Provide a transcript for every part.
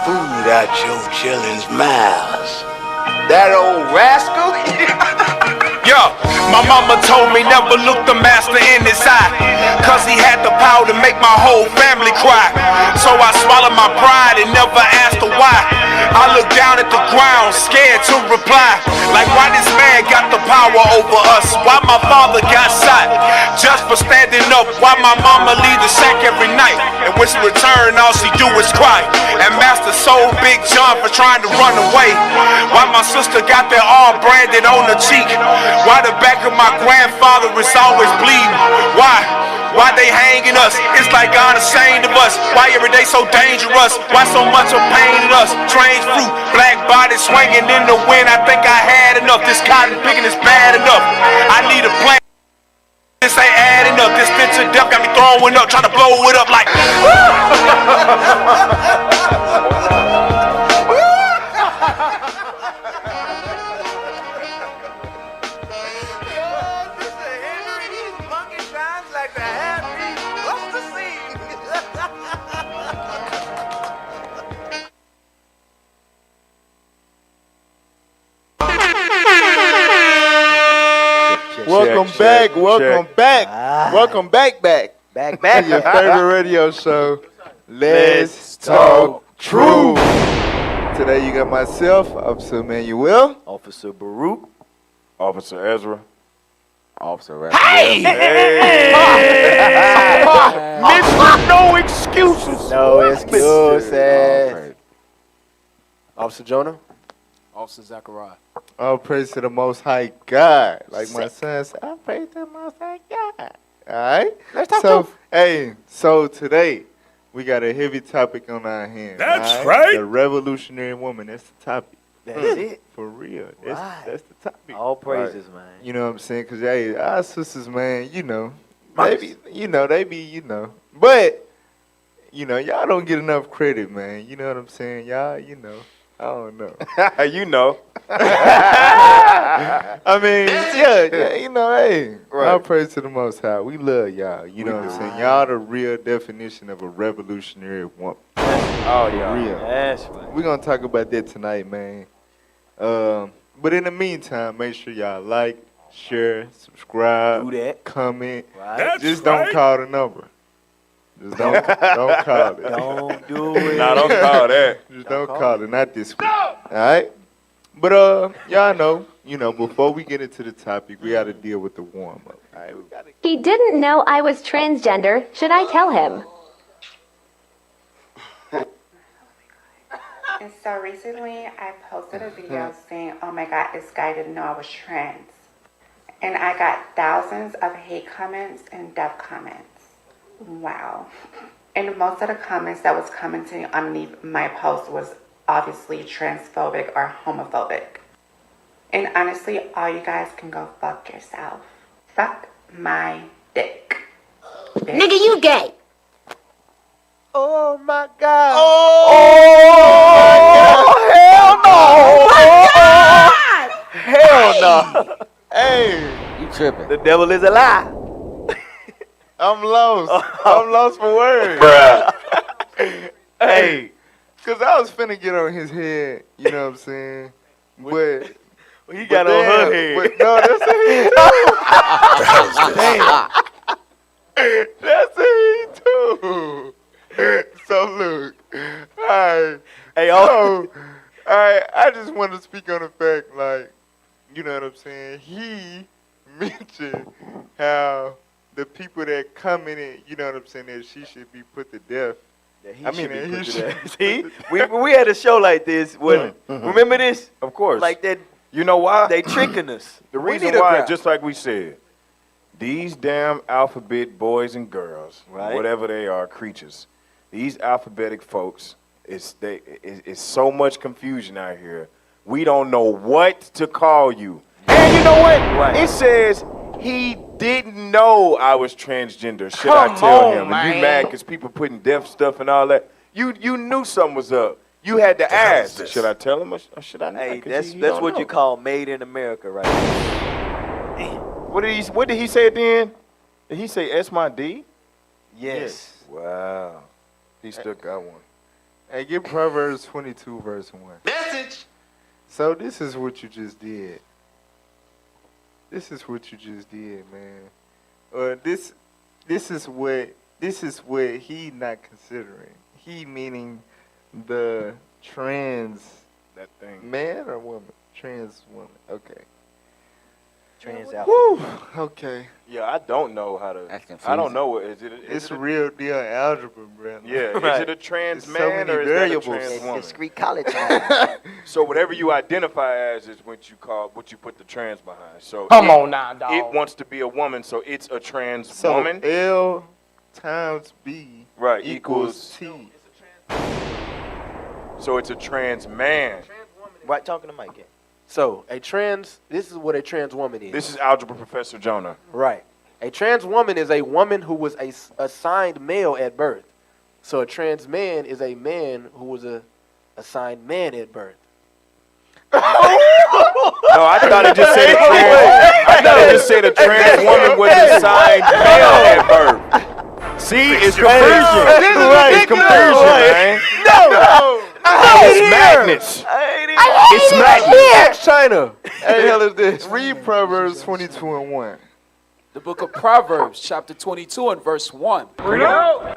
Food out your children's mouths. That old rascal? Yo, my mama told me never look the master in his eye, cause he had the power to make my whole family cry. So I swallowed my pride and never asked her why. I looked down at the ground, scared to reply. Like, why this man got the power over us? Why my father got shot just for standing up? Why my mama leave the shack every night, and when she return, all she do is cry? And Master sold Big John for trying to run away. Why my sister got their arm branded on the cheek? Why the back of my grandfather is always bleeding? Why they hanging us? It's like God ashamed of us. Why every day so dangerous? Why so much of pain in us? Strange fruit, black body swinging in the wind. I think I had enough. This cotton picking is bad enough. I need a plan. This ain't adding up. This stench of death got me throwing up, trying to blow it up like. Welcome back. Back. Your favorite radio show, Let's Talk Truth. Today you got myself, Officer Emmanuel, Officer Baruch, Officer Ezra, Officer Raphael. Hey! Mr. No excuses. No excuses. Officer Jonah. Officer Zachariah. all praise to the Most High God. Like my son said, I praise the Most High God. All right? Let's talk truth. Hey, so today we got a heavy topic on our hands. That's right. The revolutionary woman. That's the topic. That's it. For real. Right. That's the topic. All praises, man. You know what I'm saying? Because, hey, our sisters, man, they be, But, y'all don't get enough credit, man. You know what I'm saying? Y'all, I don't know. You know. I mean, hey, Right. all praise to the Most High. We love y'all. You know what I'm saying? Y'all the real definition of a revolutionary woman. Oh, yeah. Real. That's right. We're going to talk about that tonight, man. But in the meantime, make sure y'all like, share, subscribe, Do that. comment. Right? That's Just right. don't call the number. Just don't call it. Don't do it. Nah, don't call that. Just don't call it. Not this week. All right? But y'all know, before we get into the topic, we got to deal with the warm-up. All right? We got to. He didn't know I was transgender. Should I tell him? And so recently I posted a video saying, oh my God, this guy didn't know I was trans. And I got thousands of hate comments and death comments. Wow. And most of the comments that was commenting underneath my post was obviously transphobic or homophobic. And honestly, all you guys can go fuck yourself. Fuck my dick. Bitch. Nigga, you gay. Oh, my God. Hell no. Hey, You tripping. The devil is a lie. I'm lost. I'm lost for words. Bruh. Hey, because I was finna get on his head, you know what I'm saying? But He got on her head. But no, that's a he too. That's a he too. So look, all right. Hey, So, all right, I just want to speak on the fact, like, you know what I'm saying? He mentioned how the people that commented, you know what I'm saying, that she should be put to death. See, we had a show like this. When, remember this? Of course. Like that, You know why? they tricking us. The We reason need a why, ground. just like we said, these damn alphabet boys and girls, Right. whatever they are, creatures, these alphabetic folks, it's so much confusion out here. We don't know what to call you. And you know what? Right. It says he didn't know I was transgender. Should Come I tell on, him? man. And you mad because people putting deaf stuff and all that? You knew something was up. You had to ask. Should I tell him or should I not? Hey, 'Cause that's he that's don't what know. you call made in America, right? Damn. What did he say at the end? Did he say S my D? Yes. Wow. He still got one. Hey, get Proverbs 22, verse 1. Message. So this is what you just did. This is what you just did, man. This is what he not considering. He meaning the trans That thing. man or woman? Trans woman. Okay. Trans out. Woo. Okay. Yeah, I don't know how to. That's I don't confusing. know. Is it? It's it real deal algebra, bro. Yeah. Is Right. it a trans There's so man many or is variables. that a trans It's woman? discrete college. So whatever you identify as is what you put the trans behind. So Come on now, dog. It wants to be a woman, so it's a trans So woman. L times B Right, equals T. So it's a trans man. Right, talking to Mike. Yeah. So this is what a trans woman is. This is algebra professor Jonah. Right. A trans woman is a woman who was assigned male at birth. So a trans man is a man who was assigned man at birth. No, I thought it just said a trans. I thought it just said a trans woman was assigned male at birth. See, it's confusion. It's confusion, man. No. It's madness. It's madness. Ask China. Hey, hell is this? Read Proverbs 22 and 1. The book of Proverbs, chapter 22 and verse 1.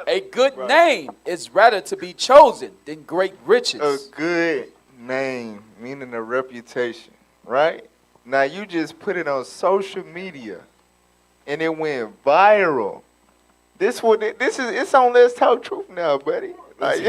A good name is rather to be chosen than great riches. A good name, meaning a reputation, right? Now you just put it on social media, and it went viral. It's on Let's Talk Truth now, buddy. Like,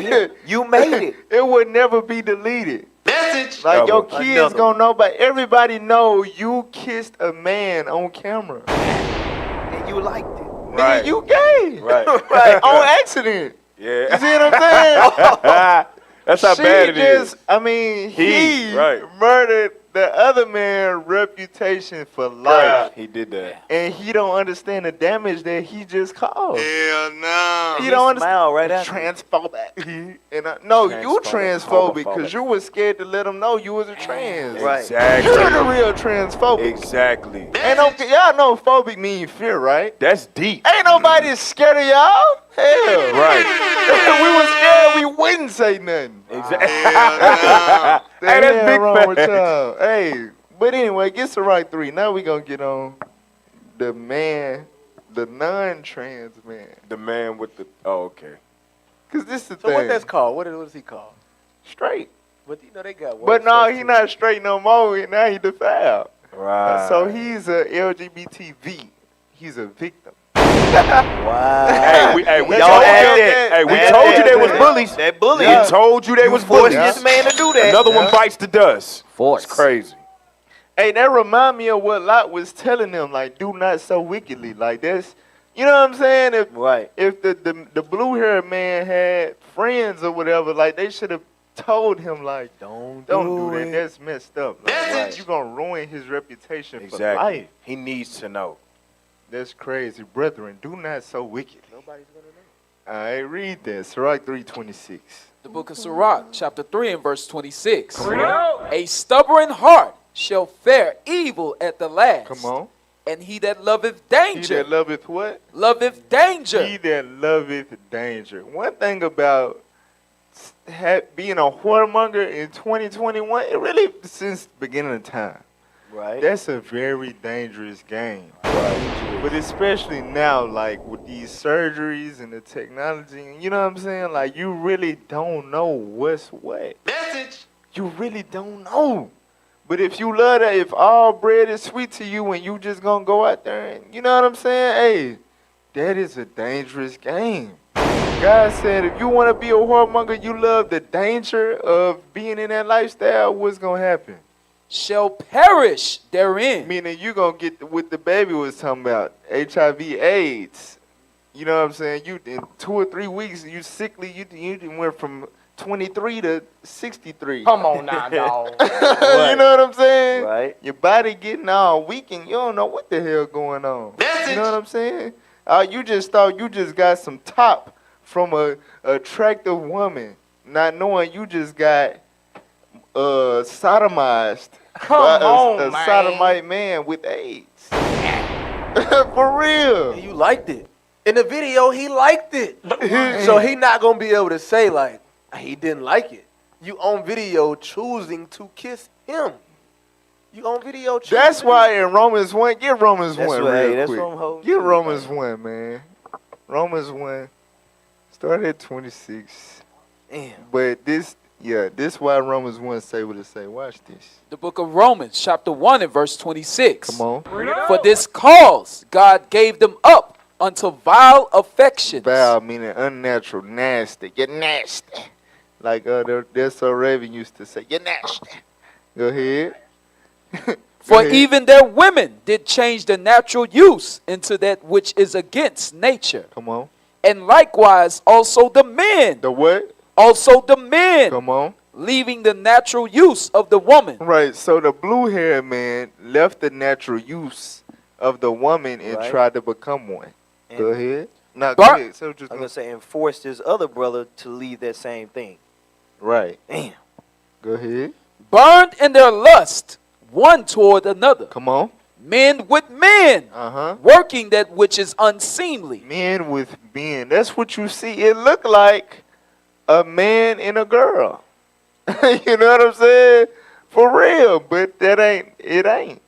You made it. it would never be deleted. Message. Like your Double. kids gonna know, but everybody know you kissed a man on camera. And you liked it. Right. Nigga, you gay. Right. Right. On accident. Yeah. You see what I'm saying? That's how She bad it is. just, I mean, He, he right. murdered the other man's reputation for life. He did that. And he don't understand the damage that he just caused. Hell no. He don't Smile right understand. after. Transphobic. No, you transphobic because Homophobic. you was scared to let him know you was a trans. Right. Exactly. You're the real transphobic. Exactly. Ain't no, y'all know phobic mean fear, right? That's deep. Ain't nobody scared of y'all. Hell. Right. We was scared, we wouldn't say nothing. Exactly. The Hey, that's hell big wrong with facts. y'all? Hey, but anyway, get the right three. Now we gonna get on the man, the non-trans man. The man with the. Oh, okay. Cause this is the So thing. what that's called? What is he called? Straight. But you know they got. But no, he not straight no more. Now he defiled. Right. So he's a LGBTV. He's a victim. Wow. Hey, we Y'all told you add that. Hey, we Add told you that. they was bullies. That bully. Yeah. We told you they was Forced bullies. this man to do that. Another one bites the dust. Force. It's crazy. Hey, that remind me of what Lot was telling them. Like, do not so wickedly. Like that's, you know what I'm saying? Right. If the blue-haired man had friends or whatever, like they should have told him like, Don't don't do that. That's messed up. Like, Message. you gonna ruin his reputation for Exactly. life. He needs to know. That's crazy, brethren. Do not so wickedly. Nobody's gonna know. All right, read this. Sirach 3:26. The book of Sirach, chapter 3 and verse 26. A stubborn heart shall fare evil at the last. Come on. And he that loveth He danger, that loveth what? loveth danger. He that loveth danger. One thing about being a whoremonger in 2021, it really since the beginning of time. Right. That's a very dangerous game. But especially now, like with these surgeries and the technology, you know what I'm saying? Like you really don't know what's what. Message. You really don't know. But if you love that, if all bread is sweet to you and you just gonna go out there and, you know what I'm saying? Hey, that is a dangerous game. God said if you want to be a whoremonger, you love the danger of being in that lifestyle, what's gonna happen? Shall perish therein. Meaning you gonna get what the baby was talking about, HIV AIDS. You know what I'm saying? You in 2 or 3 weeks, you sickly, you went from 23 to 63. Come on now, dog. You know what I'm saying? Right. Your body getting all weak and you don't know what the hell going on. Message. You know what I'm saying? You just thought you just got some top from a attractive woman, not knowing you just got sodomized by a man. sodomite man with AIDS. For real. And you liked it. In the video, he liked it. So he not gonna be able to say like, He didn't like it. You on video choosing to kiss him. You on video choosing. That's why in Romans 1, get Romans 1 real That's quick. what I'm holding. Get Romans 1, man. Romans 1. Start at 26. Damn. But this why Romans 1 say what it say. Watch this. The book of Romans, chapter 1 and verse 26. Come on. For this cause God gave them up unto vile affections. Foul meaning unnatural, nasty. You're nasty. Like there's so Raven used to say, you're nasty. Go ahead. For even their women did change the natural use into that which is against nature. Come on. And likewise also the men. The what? Also the men. Come on. Leaving the natural use of the woman. Right, so the blue-haired man left the natural use of the woman and tried to become one. And go ahead. Now, go ahead. So just I'm going to say, and forced his other brother to leave that same thing. Right. Damn. Go ahead. Burned in their lust, one toward another. Come on. Men with men. Working that which is unseemly. Men with men. That's what you see. It look like a man and a girl. You know what I'm saying? For real. But it ain't.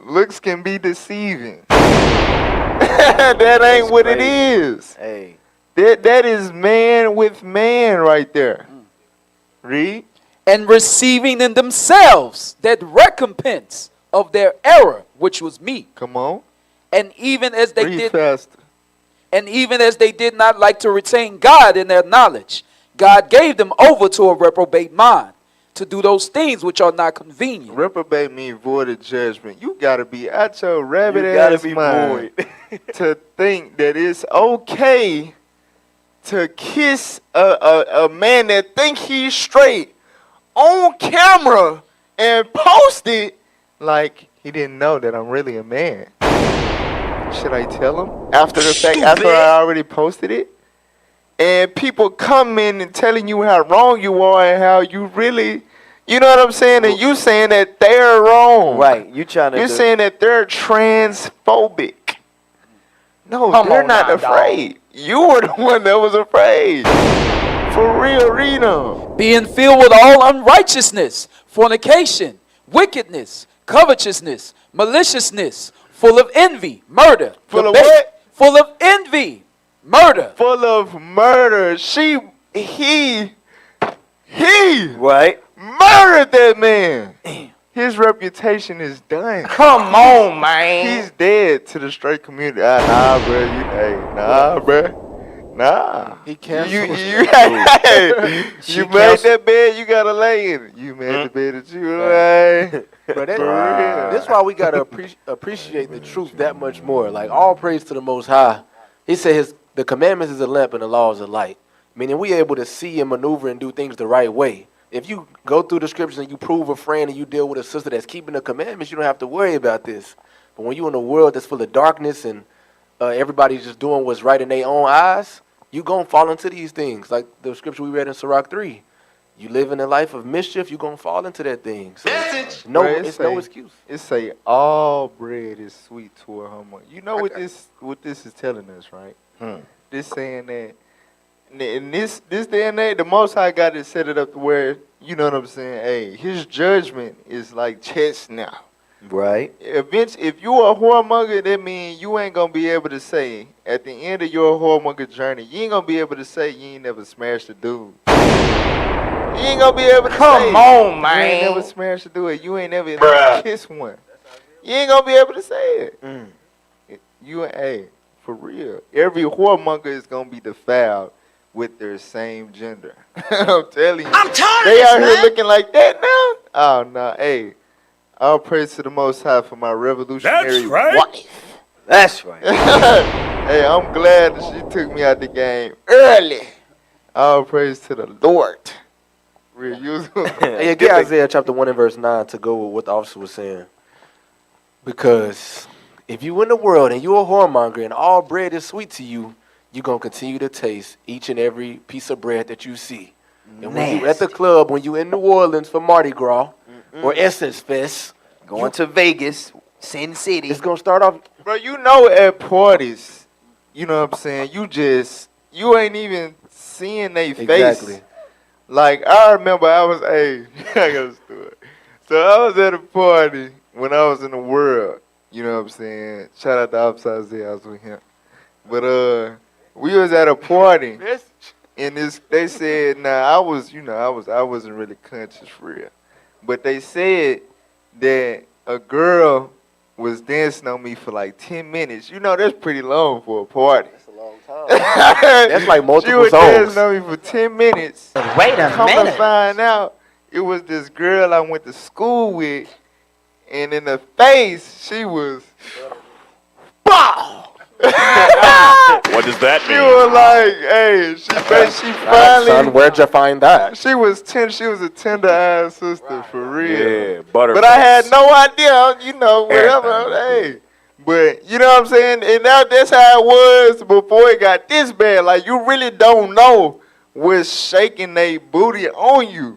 Looks can be deceiving. That ain't what it is. Hey. That is man with man right there. Read. And receiving in themselves that recompense of their error, which was meat. Come on. And even as they Read did faster. And even as they did not like to retain God in their knowledge, God gave them over to a reprobate mind to do those things which are not convenient. Reprobate means void of judgment. You gotta be out your rabbit ass mind to think that it's okay to kiss a man that think he's straight on camera and post it like he didn't know that I'm really a man. Should I tell him after the fact, after I already posted it? And people come in and telling you how wrong you are and how you really, you know what I'm saying? And you saying that they're wrong. Right. You're saying that they're transphobic. No, Come they're on not now, afraid. You were the one that was afraid. For real, read them. Being filled with all unrighteousness, fornication, wickedness, covetousness, maliciousness, full of envy, murder. Full of what? Full of envy, murder. Full of murder. He right, murdered that man. His reputation is done. Come on, man. He's dead to the straight community. Nah, bro. Nah. He canceled. You made that bed, you gotta lay in it. You made the bed that you lay. But that's why we gotta appreciate the truth that much more. Like, all praise to the Most High. He said the commandments is a lamp and the law is a light. Meaning we able to see and maneuver and do things the right way. If you go through the scriptures and you prove a friend and you deal with a sister that's keeping the commandments, you don't have to worry about this. But when you're in a world that's full of darkness and everybody's just doing what's right in their own eyes, you going to fall into these things. Like the scripture we read in Sirach 3. You live in a life of mischief, you're going to fall into that thing. So it's no excuse. It say all bread is sweet to a homo. You know what this is telling us, right? This saying that in this day and age, the Most High got it set it up to where, you know what I'm saying, hey, his judgment is like chess now. Right. If you a whoremonger, that means you ain't going to be able to say, at the end of your whoremonger journey, you ain't going to be able to say you ain't never smashed a dude. You ain't going to be able to say. Come on, man. You ain't never smashed a dude. You ain't never kissed one. You ain't going to be able to say it. Hey, for real. Every whoremonger is going to be defiled with their same gender. I'm telling you. I'm tired They of out this, here man. looking like that now? Oh, no. Hey, all praise to the Most High for my revolutionary wife. That's right. Hey, I'm glad that she took me out the game early. All praise to the Lord. Real useful. Hey, get Isaiah chapter 1 and verse 9 to go with what the officer was saying. Because if you in the world and you're a whoremonger and all bread is sweet to you, you're going to continue to taste each and every piece of bread that you see. And when you at the club, when you in New Orleans for Mardi Gras or Essence Fest, Going to Vegas, Sin City. it's going to start off. Bro, you know at parties, you know what I'm saying, you ain't even seeing their face. Exactly. Like, I remember I was, I got a story. So I was at a party when I was in the world. You know what I'm saying? Shout out to Upside Z, I was with him. But we was at a party, and they said, I wasn't really conscious for real. But they said that a girl was dancing on me for like 10 minutes. You know, that's pretty long for a party. That's a long time. That's like multiple She was songs. dancing on me for 10 minutes. Wait a Come to minute. find out, it was this girl I went to school with, and in the face, she was, BOW! What does that She mean? was like, hey, she finally. Son, where'd you find that? She was a tender-eyed sister, for real. Yeah, butterface. But I had no idea, you know, whatever. Hey. But, you know what I'm saying? And that's how it was before it got this bad. Like, you really don't know what's shaking they booty on you.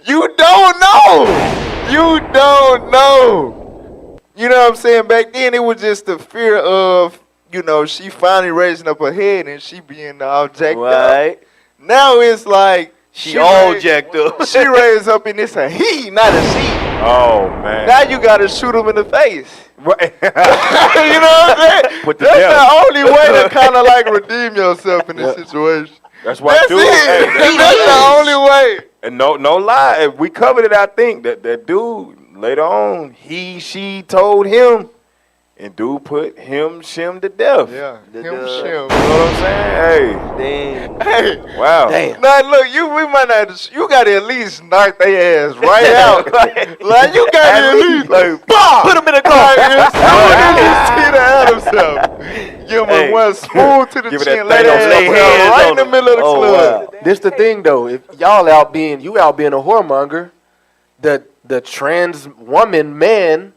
You don't know. You don't know. You know what I'm saying? Back then, it was just the fear of, you know, she finally raising up her head and she being all jacked up. Now it's like She all jacked up. She raised up and it's a he, not a she. Oh, man. Now you got to shoot him in the face. Right. You know what I'm saying? Put the That's devil. the only way to kind of like redeem yourself in this situation. That's why, That's dude. it. Hey, That's the only way. And no lie. If we covered it, I think that dude later on, she told him, and dude put him shim to death. Yeah, The- him the- shim. You know what I'm saying? Damn. Hey, Wow. Damn. now look, we might not. You got to at least knock their ass right out. Like you got to at least like, bah! Put him in the car. Like, as soon as he had himself, give him Hey. one spoon to the Give it chin, that lay thing on that the ass head. down right in the middle of the Oh, club. wow. This the thing though. If y'all out being a whoremonger, the trans woman man,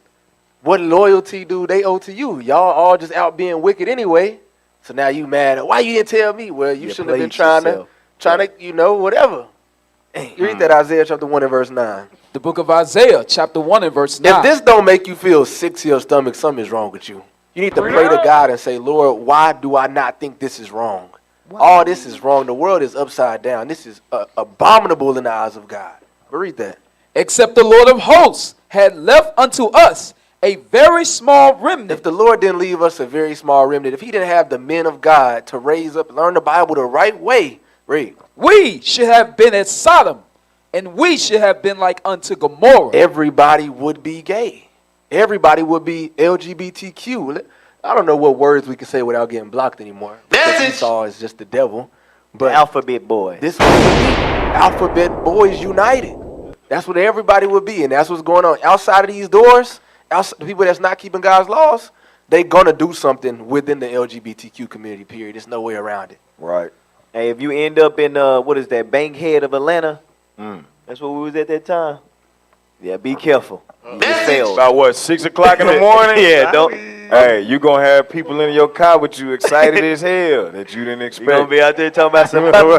what loyalty do they owe to you? Y'all all just out being wicked anyway. So now you mad. Why you didn't tell me? Well, you shouldn't have been played trying to, you know, whatever. You read that Isaiah chapter 1 and verse 9. The book of Isaiah, chapter 1 and verse 9. If this don't make you feel sick to your stomach, something is wrong with you. You need to pray to God and say, Lord, why do I not think this is wrong? All this is wrong. The world is upside down. This is abominable in the eyes of God. But read that. Except the Lord of hosts had left unto us a very small remnant. If the Lord didn't leave us a very small remnant, if he didn't have the men of God to raise up, learn the Bible the right way, read. We should have been as Sodom, and we should have been like unto Gomorrah. Everybody would be gay. Everybody would be LGBTQ. I don't know what words we can say without getting blocked anymore. Because Esau is just the devil. But Alphabet boy. this would be Alphabet Boys United. That's what everybody would be, and that's what's going on. Outside of these doors, the people that's not keeping God's laws, they gonna do something within the LGBTQ community, period. There's no way around it. Right. Hey, if you end up in what is that, Bankhead of Atlanta? That's where we was at that time. Yeah, be careful. It failed. About what, 6 o'clock in the morning? Yeah, don't. Hey, you gonna have people in your car with you excited as hell that you didn't You expect. gonna be out there talking about some Bowie.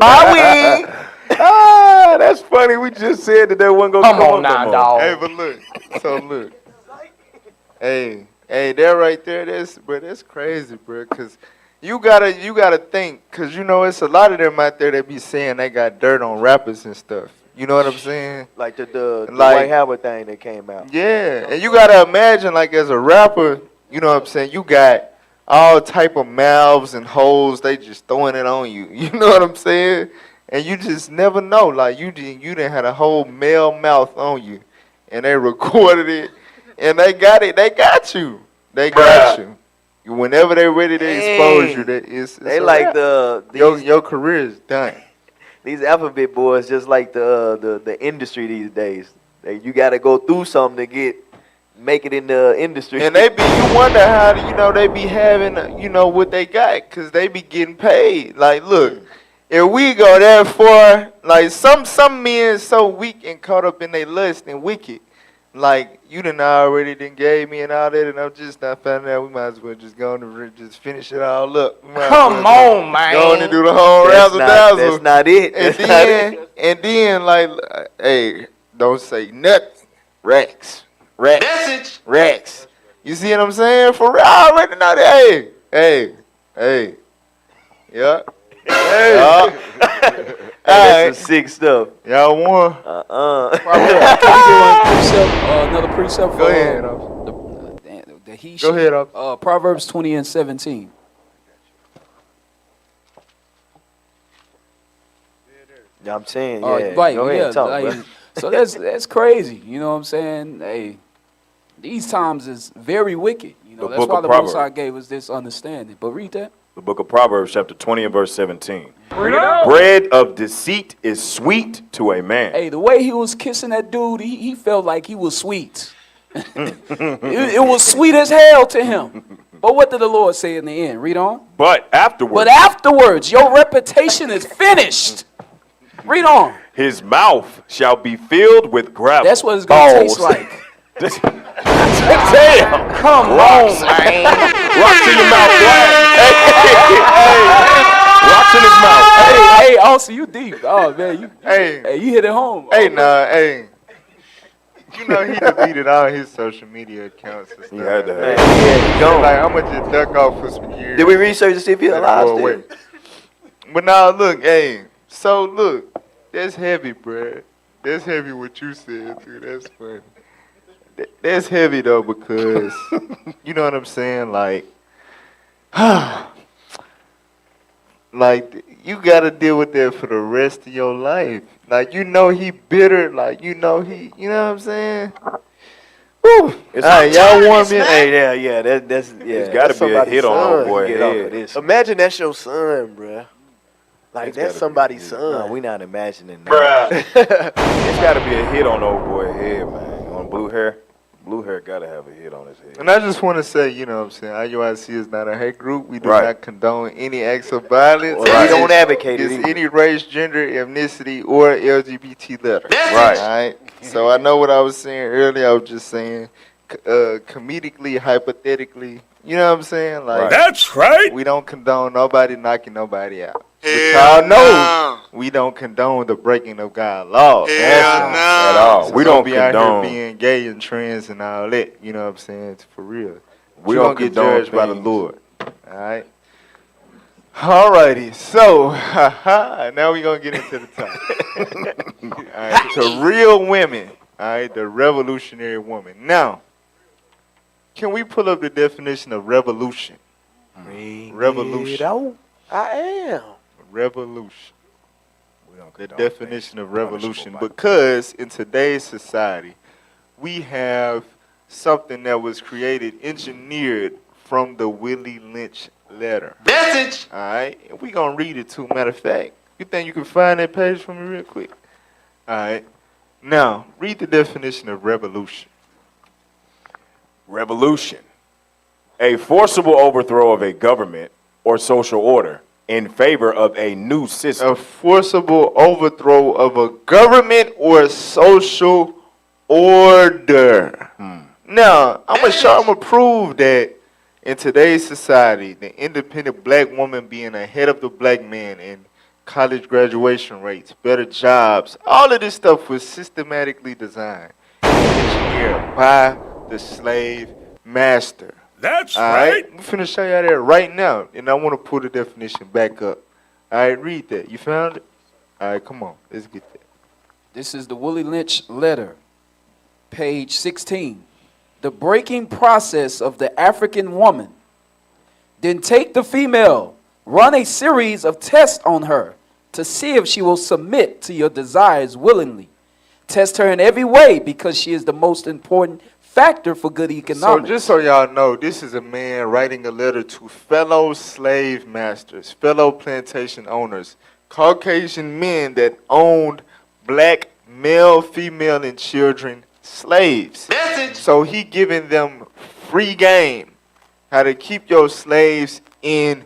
That's funny. We just said that wasn't gonna Come come on up now, no more. dog. Hey, but look. So look. Hey, that right there, that's crazy, bro. Cause you gotta think, cause you know it's a lot of them out there that be saying they got dirt on rappers and stuff. You know what I'm saying? Like the Like- White Howard thing that came out. Yeah, and you gotta imagine, like, as a rapper, you know what I'm saying, you got all type of mouths and holes, they just throwing it on you. You know what I'm saying? And you just never know. Like, you done had a whole male mouth on you, and they recorded it, and they got it. They got you. They got you. Whenever they're ready to expose you, it's They a like wrap. your career is done. these alphabet boys, just like the industry these days. You got to go through something to make it in the industry. And you wonder how, they be having, what they got, because they be getting paid. Like, look, if we go that far, like, some men so weak and caught up in their lust and wicked, like, you done already gave me and all that, and I'm just not finding out. We might as well just go on and just finish it all up. Come on, man. Go on and do the whole razzle dazzle. That's not it. And then, like, hey, don't say nothing. Rex. Message. Rex. You see what I'm saying? For real, I already know that. Hey. Yeah. That's some sick stuff. Y'all won. Another precept. Go ahead. The he, Go she, ahead. Proverbs 20 and 17. Yeah, I'm saying, Right, go ahead, talk, like, bro. so that's crazy. You know what I'm saying? Hey, these times is very wicked. You know, The that's book why of the Most Proverbs. High gave us this understanding. But read that. The book of Proverbs, chapter 20 and verse 17. Bread of deceit is sweet to a man. Hey, the way he was kissing that dude, he felt like he was sweet. it was sweet as hell to him. But what did the Lord say in the end? Read on. But afterwards, your reputation is finished. Read on. His mouth shall be filled with gravel. That's what it's going to taste like. Damn. Come on, man. Rocks in your mouth, boy. Hey. Rocks in his mouth. Hey, also, you deep. Oh, man. You hit it home. Hey, you know he deleted all his social media accounts and stuff. He had to have. He gone. Like, I'm gonna just duck off for some years. Did we research to see if he alive Go still? away. But now look, so look, that's heavy, bruh. That's heavy what you said, too. That's funny. That's heavy though, because you know what I'm saying? Like, like you gotta deal with that for the rest of your life. Like, you know he bitter. Like, you know what I'm saying? Woo. All right, y'all warm in. Hey, that's It's got to be a hit on old boy Get off of head. this. Imagine that's your son, bruh. Like, It's that's gotta somebody's be. son. No, we not imagining that. It's got to be a hit on old boy head, man. On blue hair. Blue hair got to have a hit on his head. And I just want to say, you know what I'm saying, IUIC is not a hate group. We do Right. not condone any acts of violence. Well, we don't advocate it It's either. any race, gender, ethnicity, or LGBT letter. Right. All right. So I know what I was saying earlier. I was just saying, comedically, hypothetically. You know what I'm saying? Like, Right. That's right. we don't condone nobody knocking nobody out. But Hell y'all know we don't condone the breaking of God's laws. Hell no. At all. So We don't don't be out condone. here being gay and trans and all that. You know what I'm saying? It's for real. We You don't gonna get condone judged by the things. Lord. All right. Alrighty. So now we gonna get into the topic. All right. To real women. All right. The revolutionary woman. Now, can we pull up the definition of revolution? Revolution. I am. Revolution. We don't The condone definition things of revolution, punishable by- because in today's society, we have something that was created, engineered from the Willie Lynch letter. Message. All right, and we gonna read it too. Matter of fact, you think you can find that page for me real quick? All right, now read the definition of revolution. Revolution. A forcible overthrow of a government or social order in favor of a new system. A forcible overthrow of a government or social order. Now, I'm gonna prove that in today's society, the independent black woman being ahead of the black man in college graduation rates, better jobs, all of this stuff was systematically designed and engineered by the slave master. That's All right, I'm finna show y'all that right now, and I want to pull the definition back up. All right, read that. You found it? All right, come on, let's get that. This is the Willie Lynch letter, page 16. The breaking process of the African woman. Then take the female, run a series of tests on her to see if she will submit to your desires willingly. Test her in every way because she is the most important factor for good So economics. just so y'all know, this is a man writing a letter to fellow slave masters, fellow plantation owners, Caucasian men that owned black male, female, and children slaves. Message. So he giving them free game, how to keep your slaves in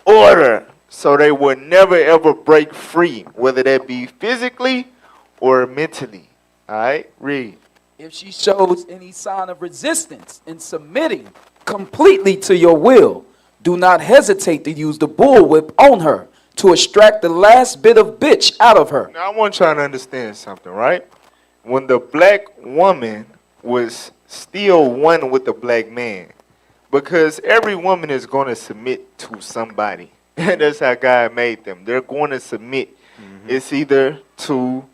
order so they will never ever break free, whether that be physically or mentally. All right, read. If she shows any sign of resistance in submitting completely to your will, do not hesitate to use the bullwhip on her to extract the last bit of bitch out of her. Now I want y'all to understand something, right? When the black woman was still one with the black man, because every woman is going to submit to somebody, That's how God made them. They're going to submit. It's either to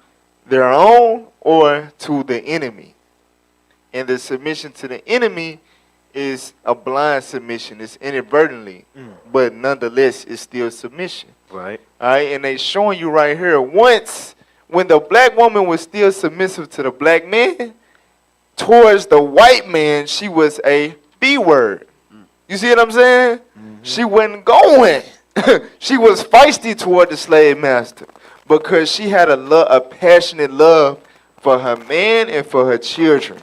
their own or to the enemy. And the submission to the enemy is a blind submission. It's inadvertently, but nonetheless, it's still submission. Right. All right, and they showing you right here. Once, when the black woman was still submissive to the black man, towards the white man, she was a B word. You see what I'm saying? She wasn't going. She was feisty toward the slave master because she had a passionate love for her man and for her children.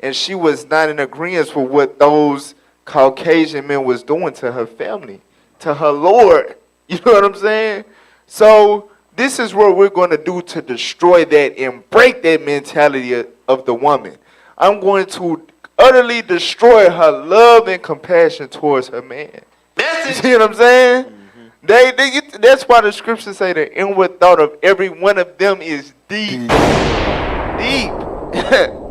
And she was not in agreement with what those Caucasian men was doing to her family, to her Lord. You know what I'm saying? So this is what we're going to do to destroy that and break that mentality of the woman. I'm going to utterly destroy her love and compassion towards her man. You see what I'm saying? That's why the scriptures say the inward thought of every one of them is deep. Deep.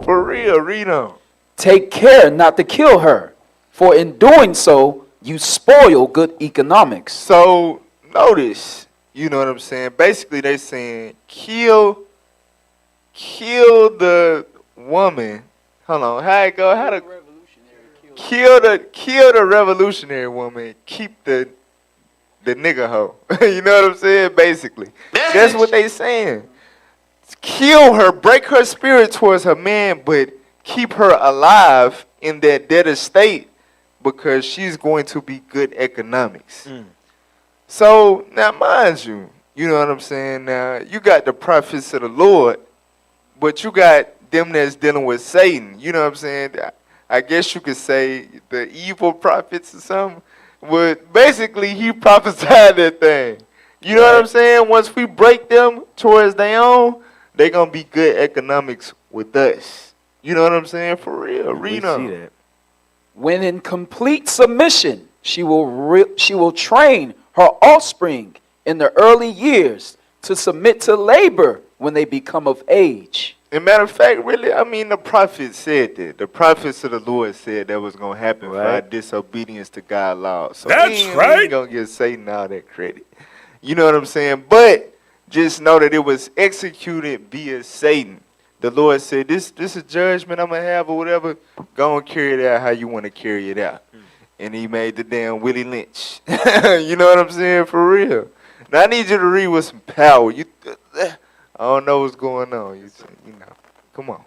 For real, read on. Take care not to kill her, for in doing so, you spoil good economics. So, notice, you know what I'm saying? Basically, they saying, kill the woman. Hold on, how it go? How to kill the revolutionary woman, keep the nigga hoe. You know what I'm saying? Basically, that's what they saying. Kill her, break her spirit towards her man, but keep her alive in that dead state because she's going to be good economics. So now, mind you, you know what I'm saying? Now you got the prophets of the Lord, but you got them that's dealing with Satan. You know what I'm saying? I guess you could say the evil prophets or something. But basically, he prophesied that thing. You know what I'm saying? Once we break them towards their own, they're going to be good economics with us. You know what I'm saying? For real. Read on. See that. When in complete submission, she will train her offspring in the early years to submit to labor when they become of age. As a matter of fact, really, I mean, the prophets said that. The prophets of the Lord said that was going to happen for our disobedience to God's law. So we ain't going to give Satan all that credit. You know what I'm saying? But just know that it was executed via Satan. The Lord said, this is judgment I'm going to have or whatever. Go and carry it out how you want to carry it out. And he made the damn Willie Lynch. You know what I'm saying? For real. Now, I need you to read with some power. I don't know what's going on. You know, come on.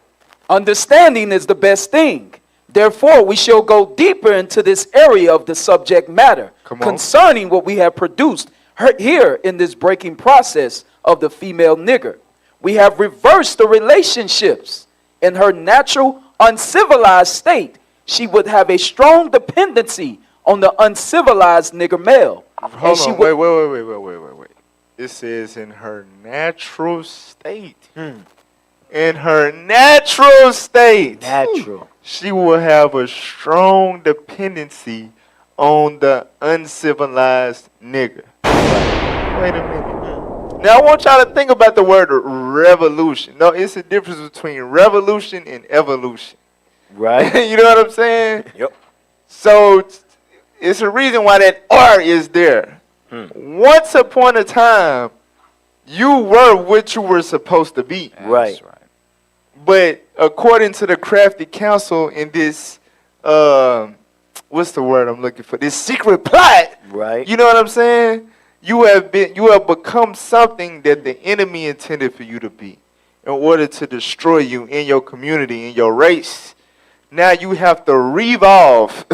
Understanding is the best thing. Therefore, we shall go deeper into this area of the subject matter concerning what we have produced here in this breaking process of the female nigger. We have reversed the relationships. In her natural, uncivilized state, she would have a strong dependency on the uncivilized nigger male. Hold on, wait. It says in her natural state. In her natural state. She will have a strong dependency on the uncivilized nigger. Wait a minute. Now, I want y'all to think about the word revolution. No, it's a difference between revolution and evolution. Right. You know what I'm saying? Yep. So, it's a reason why that R is there. Once upon a time, you were what you were supposed to be. Right. But according to the crafty counsel in this, what's the word I'm looking for? This secret plot. Right. You know what I'm saying? You have become something that the enemy intended for you to be in order to destroy you in your community, in your race. Now you have to revolve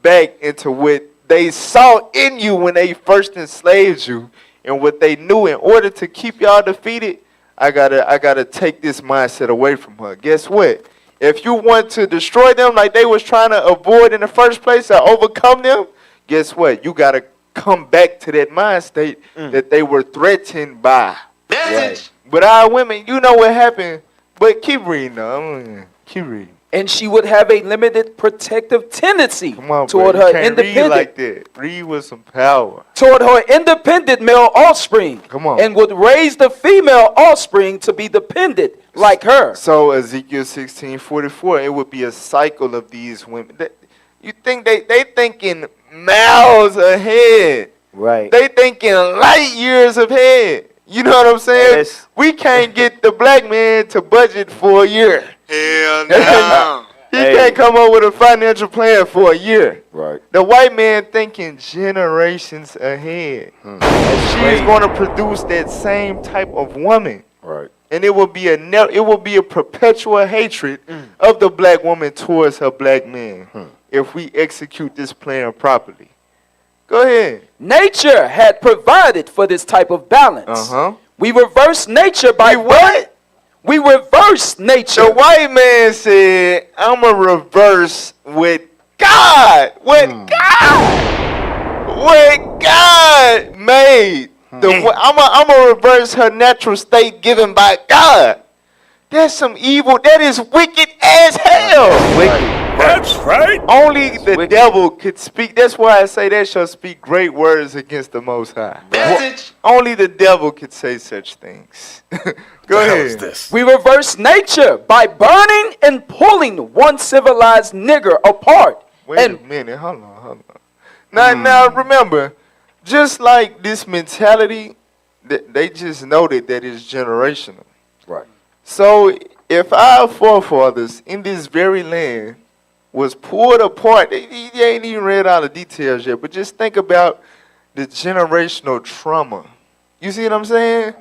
back into what they saw in you when they first enslaved you and what they knew. In order to keep y'all defeated, I gotta take this mindset away from her. Guess what? If you want to destroy them like they was trying to avoid in the first place or overcome them, guess what? You gotta come back to that mind state that they were threatened by. Right. But our women, you know what happened. But keep reading though. Keep reading. And she would have a limited protective tendency Come on, toward bro. You her can't independent read like that. Read with some power. toward her independent male offspring. Come on. And would raise the female offspring to be dependent like her. So Ezekiel 16:44, it would be a cycle of these women. You think they thinking miles ahead. Right. They thinking light years ahead. You know what I'm saying? We can't get the black man to budget for a year. Hell no. He can't come up with a financial plan for a year. Right. The white man thinking generations ahead. She's going to produce that same type of woman. Right. And it will be a perpetual hatred of the black woman towards her black man if we execute this plan properly. Go ahead. Nature had provided for this type of balance. We reverse nature by what? We reverse nature. The white man said, I'm going to reverse with God. What God made. I'm going to reverse her natural state given by God. That's some evil. That is wicked as hell. Wicked. That's right. Only the devil could speak. That's why I say that shall speak great words against the Most High. Only the devil could say such things. Go ahead. We reverse nature by burning and pulling one civilized nigger apart. Wait a minute. Hold on. Now remember, just like this mentality, they just noted that it's generational. Right. So if our forefathers in this very land was pulled apart, they ain't even read all the details yet, but just think about the generational trauma. You see what I'm saying?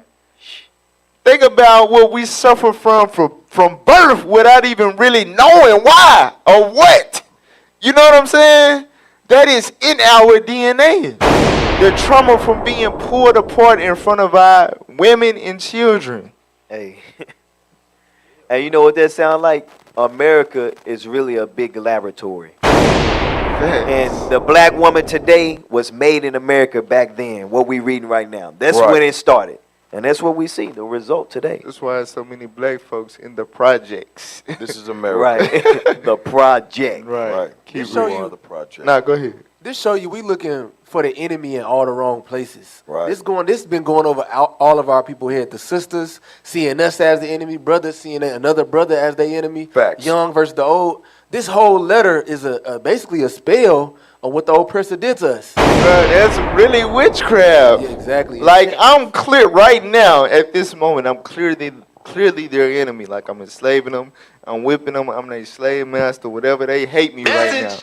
Think about what we suffer from birth without even really knowing why or what. You know what I'm saying? That is in our DNA. The trauma from being pulled apart in front of our women and children. Hey. Hey, you know what that sounds like? America is really a big laboratory. And the black woman today was made in America back then, what we reading right now. That's when it started. And that's what we see, the result today. That's why there's so many black folks in the projects. This is America. Right. The project. Right. Keep reading the project. Nah, go ahead. This show you we looking for the enemy in all the wrong places. Right. This been going over all of our people here. The sisters seeing us as the enemy, brothers seeing another brother as their enemy. Facts. Young versus the old. This whole letter is basically a spell on what the old person did to us. That's really witchcraft. Yeah, exactly. Like I'm clear right now at this moment. I'm clearly their enemy. Like I'm enslaving them. I'm whipping them. I'm their slave master. Whatever. They hate me right now.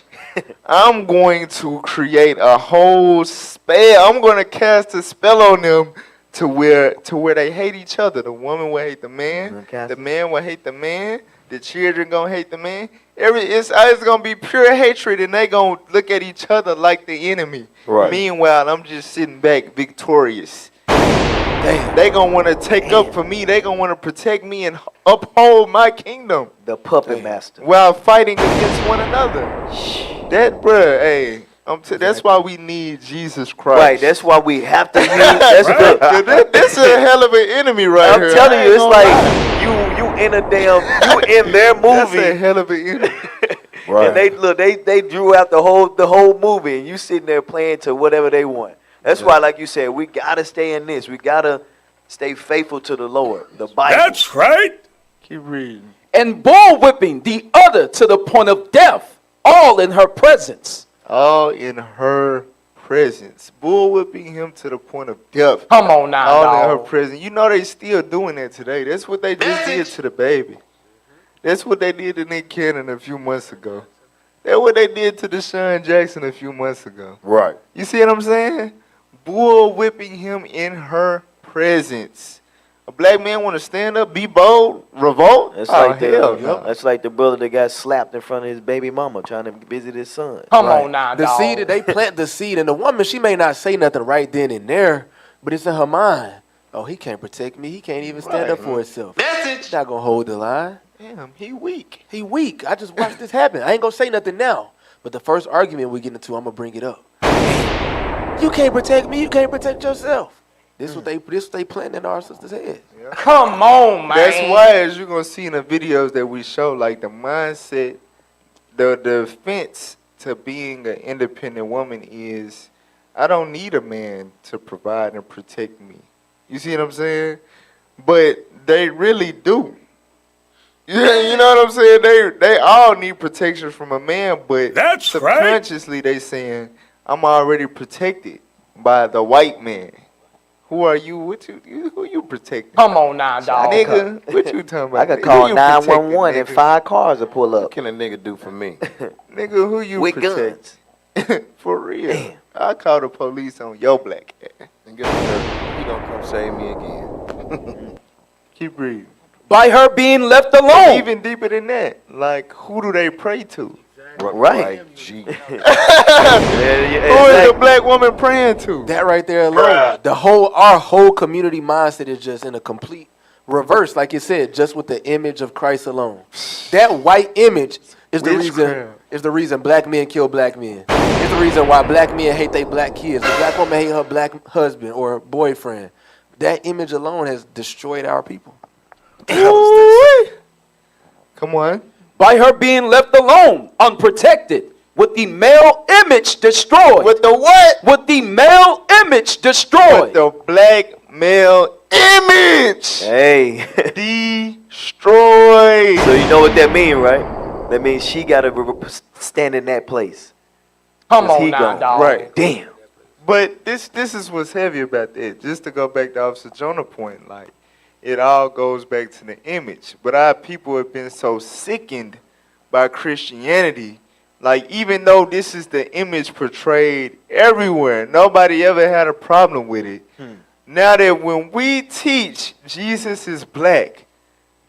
I'm going to create a whole spell. I'm going to cast a spell on them to where they hate each other. The woman will hate the man. The man will hate the man. The children gonna hate the man. It's gonna be pure hatred, and they gonna look at each other like the enemy. Right. Meanwhile, I'm just sitting back victorious. Damn. They gonna want to take up for me. They gonna want to protect me and uphold my kingdom. The puppet master. While fighting against one another. That, bruh, hey. That's why we need Jesus Christ. Right, that's why we have to use. That's right. This is a hell of an enemy right here. I'm telling you, it's like you in their movie. That's a hell of an enemy. Right. And they drew out the whole movie, and you sitting there playing to whatever they want. That's why, like you said, we gotta stay in this. We gotta stay faithful to the Lord, the Bible. That's right. Keep reading. And bull-whipping the other to the point of death, all in her presence. All in her presence. Bull-whipping him to the point of death. Come on now, all dog. in her presence. You know they still doing that today. That's what they just did to the baby. That's what they did to Nick Cannon a few months ago. That's what they did to Deshaun Jackson a few months ago. Right. You see what I'm saying? Bull-whipping him in her presence. A black man want to stand up, be bold, revolt? That's like the brother that got slapped in front of his baby mama trying to visit his son. Come on now, the dog. seed that they plant the seed, and the woman, she may not say nothing right then and there, but it's in her mind. Oh, he can't protect me. He can't even stand up for himself. He's not gonna hold the line. Damn, he weak. He weak. I just watched this happen. I ain't gonna say nothing now, but the first argument we get into, I'm gonna bring it up. You can't protect me. You can't protect yourself. This what they plant in our sister's head. Yeah. Come on, man. That's why, as you're going to see in the videos that we show, like the mindset, the defense to being an independent woman is, I don't need a man to provide and protect me. You see what I'm saying? But they really do. Yeah, you know what I'm saying? They all need protection from a man, but That's subconsciously they saying, I'm already protected. by the white man. Who are you? Who you protecting? Come on now, dog. Nigga, what you talking about? I could Who call you 911 and protecting, 5 cars will pull What up. can a nigga do for me? nigga, who you With protect? guns. For real. Damn. I call the police on your black ass. And guess what? He gonna come save me again. Keep reading. By her being left alone. Even deeper than that, like, who do they pray to? Right. G. Who is the black woman praying to? That right there alone, our whole community mindset is just in a complete reverse, like you said, just with the image of Christ alone. That white image is the reason black men kill black men. It's the reason why black men hate their black kids. The black woman hate her black husband or boyfriend. That image alone has destroyed our people. Come on. By her being left alone, unprotected, with the male image destroyed. With the what? With the male image destroyed. With the black male image. Hey. Destroyed. So you know what that mean, right? That means she got to stand in that place. Come 'Cause on he now, gone. dog. Right. Damn. But this is what's heavy about that. Just to go back to Officer Jonah point, like, it all goes back to the image. But our people have been so sickened by Christianity. Like, even though this is the image portrayed everywhere, nobody ever had a problem with it. Now that when we teach Jesus is black,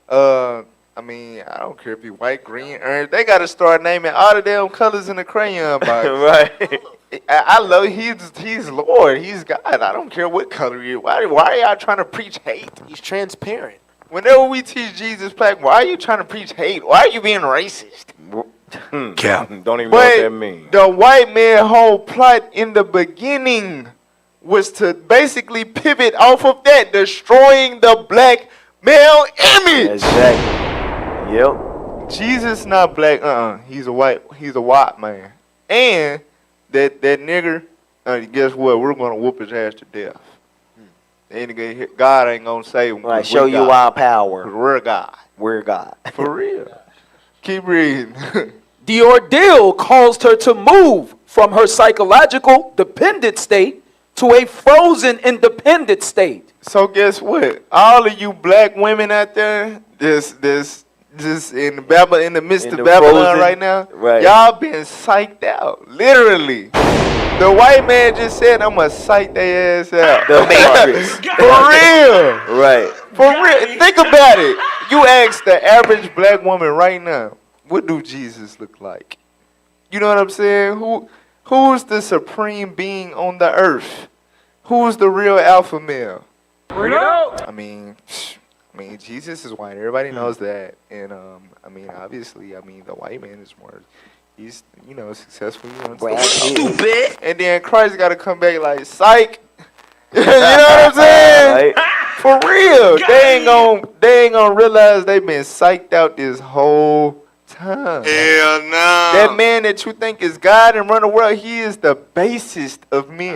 I mean, I don't care if he white, green, orange. They got to start naming all the damn colors in the crayon box. Right. I love he's Lord, he's God. I don't care what color he is. Why are y'all trying to preach hate? He's transparent. Whenever we teach Jesus black, why are you trying to preach hate? Why are you being racist? Don't even know what that means. The white man whole plot in the beginning was to basically pivot off of that, destroying the black male image. Exactly. Yep. Jesus not black. He's a white man. And that nigger, guess what? We're gonna whoop his ass to death. God ain't gonna save him. Right. Show you our power. 'Cause we're God. We're God. For real. Keep reading. The ordeal caused her to move from her psychological dependent state to a frozen independent state. So guess what? All of you black women out there, this in the midst In of the Babylon frozen- right now, right. y'all been psyched out. Literally. The white man just said, I'm gonna psych their ass out. The Matrix. For real. Right. For real. Think about it. You ask the average black woman right now, what do Jesus look like? You know what I'm saying? Who's the supreme being on the earth? Who's the real alpha male? I mean, Jesus is white. Everybody knows that. And obviously, the white man is more. He's, successful. Stupid. And then Christ got to come back like, psych. You know what I'm saying? Right. For real. They ain't gonna realize they've been psyched out this whole time. Hell no. That man that you think is God and run the world, he is the basest of men.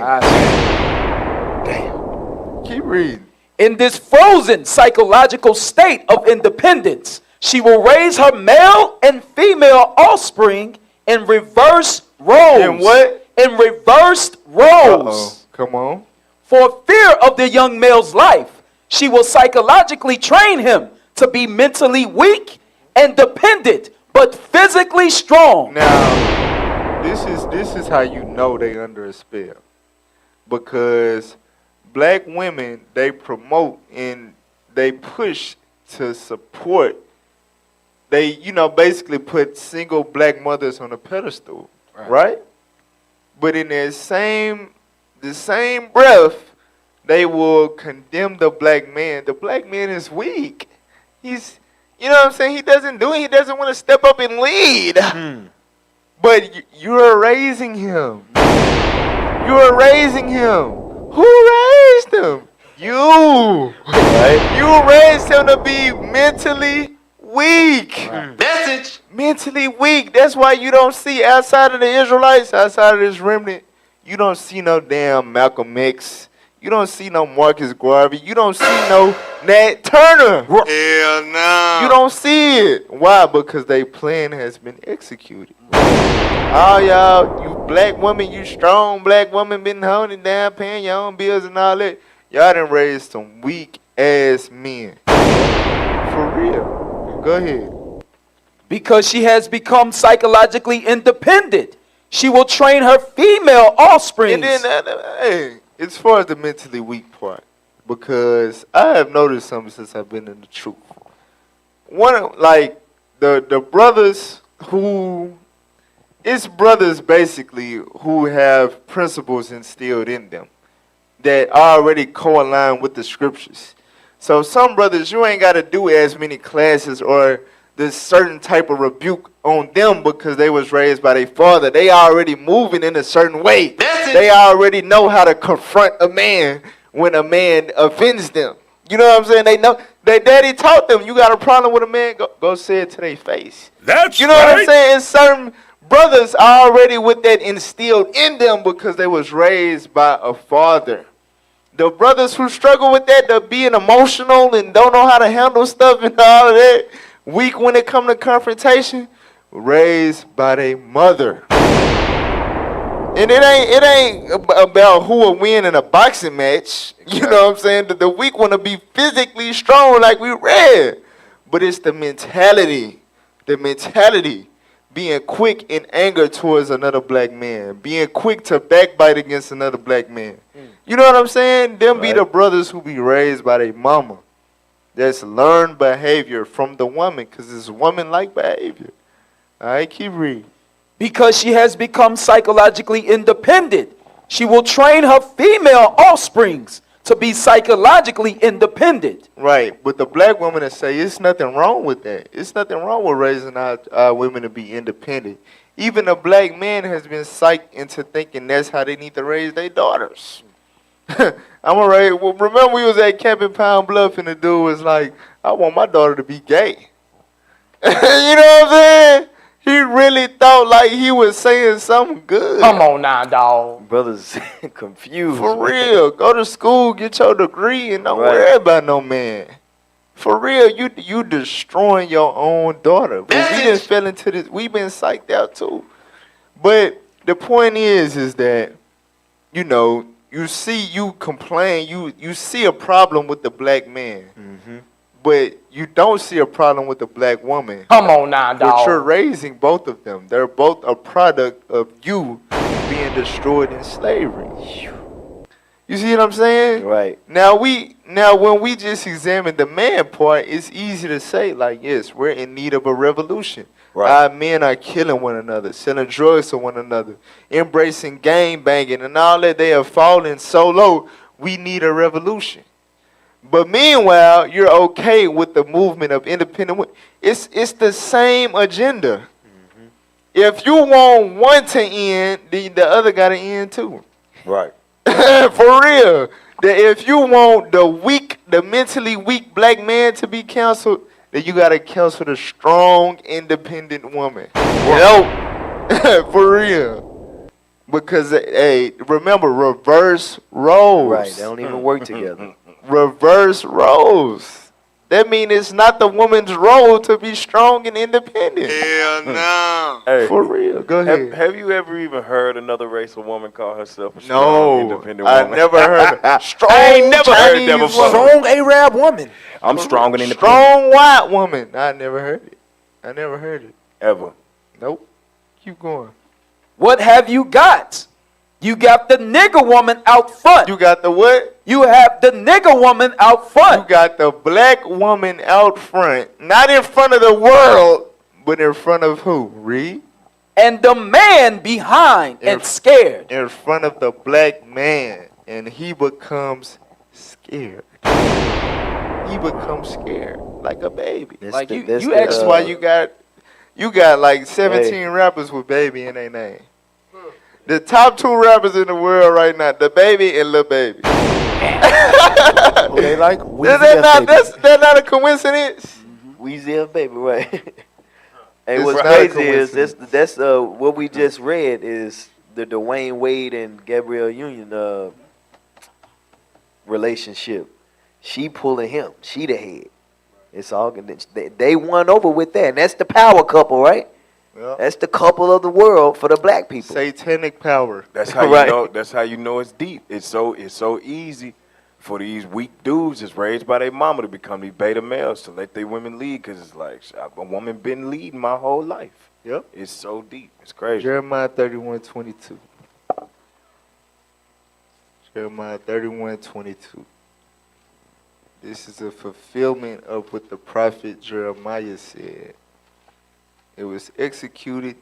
Damn. Keep reading. In this frozen psychological state of independence, she will raise her male and female offspring in reverse roles. In what? In reversed roles. Come on. For fear of the young male's life, she will psychologically train him to be mentally weak and dependent, but physically strong. Now, this is how you know they under a spell. Because black women, they promote and they push to support. They, basically put single black mothers on a pedestal, right? But in the same breath, they will condemn the black man. The black man is weak. He's, you know what I'm saying? He doesn't want to step up and lead. But you're raising him. You're raising him. Who raised him? You. Right? You raised him to be mentally weak. Message. Mentally weak. That's why you don't see outside of the Israelites, outside of this remnant, you don't see no damn Malcolm X. You don't see no Marcus Garvey. You don't see no Nat Turner. Hell no. You don't see it. Why? Because their plan has been executed. All y'all, you black women, you strong black women, been holding down, paying your own bills and all that. Y'all done raised some weak ass men. For real. Go ahead. Because she has become psychologically independent, she will train her female offspring. And then, hey, as far as the mentally weak part, because I have noticed something since I've been in the truth. The brothers who, it's brothers basically who have principles instilled in them that already co-align with the scriptures. So some brothers, you ain't got to do as many classes or this certain type of rebuke on them because they was raised by their father. They already moving in a certain way. They already know how to confront a man when a man offends them. You know what I'm saying? They know. Their daddy taught them, you got a problem with a man, go say it to their face. That's You know what I'm saying? And certain brothers are already with that instilled in them because they was raised by a father. The brothers who struggle with that, the being emotional and don't know how to handle stuff and all of that, weak when it come to confrontation, raised by their mother. And it ain't about who will win in a boxing match. You know what I'm saying? The weak want to be physically strong like we read. But it's the mentality. The mentality. Being quick in anger towards another black man. Being quick to backbite against another black man. You know what I'm saying? Them be the brothers who be raised by their mama. That's learned behavior from the woman, because it's woman-like behavior. All right, keep reading. Because she has become psychologically independent, she will train her female offsprings to be psychologically independent. Right, but the black woman that say it's nothing wrong with that. It's nothing wrong with raising our women to be independent. Even a black man has been psyched into thinking that's how they need to raise their daughters. Remember we was at Camp in Pound Bluff and the dude was like, I want my daughter to be gay. You know what I'm saying? He really thought like he was saying something good. Come on now, dog. Brothers confused. For real. Go to school, get your degree, and don't worry about no man. For real, you destroying your own daughter. But we didn't fell into this. We've been psyched out too. But the point is that, you know, you complain, you see a problem with the black man. Mm-hmm. But you don't see a problem with the black woman. Come on now, dog. But you're raising both of them. They're both a product of you being destroyed in slavery. You see what I'm saying? Right. Now when we just examine the man part, it's easy to say, like, yes, we're in need of a revolution. Right. Our men are killing one another, selling drugs to one another, embracing gang banging, and all that. They have fallen so low, we need a revolution. But meanwhile, you're okay with the movement of independent women. It's the same agenda. Mm-hmm. If you want one to end, then the other got to end too. Right. For real. That if you want the mentally weak black man to be counseled, then you got to counsel the strong, independent woman. For real. Because, hey, remember, reverse roles. Right, they don't even work together. Reverse roles. That means it's not the woman's role to be strong and independent. Hell no. Hey, for real. Go ahead. Have you ever even heard another race of woman call herself a strong, independent woman? I never heard of strong. I ain't never heard that before. Strong Arab woman. I'm strong and independent. Strong white woman. I never heard it. I never heard it. Ever. Nope. Keep going. What have you got? You got the nigger woman out front. You got the what? You have the nigger woman out front. You got the black woman out front. Not in front of the world, but in front of who? Read. And the man behind and scared. In front of the black man. And he becomes scared. He becomes scared. Like a baby. That's why you got like 17 rappers with baby in their name. The top 2 rappers in the world right now, the baby and Lil Baby. They like that's not a coincidence. Mm-hmm. Weezy F Baby, right? Hey, This what's is not a crazy is coincidence. that's what we just read is the Dwayne Wade and Gabrielle Union relationship. She pulling him. She the head. It's all good. They won over with that. And that's the power couple, right? Yep. That's the couple of the world for the black people. Satanic power. That's how Right. you know. That's how you know it's deep. It's so easy for these weak dudes that's raised by their mama to become these beta males to let their women lead, because it's like a woman been leading my whole life. Yep. It's so deep. It's crazy. Jeremiah 31:22. Jeremiah 31:22. This is a fulfillment of what the prophet Jeremiah said. It was executed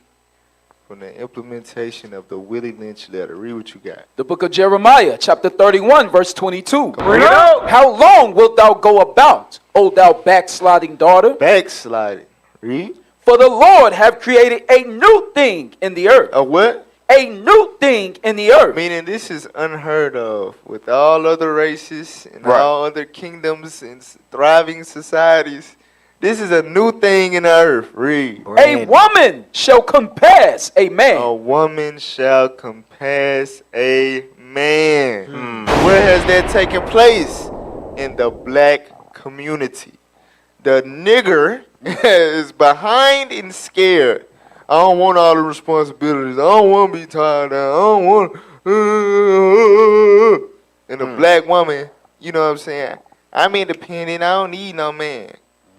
from the implementation of the Willie Lynch letter. Read what you got. The book of Jeremiah, chapter 31, verse 22. Read it out. How long wilt thou go about, O thou backsliding daughter? Backsliding. Read. For the Lord have created a new thing in the earth. A what? A new thing in the earth. Meaning this is unheard of with all other races and Right. all other kingdoms and thriving societies. This is a new thing in the earth. Read. A woman shall compass a man. A woman shall compass a man. Where has that taken place? In the black community. The nigger is behind and scared. I don't want all the responsibilities. I don't want to be tied down. I don't want. And the black woman, you know what I'm saying? I'm independent. I don't need no man.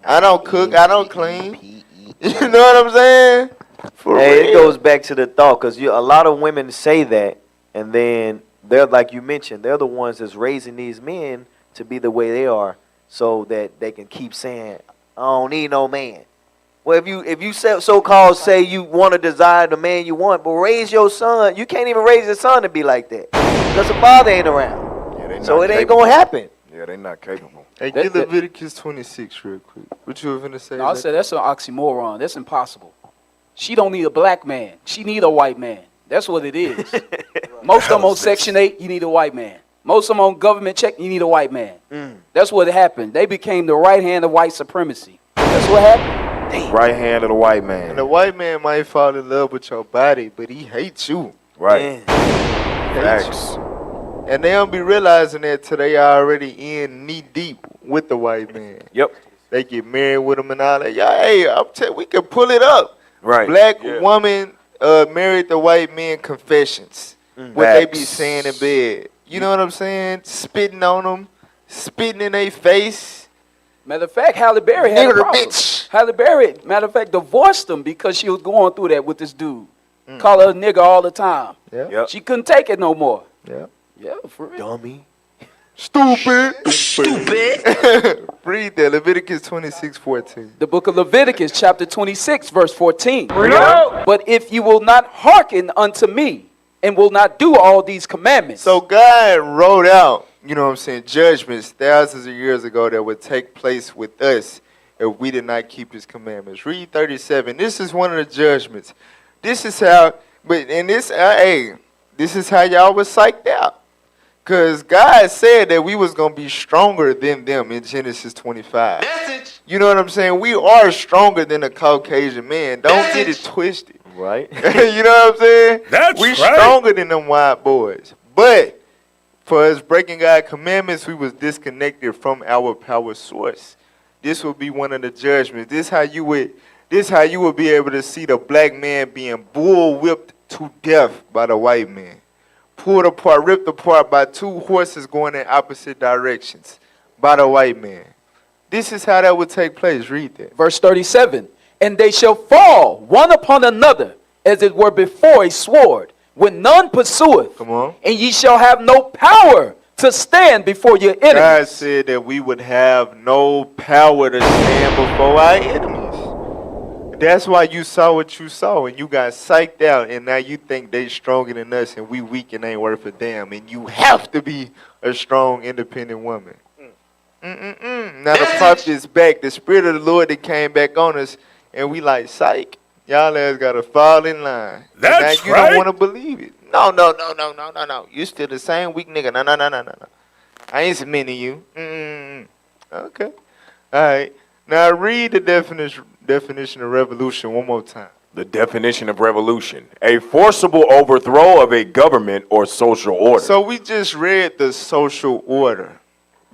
I don't cook. I don't clean. You know what I'm saying? For Hey, real. it goes back to the thought, because a lot of women say that, and then they're, like you mentioned, they're the ones that's raising these men to be the way they are, so that they can keep saying, I don't need no man. Well, if you so-called say you want to desire the man you want, but raise your son, you can't even raise your son to be like that, because the father ain't around. Yeah, they So not it ain't capable. gonna happen. Yeah, they not capable. Hey, That- get Leviticus 26 real quick. What you were finna say? No, I said that's an oxymoron. That's impossible. She don't need a black man. She need a white man. That's what it is. Most of them on Section 8, you need a white man. Most of them on government check, you need a white man. That's what happened. They became the right hand of white supremacy. That's what happened. Damn. Right hand of the white And man. the white man might fall in love with your body, but he hates you. Right. Hates Facts. you. And they don't be realizing that till they already in knee deep with the white man. Yep. They get married with him and all that. Yeah, hey, we can pull it up. Right. Black Yeah. woman married the white man confessions. What they be Facts. saying in bed. You know what I'm saying? Spitting on them, spitting in their face. Matter of fact, Halle Berry had a Nigger problem. bitch. Halle Berry, matter of fact, divorced him because she was going through that with this dude. Call her a nigger all the time. Yeah. Yep. She couldn't take it no more. Yeah. Yeah, for real. Dummy. Stupid. Read that. Leviticus 26:14. The book of Leviticus, chapter 26, verse 14. But if you will not hearken unto me and will not do all these commandments. So God wrote out, you know what I'm saying, judgments thousands of years ago that would take place with us if we did not keep his commandments. Read 37. This is one of the judgments. This is how, but in this, hey, this is how y'all was psyched out. Because God said that we was going to be stronger than them in Genesis 25. You know what I'm saying? We are stronger than a Caucasian man. Don't get it twisted. Right? You know what I'm saying? That's we right. stronger than them white boys. But for us breaking God's commandments, we was disconnected from our power source. This would be one of the judgments. This how you would be able to see the black man being bull whipped to death by the white man. Pulled apart, ripped apart by two horses going in opposite directions by the white man. This is how that would take place. Read that. Verse 37. And they shall fall one upon another, as it were before a sword, when none pursueth. Come on. And ye shall have no power to stand before your God enemies. said that we would have no power to stand before our enemies. That's why you saw what you saw and you got psyched out and now you think they stronger than us and we weak and ain't worth a damn. And you have to be a strong, independent woman. Now the prophet is back. The spirit of the Lord that came back on us and we like, psych. Y'all ass got to fall in line. That's now you right. don't want to believe it. No. You still the same weak nigga. No. I ain't submitting to you. Okay. All right. Now read the definition of revolution one more time. The definition of revolution: a forcible overthrow of a government or social order. So we just read the social order.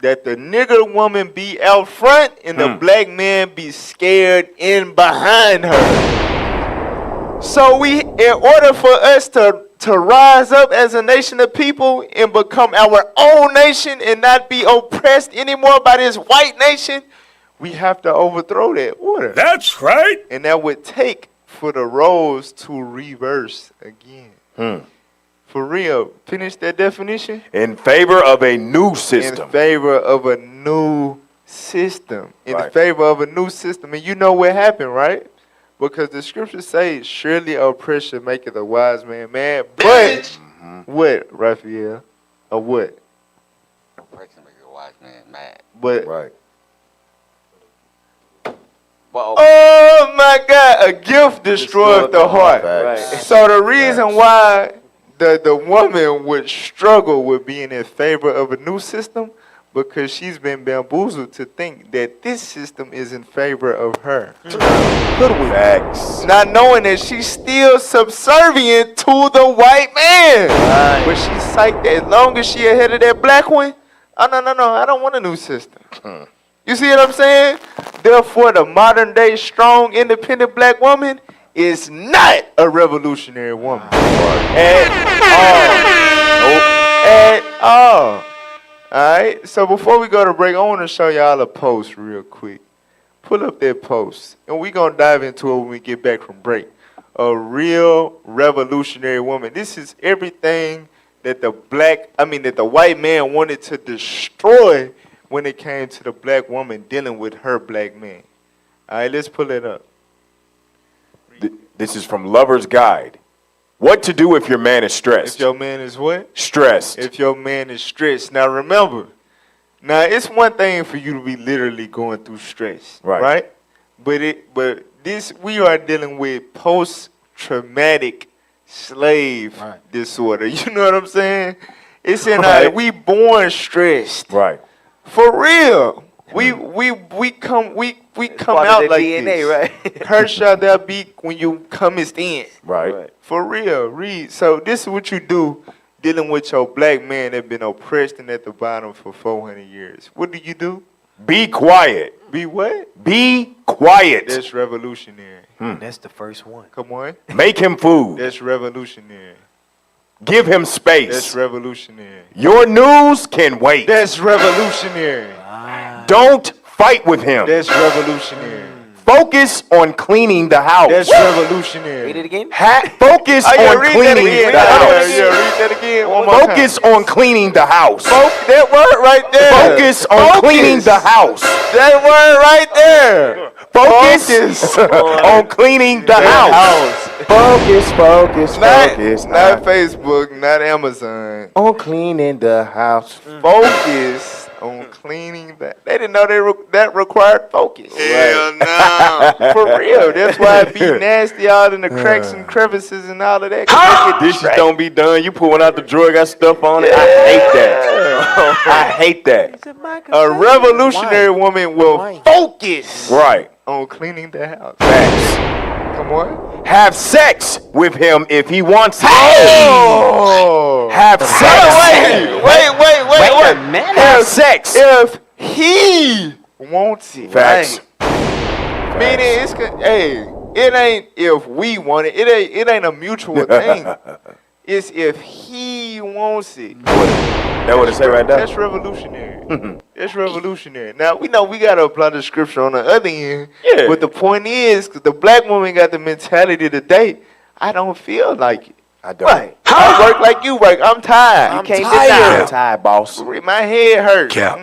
That the nigger woman be out front and the black man be scared in behind her. So in order for us to rise up as a nation of people and become our own nation and not be oppressed anymore by this white nation, we have to overthrow that order. That's right. And that would take for the roles to reverse again. For real, finish that definition. In favor of a new system. In favor of a new system. In Right. favor of a new system. And you know what happened, right? Because the scriptures say, surely oppression maketh a wise man mad. But, what, Raphael? Or what? Oppression makes a wise man mad. But, Right. Well, oh my God, a gift destroyeth the heart. Right. So the reason why the woman would struggle with being in favor of a new system, because she's been bamboozled to think that this system is in favor of her. Facts. Not knowing that she's still subservient to the white man. But she's psyched that as long as she ahead of that black one, oh no, I don't want a new system. You see what I'm saying? Therefore, the modern day strong, independent black woman is not a revolutionary woman. At all. Alright, so before we go to break, I want to show y'all a post real quick. Pull up that post, and we're going to dive into it when we get back from break. A real revolutionary woman. This is everything that the white man wanted to destroy when it came to the black woman dealing with her black man. Alright, let's pull it up. This is from Lover's Guide. What to do if your man is stressed. If your man is what? Stressed. If your man is stressed. Now remember, it's one thing for you to be literally going through stress, right? But this, we are dealing with post-traumatic slave disorder. You know what I'm saying? It's in we born stressed. Right. For real. We come out like DNA, this. right? Her shall there be when you comest in. Right. For real, read. So this is what you do dealing with your black man that been oppressed and at the bottom for 400 years. What do? Be quiet. Be what? Be quiet. That's revolutionary. That's the first one. Come on. Make him food. That's revolutionary. Give him space. That's revolutionary. Your news can wait. That's revolutionary. Don't fight with him. That's revolutionary. Focus on cleaning the house. That's revolutionary. Read it again. Focus on read cleaning that again. the house. Read that again. One more Focus time. on cleaning the house. That word right there. Focus on cleaning the house. That word right there. Focus on cleaning the house. Focus. Not Facebook, not Amazon. On cleaning the house. Focus on cleaning that. They didn't know that required focus. hell no. For real. That's why it be nasty out in the cracks and crevices and all of that. 'Cause they get Dishes distracted. don't be done. You pulling out the drawer, got stuff on it. I hate that. I hate that. A revolutionary woman will focus Right. on cleaning the house. Facts. Come on. Have sex with him if he wants it. Oh. Have sex. Wait a minute. Have sex. If he wants it. Facts. Right? Meaning it ain't if we want it. It ain't a mutual thing. It's if he wants it. That what it say right there? That's revolutionary. That's revolutionary. Now, we know we got to apply the scripture on the other end. Yeah. But the point is, 'cause the black woman got the mentality today, I don't feel like it. I don't. Right. I work like you work. I'm tired. You I'm can't tired. deny I'm it. tired, boss. My head hurts. Yeah,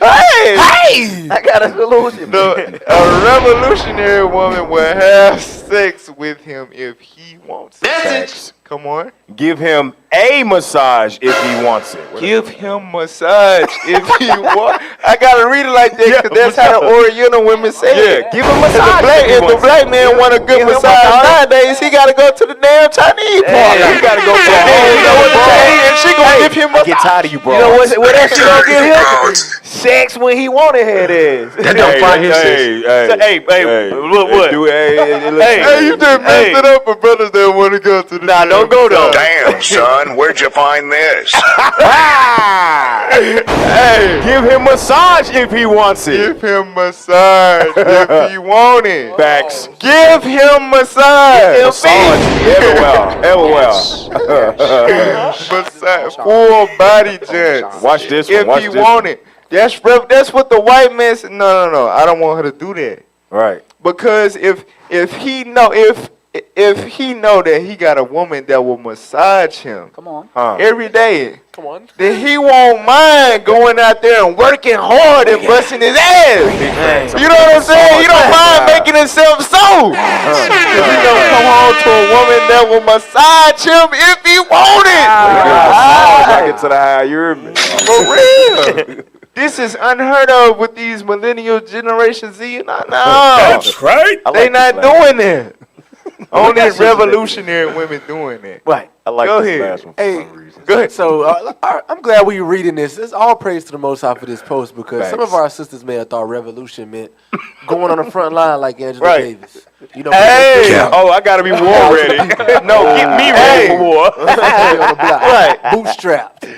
Hey! I got a solution. A revolutionary woman will have sex with him if he wants it. Facts. Come on. Give him a massage if he wants it. Give him massage if he wants. I gotta read it like that because that's how the Oriental women say it. Yeah, give him massage If the black man want a good massage nowadays, he gotta go to the damn Chinese parlor. He gotta go to And she gonna give him I massage. get tired of you, bro. You know what else you gonna give him? sex when he wanted head ass. That don't find his Hey, What? Hey, you just messed it up for brothers that want to go to the Nah, gym. don't go though. Damn, son, where'd you find this? Hey, give him massage if he wants it. Give him massage if he want it. Facts. Give him massage. Massage everywhere. Massage. Full body gents. Watch this one. If Watch he this want one. it. That's what the white man said. No. I don't want her to do that. Right. Because if he know that he got a woman that will massage him Come on. every day, Come on. then he won't mind going out there and working hard and busting his ass. You know what I'm saying? He don't mind making himself so. Because he gonna come home to a woman that will massage him if he want it. Back into the high, you heard me. For real. This is unheard of with these millennial Generation Z. No. That's right. They not doing that. Only revolutionary women doing that. Right. I like Go this ahead. last one for Hey, some reason. Go ahead. So I'm glad we reading this. It's all praise to the Most High for this post because some Facts. of our sisters may have thought revolution meant going on the front line like Angela Right. Davis. You know, Hey. Oh, I gotta be war ready. No, get me ready for war. on the block, Right. bootstrapped.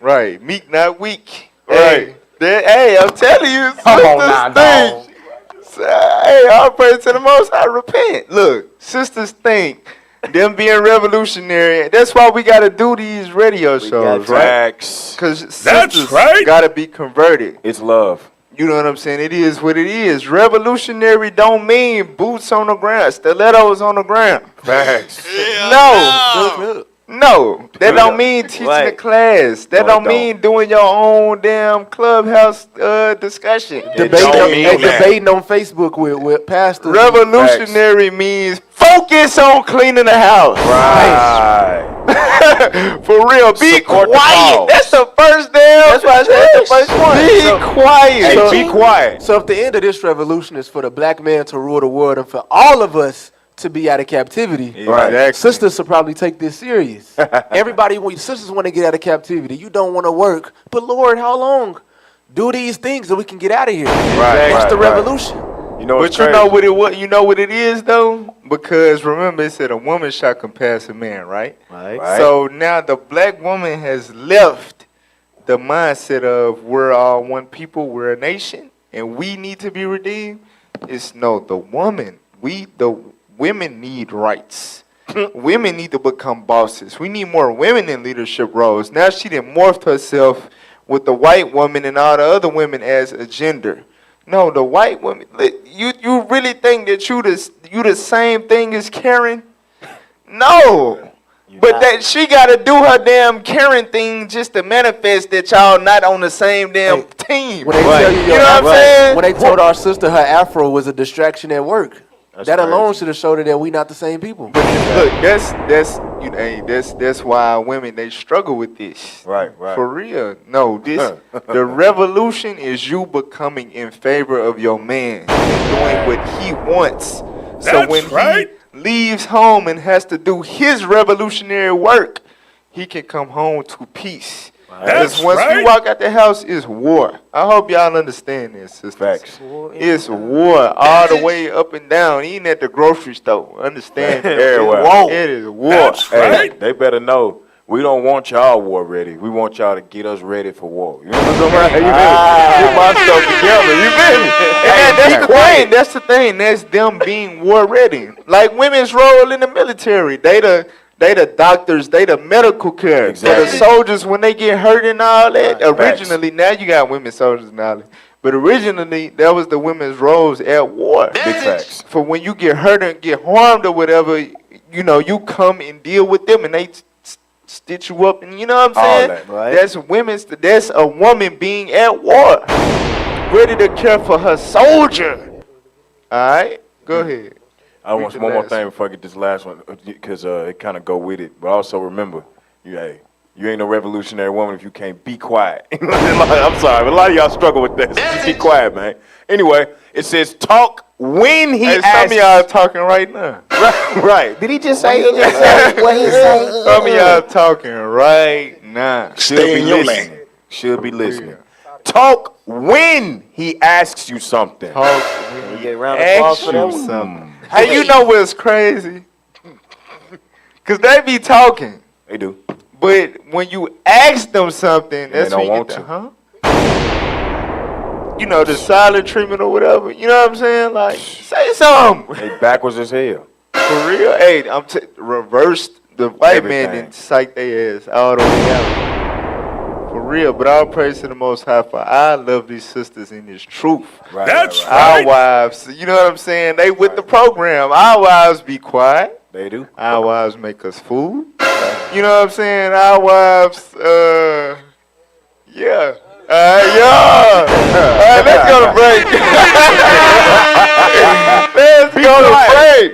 Right. Meek, not weak. Right. Hey, I'm telling you, Come on sisters now, think. Hey, all praise to the Most High. Repent. Look, sisters think them being revolutionary. That's why we got to do these radio shows, right? Facts. Because That's sisters right. got to be converted. It's love. You know what I'm saying? It is what it is. Revolutionary don't mean boots on the ground, stilettos on the ground. Facts. No, that don't mean teaching a Right. class. That No, it don't don't. mean doing your own damn clubhouse discussion. Debating on Facebook with pastors. Revolutionary means focus on cleaning the house. Right. For real, be Support the quiet. cause. That's the first damn. That's why I said that's the first one. Be So- quiet. Hey, be quiet. So if the end of this revolution is for the black man to rule the world and for all of us to be out of captivity, Right. sisters should probably take this serious. Sisters want to get out of captivity. You don't want to work, but Lord, how long? Do these things so we can get out of here. That's the revolution. You know what's But you crazy? know what it is though? Because remember it said a woman shall compass a man, right? Right. So now the black woman has left the mindset of we're all one people, we're a nation, and we need to be redeemed. It's no, the women need rights. Women need to become bosses. We need more women in leadership roles. Now she done morphed herself with the white woman and all the other women as a gender. No, the white woman. You really think that you the same thing as Karen? No. But that she gotta do her damn Karen thing just to manifest that y'all not on the same damn team. When they tell you, know what I'm saying? When they told our sister her afro was a distraction at work, That's that alone crazy. should have showed her that we not the same people. Look, that's why women they struggle with this. Right. For real. No, the revolution is you becoming in favor of your man, doing what he wants. So when he leaves home and has to do his revolutionary work, he can come home to peace. Because once we walk out the house, it's war. I hope y'all understand this, sisters. Facts. It's war all the way up and down, even at the grocery store. Understand? Everywhere. It is war. Hey, they better know. We don't want y'all war ready. We want y'all to get us ready for war. You know what I'm saying? Get my stuff together. You feel me? And that's the thing. That's the thing. That's them being war ready. Like women's role in the military. They the doctors. They the medical care. Exactly. For the soldiers when they get hurt and all that. Originally, now you got women soldiers and all that. But originally, that was the women's roles at war. Big facts. For when you get hurt and get harmed or whatever, you know, you come and deal with them and they stitch you up, and you know what I'm saying? that, right? That's a woman being at war, ready to care for her soldier. All right, go ahead. I want Read one the more last thing before I get this last one, because it kind of go with it. But also remember, you ain't no revolutionary woman if you can't be quiet. I'm sorry, but a lot of y'all struggle with that. So just be quiet, man. Anyway, it says talk when he Hey, some asks. of y'all talking right now. Right. Did he just say what he say? Some of y'all talking right now. Should be listening. Should be listening. Talk when he asks you something. Talk Can when we he get a round of applause asks for that you one? something. Hey, you know what's crazy? Cause they be talking, They do. but when you ask them something, they that's don't when you want get the, to. huh? You know, the silent treatment or whatever. You know what I'm saying? Like, say something. They backwards as hell. For real? Hey, reversed the white man Everything. and psych their ass all the way out. For real, but all praise to the Most High for I love these sisters in this truth. Right, That's Our wives, you know what I'm saying? They with the program. Our wives be quiet. They do. Our wives make us food. You know what I'm saying? Our wives, yeah. Yeah. Let's go to break. Let's go to break.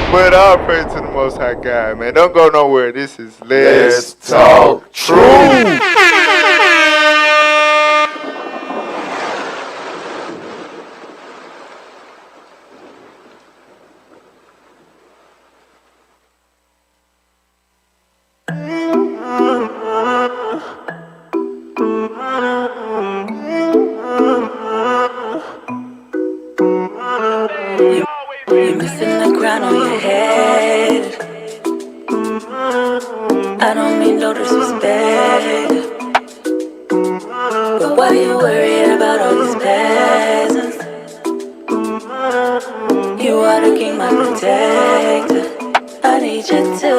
But all praise to the Most High God, man. Don't go nowhere. This is Let's Talk Truth. You're missing the crown on your head. I don't mean no disrespect, but why you worried about all these peasants? You are the king, my protector. I need you to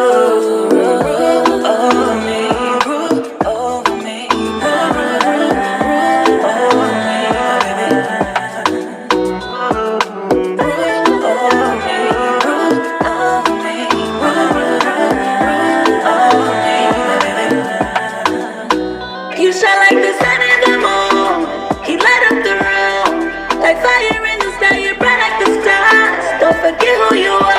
rule over me, rule over me, rule over me, baby. You shine like the sun and the moon. He light up the room. Like fire in the sky, you burn like the stars. Don't forget who you are.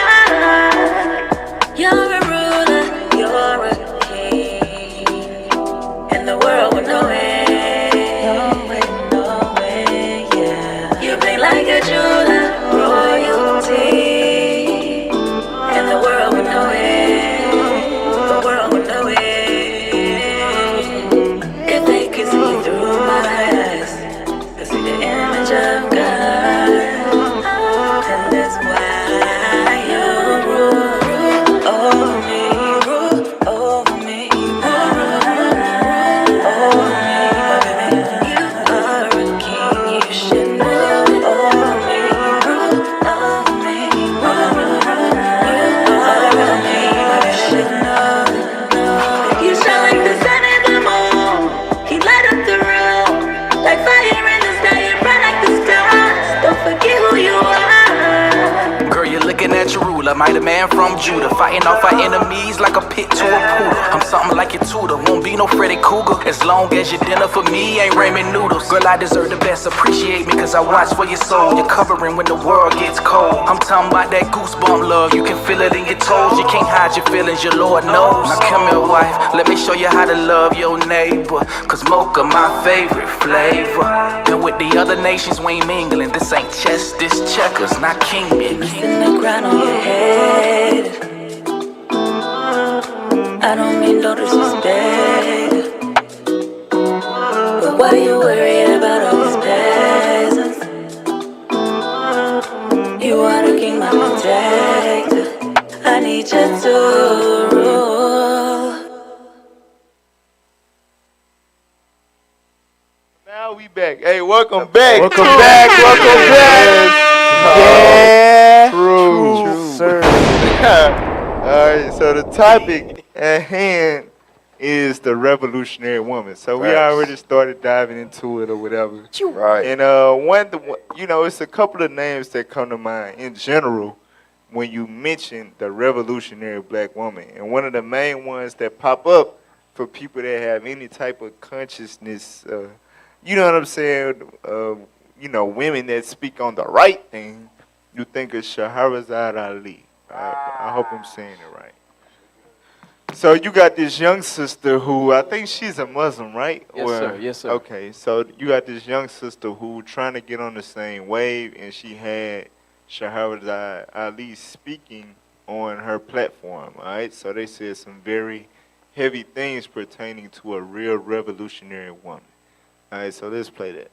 You're a ruler, you're a king. And the world will know it. No way, yeah. You bling like a jeweler, royalty. And the world will know it. The world will know it. If they could see through my eyes, they see the image of God. And that's why you rule over me, rule over me, rule over me, baby. You are a king, you should know it. Over me, rule over me, rule. You are a king, you should know it. You shine like the sun and the moon. He light up the room. Like fire in the sky, you burn like the stars. Don't forget who you are. Girl, you're looking at your ruler, mighty man from Judah, fighting off our enemies like a pit to a poodle. I'm something like your tutor, won't be no Freddy Cougar, as long as your dinner for me ain't ramen noodles. Girl, I deserve the best, appreciate me cause I watch for your soul. You're covering when the world gets cold. I'm talking about that goosebump love, you can feel it in your toes. You can't hide your feelings, your Lord knows. Now come here, wife, let me show you how to love your neighbor, cause mocha my favorite flavor. And with the other nations we ain't mingling, this ain't chess, this checkers, not kingpin. Missing the crown on your head. I don't mean no disrespect, but why you worried about all these peasants? You are the king, my protector. I need you to rule. Now we back. Hey, welcome back. Welcome back. Welcome back. Yeah. True, sir. Alright, so the topic at hand is the revolutionary woman. So we already started diving into it or whatever. Right. And it's a couple of names that come to mind in general when you mention the revolutionary black woman. And one of the main ones that pop up for people that have any type of consciousness, you know what I'm saying? Women that speak on the right thing, you think of Shahrazad Ali. I hope I'm saying it right. So you got this young sister who, I think she's a Muslim, right? Yes, sir. Yes, sir. Okay, so you got this young sister who trying to get on the same wave, and she had Shahrazad Ali speaking on her platform, all right? So they said some very heavy things pertaining to a real revolutionary woman. All right, so let's play that.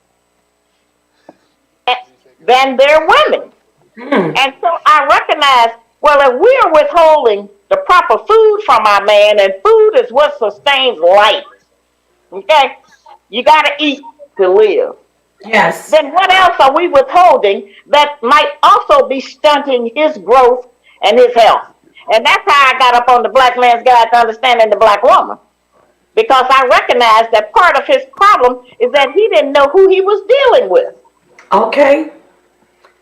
Than their women. And so I recognize, well, if we are withholding the proper food from our man, and food is what sustains life, okay? You got to eat to live. Yes. Then what else are we withholding that might also be stunting his growth and his health? And that's how I got up on the Black Man's Guide to Understanding the Black Woman. Because I recognize that part of his problem is that he didn't know who he was dealing with. Okay.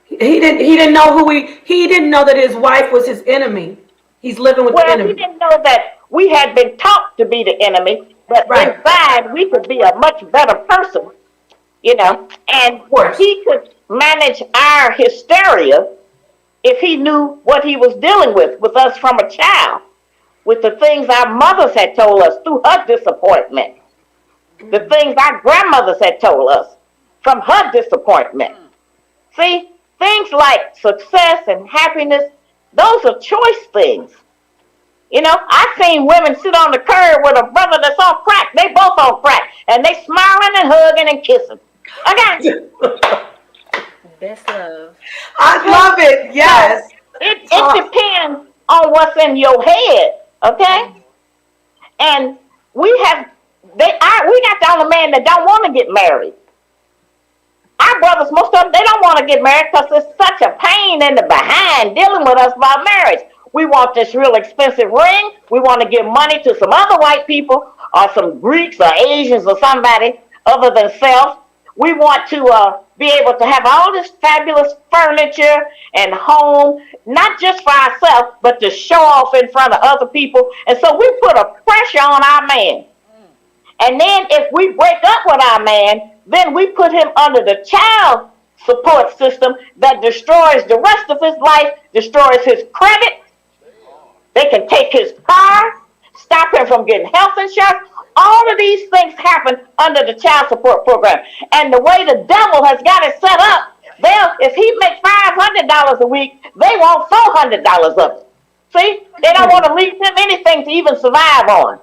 He didn't know he didn't know that his wife was his enemy. He's living with the enemy. Well, he didn't know that we had been taught to be the enemy, but inside we could be a much better person, you know, and he could manage our hysteria if he knew what he was dealing with us from a child, with the things our mothers had told us through her disappointment, the things our grandmothers had told us from her disappointment. See, things like success and happiness, those are choice things. You know, I've seen women sit on the curb with a brother that's on crack. They both on crack, and they smiling and hugging and kissing. Okay. Best love. I love it. Yes. It depends on what's in your head. Okay. And we got the only man that don't want to get married. Our brothers, most of them, they don't want to get married because it's such a pain in the behind dealing with us about marriage. We want this real expensive ring. We want to give money to some other white people or some Greeks or Asians or somebody other than self. We want to be able to have all this fabulous furniture and home, not just for ourselves, but to show off in front of other people. And so we put a pressure on our man. And then if we break up with our man, then we put him under the child support system that destroys the rest of his life, destroys his credit. They can take his car, stop him from getting health insurance. All of these things happen under the child support program. And the way the devil has got it set up, if he makes $500 a week, they want $400 of it. See? They don't want to leave him anything to even survive on.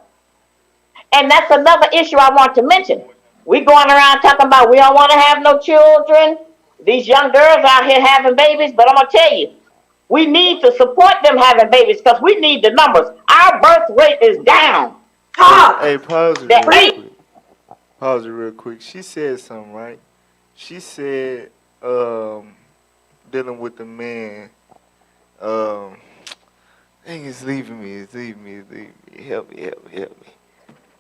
And that's another issue I want to mention. We going around talking about we don't want to have no children. These young girls out here having babies, but I'm going to tell you, we need to support them having babies because we need the numbers. Our birth rate is down. Hey, pause it real quick. Pause it real quick. She said something, right? She said, dealing with the man, dang, it's leaving me. Help me.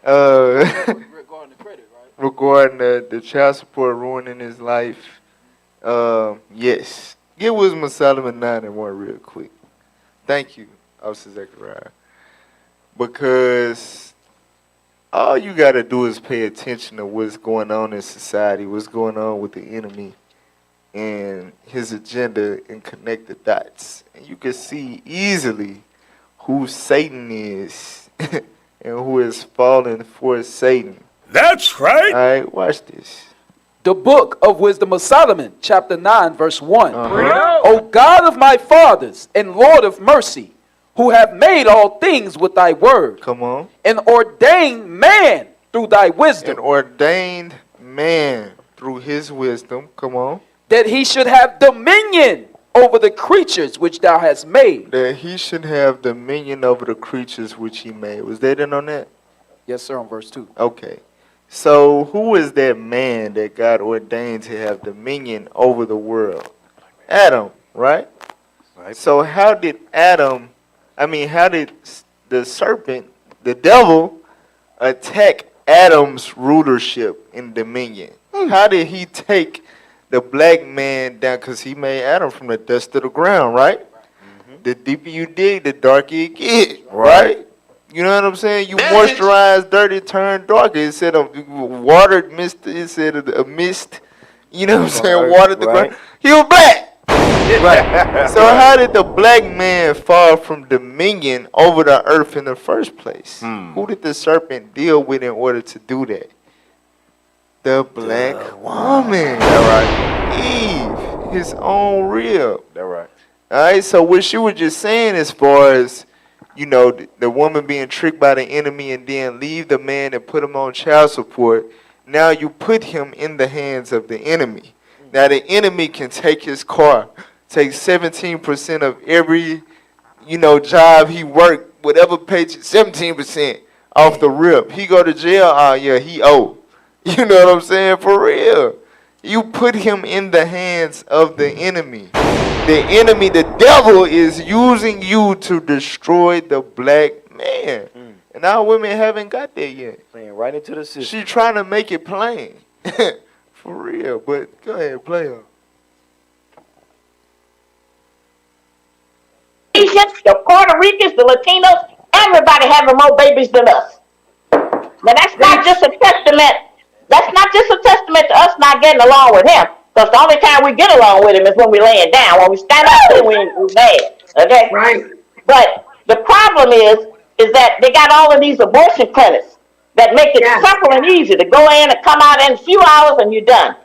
Regarding the credit, right? Regarding the child support ruining his life. Yes. Get Wisdom of Solomon 9 and 1 real quick. Thank you, Officer Zechariah. Because all you got to do is pay attention to what's going on in society, what's going on with the enemy and his agenda, and connect the dots. And you can see easily who Satan is and who is falling for Satan. That's right. All right, watch this. The book of Wisdom of Solomon, chapter 9, verse 1. O God of my fathers and Lord of mercy, who have made all things with thy word. Come on. And ordained man through thy wisdom. And ordained man through his wisdom. Come on. That he should have dominion over the creatures which thou hast made. That he should have dominion over the creatures which he made. Was that in on that? Yes, sir, on verse 2. Okay. So who is that man that God ordained to have dominion over the world? Adam, right? Right. So how did the serpent, the devil, attack Adam's rulership and dominion? How did he take the black man down? Because he made Adam from the dust of the ground, right? Mm-hmm. The deeper you dig, the darker it gets, right? You know what I'm saying? You moisturize dirt, it turn darker. It said a watered mist, it said a mist. You know what I'm saying? Watered the ground. He was black. Right. So how did the black man fall from dominion over the earth in the first place? Who did the serpent deal with in order to do that? The black woman. That right. Eve, his own rib. That right. All right. So what she was just saying, as far as, you know, the woman being tricked by the enemy and then leave the man and put him on child support. Now you put him in the hands of the enemy. Now the enemy can take his car, take 17% of every, job he worked, whatever paycheck, 17% off the rip. He go to jail, oh yeah, he owe. You know what I'm saying? For real. You put him in the hands of the enemy. The enemy, the devil, is using you to destroy the black man. And our women haven't got there yet. Playing right into the system. She trying to make it plain. For real. But go ahead, play her. The Puerto Ricans, the Latinos, everybody having more babies than us. Now that's not just a testament. That's not just a testament to us not getting along with him. Because the only time we get along with him is when we laying down. When we stand up, then we're mad. Okay? Right. But the problem is that they got all of these abortion clinics that make it simple and easy to go in and come out in a few hours and you're done.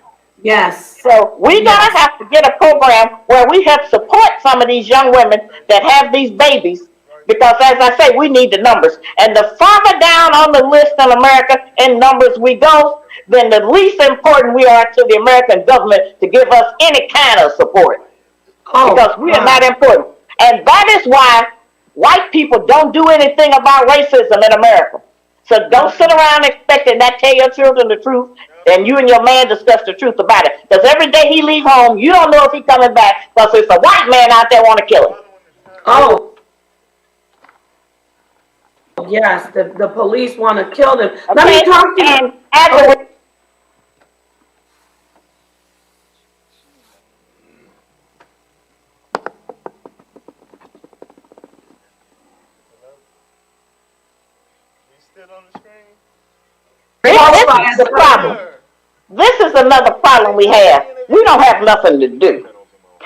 Yes. So we're gonna have to get a program where we help support some of these young women that have these babies, because as I say, we need the numbers. And the farther down on the list in America in numbers we go, then the least important we are to the American government to give us any kind of support. Because we are not important. And that is why white people don't do anything about racism in America. So don't sit around expecting that tell your children the truth and you and your man discuss the truth about it. Because every day he leave home, you don't know if he's coming back because there's a white man out there want to kill him. Oh. Yes, the police want to kill them. Okay? Let me talk to you. And as a this is the problem. This is another problem we have. We don't have nothing to do.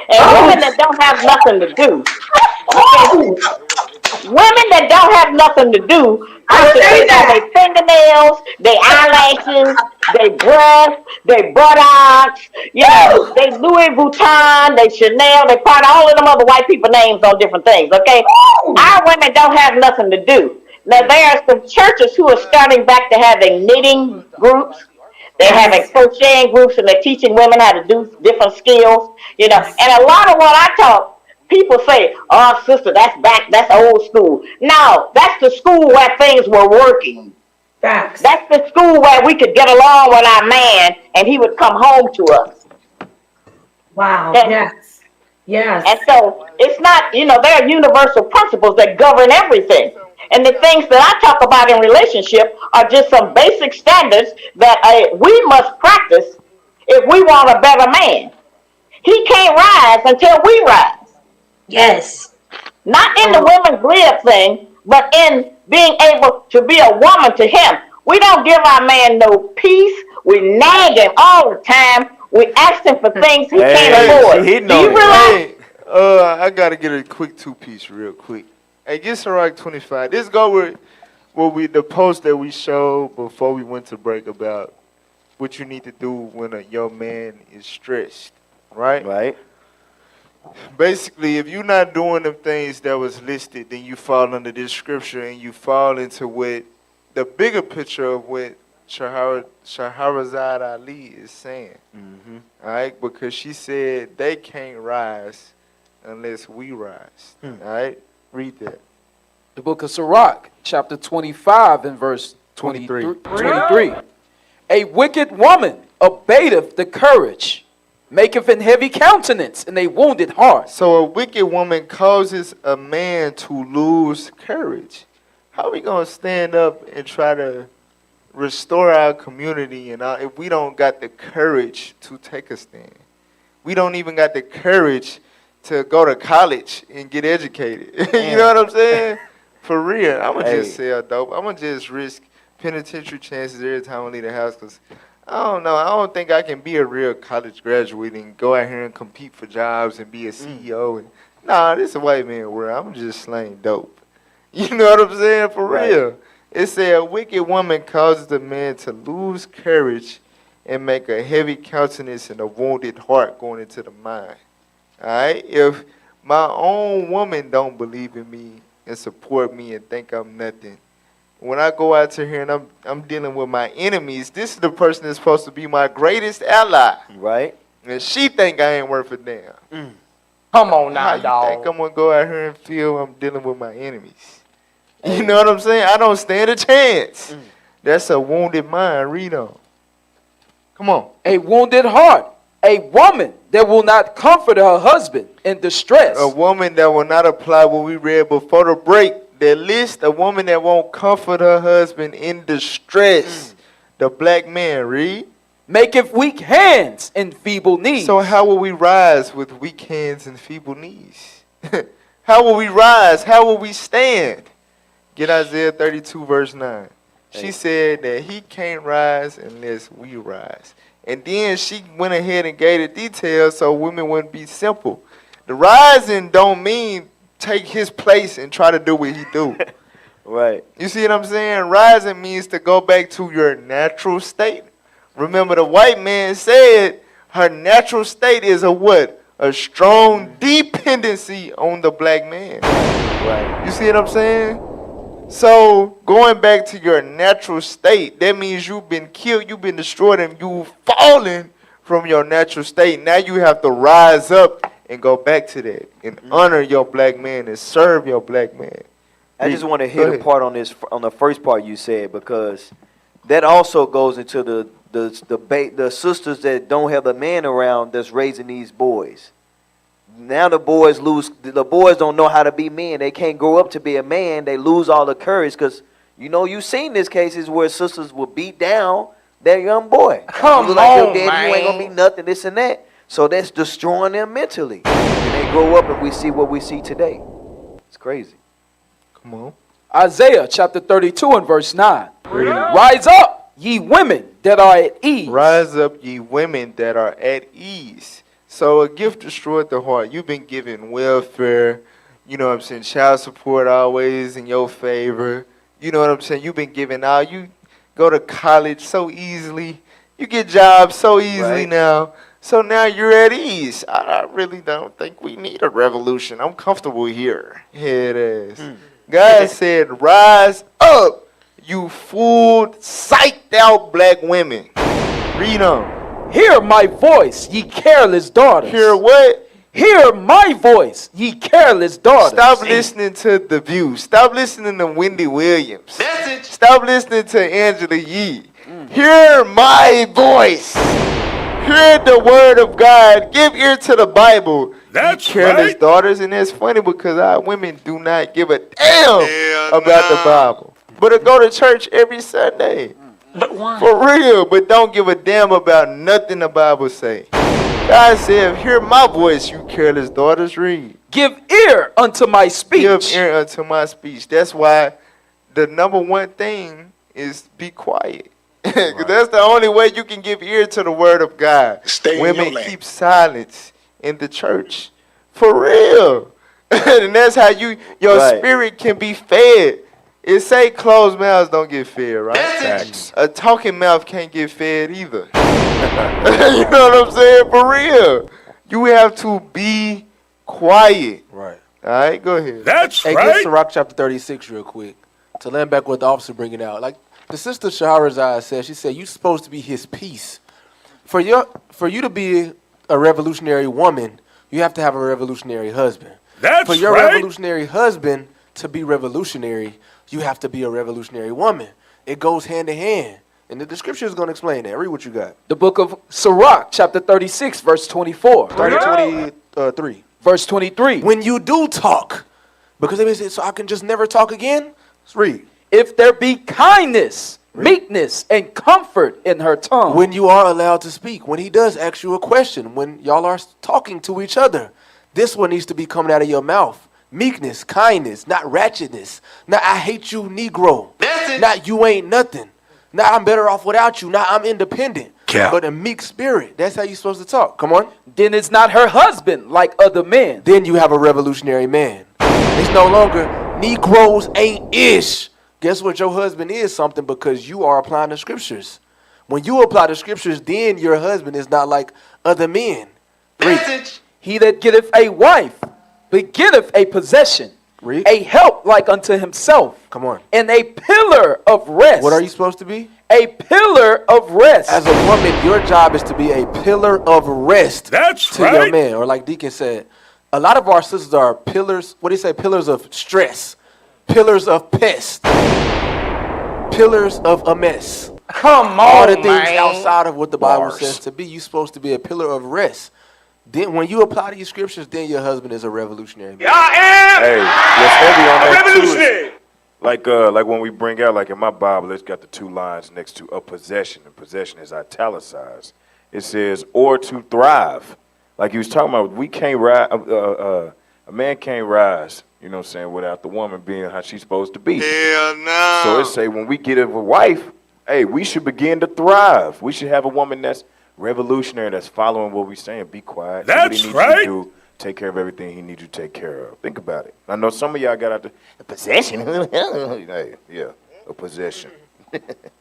And women that don't have nothing to do, women that don't have nothing to do, concentrate on their fingernails, their eyelashes, their breasts, their buttocks, they Louis Vuitton, they Chanel, they Prada, all of them other white people names on different things, okay? Our women don't have nothing to do. Now, there are some churches who are starting back to having knitting groups. They're having crocheting groups, and they're teaching women how to do different skills, And a lot of what I talk, people say, oh, sister, that's old school. No, that's the school where things were working. Facts. That's the school where we could get along with our man, and he would come home to us. Wow, yes. Yes. And so it's not, there are universal principles that govern everything. And the things that I talk about in relationship are just some basic standards that we must practice if we want a better man. He can't rise until we rise. Yes. Not in the women's lib thing, but in being able to be a woman to him. We don't give our man no peace. We nag him all the time. We ask him for things he can't afford. Do you realize? I got to get a quick two-piece real quick. Hey, get Ciroc 25. This go with the post that we showed before we went to break about what you need to do when your man is stressed, right? Right. Basically, if you're not doing them things that was listed, then you fall under this scripture and you fall into what the bigger picture of what Shahrazad Ali is saying. All right? Because she said they can't rise unless we rise. All right? Read that. The book of Sirach, chapter 25 and verse 23. A wicked woman abateth the courage, maketh an heavy countenance and a wounded heart. So a wicked woman causes a man to lose courage. How are we going to stand up and try to restore our community if we don't got the courage to take a stand? We don't even got the courage to go to college and get educated. You know what I'm saying? For real. I'm going to just sell dope. I'm going to just risk penitentiary chances every time I leave the house because I don't know. I don't think I can be a real college graduate and go out here and compete for jobs and be a CEO. Nah, this is a white man world. I'm just slaying dope. You know what I'm saying? For real. It said a wicked woman causes a man to lose courage and make a heavy countenance and a wounded heart going into the mind. All right? If my own woman don't believe in me and support me and think I'm nothing, when I go out to here and I'm dealing with my enemies, this is the person that's supposed to be my greatest ally. Right. And she think I ain't worth a damn. Come on now, How you dog. think I'm gonna go out here and feel I'm dealing with my enemies? You know what I'm saying? I don't stand a chance. That's a wounded mind. Read on. Come on. A wounded heart. A woman that will not comfort her husband in distress. A woman that will not apply what we read before the break. That list, a woman that won't comfort her husband in distress. The black man, read. Maketh weak hands and feeble knees. So how will we rise with weak hands and feeble knees? How will we rise? How will we stand? Get Isaiah 32 verse 9. She said that he can't rise unless we rise. And then she went ahead and gave the details so women wouldn't be simple. The rising don't mean take his place and try to do what he do. Right. You see what I'm saying? Rising means to go back to your natural state. Remember the white man said her natural state is a what? A strong dependency on the black man. Right. You see what I'm saying? So going back to your natural state, that means you've been killed, you've been destroyed, and you've fallen from your natural state. Now you have to rise up and go back to that and honor your black man and serve your black man. I just want to hit a part on this, on the first part you said, because that also goes into the sisters that don't have a man around that's raising these boys. Now the boys don't know how to be men. They can't grow up to be a man. They lose all the courage because, you know, you've seen these cases where sisters will beat down their young boy. Come you like, on, your daddy, you ain't going to be nothing, this and that. So that's destroying them mentally. And they grow up and we see what we see today. It's crazy. Come on. Isaiah chapter 32 and verse 9. Rise up, ye women that are at ease. Rise up, ye women that are at ease. So a gift destroyed the heart. You've been given welfare, you know what I'm saying, child support always in your favor. You know what I'm saying? You've been given out. You go to college so easily. You get jobs so easily now. So now you're at ease. I really don't think we need a revolution. I'm comfortable here. Here it is. God said, rise up, you fooled, psyched out black women. Read on. Hear my voice, ye careless daughters. Hear what? Hear my voice, ye careless daughters. Stop listening to The View. Stop listening to Wendy Williams. Stop listening to Angela Yee. Hear my voice. Hear the word of God. Give ear to the Bible. That's ye careless daughters. And that's funny because our women do not give a damn about the Bible. But to go to church every Sunday. But why? For real, but don't give a damn about nothing the Bible say. God said, hear my voice, you careless daughters, read. Give ear unto my speech. Give ear unto my speech. That's why the number one thing is be quiet. Because that's the only way you can give ear to the word of God. Women keep silence in the church. For real. And that's how your spirit can be fed. It say closed mouths don't get fed, right? A talking mouth can't get fed either. You know what I'm saying? For real. You have to be quiet. Right. All right, go ahead. Hey, get Sirach chapter 36 real quick. To land back what the officer bringing out. Like the sister Shahrazad said, she said, you're supposed to be his peace. For you to be a revolutionary woman, you have to have a revolutionary husband. For your revolutionary husband to be revolutionary, you have to be a revolutionary woman. It goes hand in hand. And the scripture is going to explain that. Read what you got. The book of Sirach, chapter 36, verse 24. 23. Verse 23. When you do talk, because they say, so I can just never talk again? Let's read. If there be kindness, meekness, and comfort in her tongue. When you are allowed to speak. When he does ask you a question. When y'all are talking to each other. This one needs to be coming out of your mouth. Meekness, kindness, not ratchetness. Not I hate you, Negro. Not you ain't nothing. Not I'm better off without you. Not I'm independent. Yeah. But a meek spirit. That's how you're supposed to talk. Come on. Then it's not her husband like other men. Then you have a revolutionary man. It's no longer Negroes ain't ish. Guess what? Your husband is something because you are applying the scriptures. When you apply the scriptures, then your husband is not like other men. He that getteth a wife begetteth a possession, Read. A help like unto himself. Come on. And a pillar of rest. What are you supposed to be? A pillar of rest. As a woman, your job is to be a pillar of rest. That's to your man. Or like Deacon said, a lot of our sisters are pillars. What do you say? Pillars of stress, pillars of pest, pillars of a mess. Come on, all the things man. outside of what the Bible Bars. says to be. You're supposed to be a pillar of rest. Then when you apply these scriptures, then your husband is a revolutionary. I am Hey, what's heavy on a that too is, revolutionary. like when we bring out, like in my Bible, it's got the two lines next to a possession, and possession is italicized. It says, or to thrive. Like he was talking about, we can't rise, a man can't rise, you know what I'm saying, without the woman being how she's supposed to be. Hell no. So it say when we get a wife, hey, we should begin to thrive. We should have a woman that's revolutionary, that's following what we're saying. Be quiet. Do what That's he needs right. to do. Take care of everything he needs to take care of. Think about it. I know some of y'all got out the possession. Hey, yeah, a possession.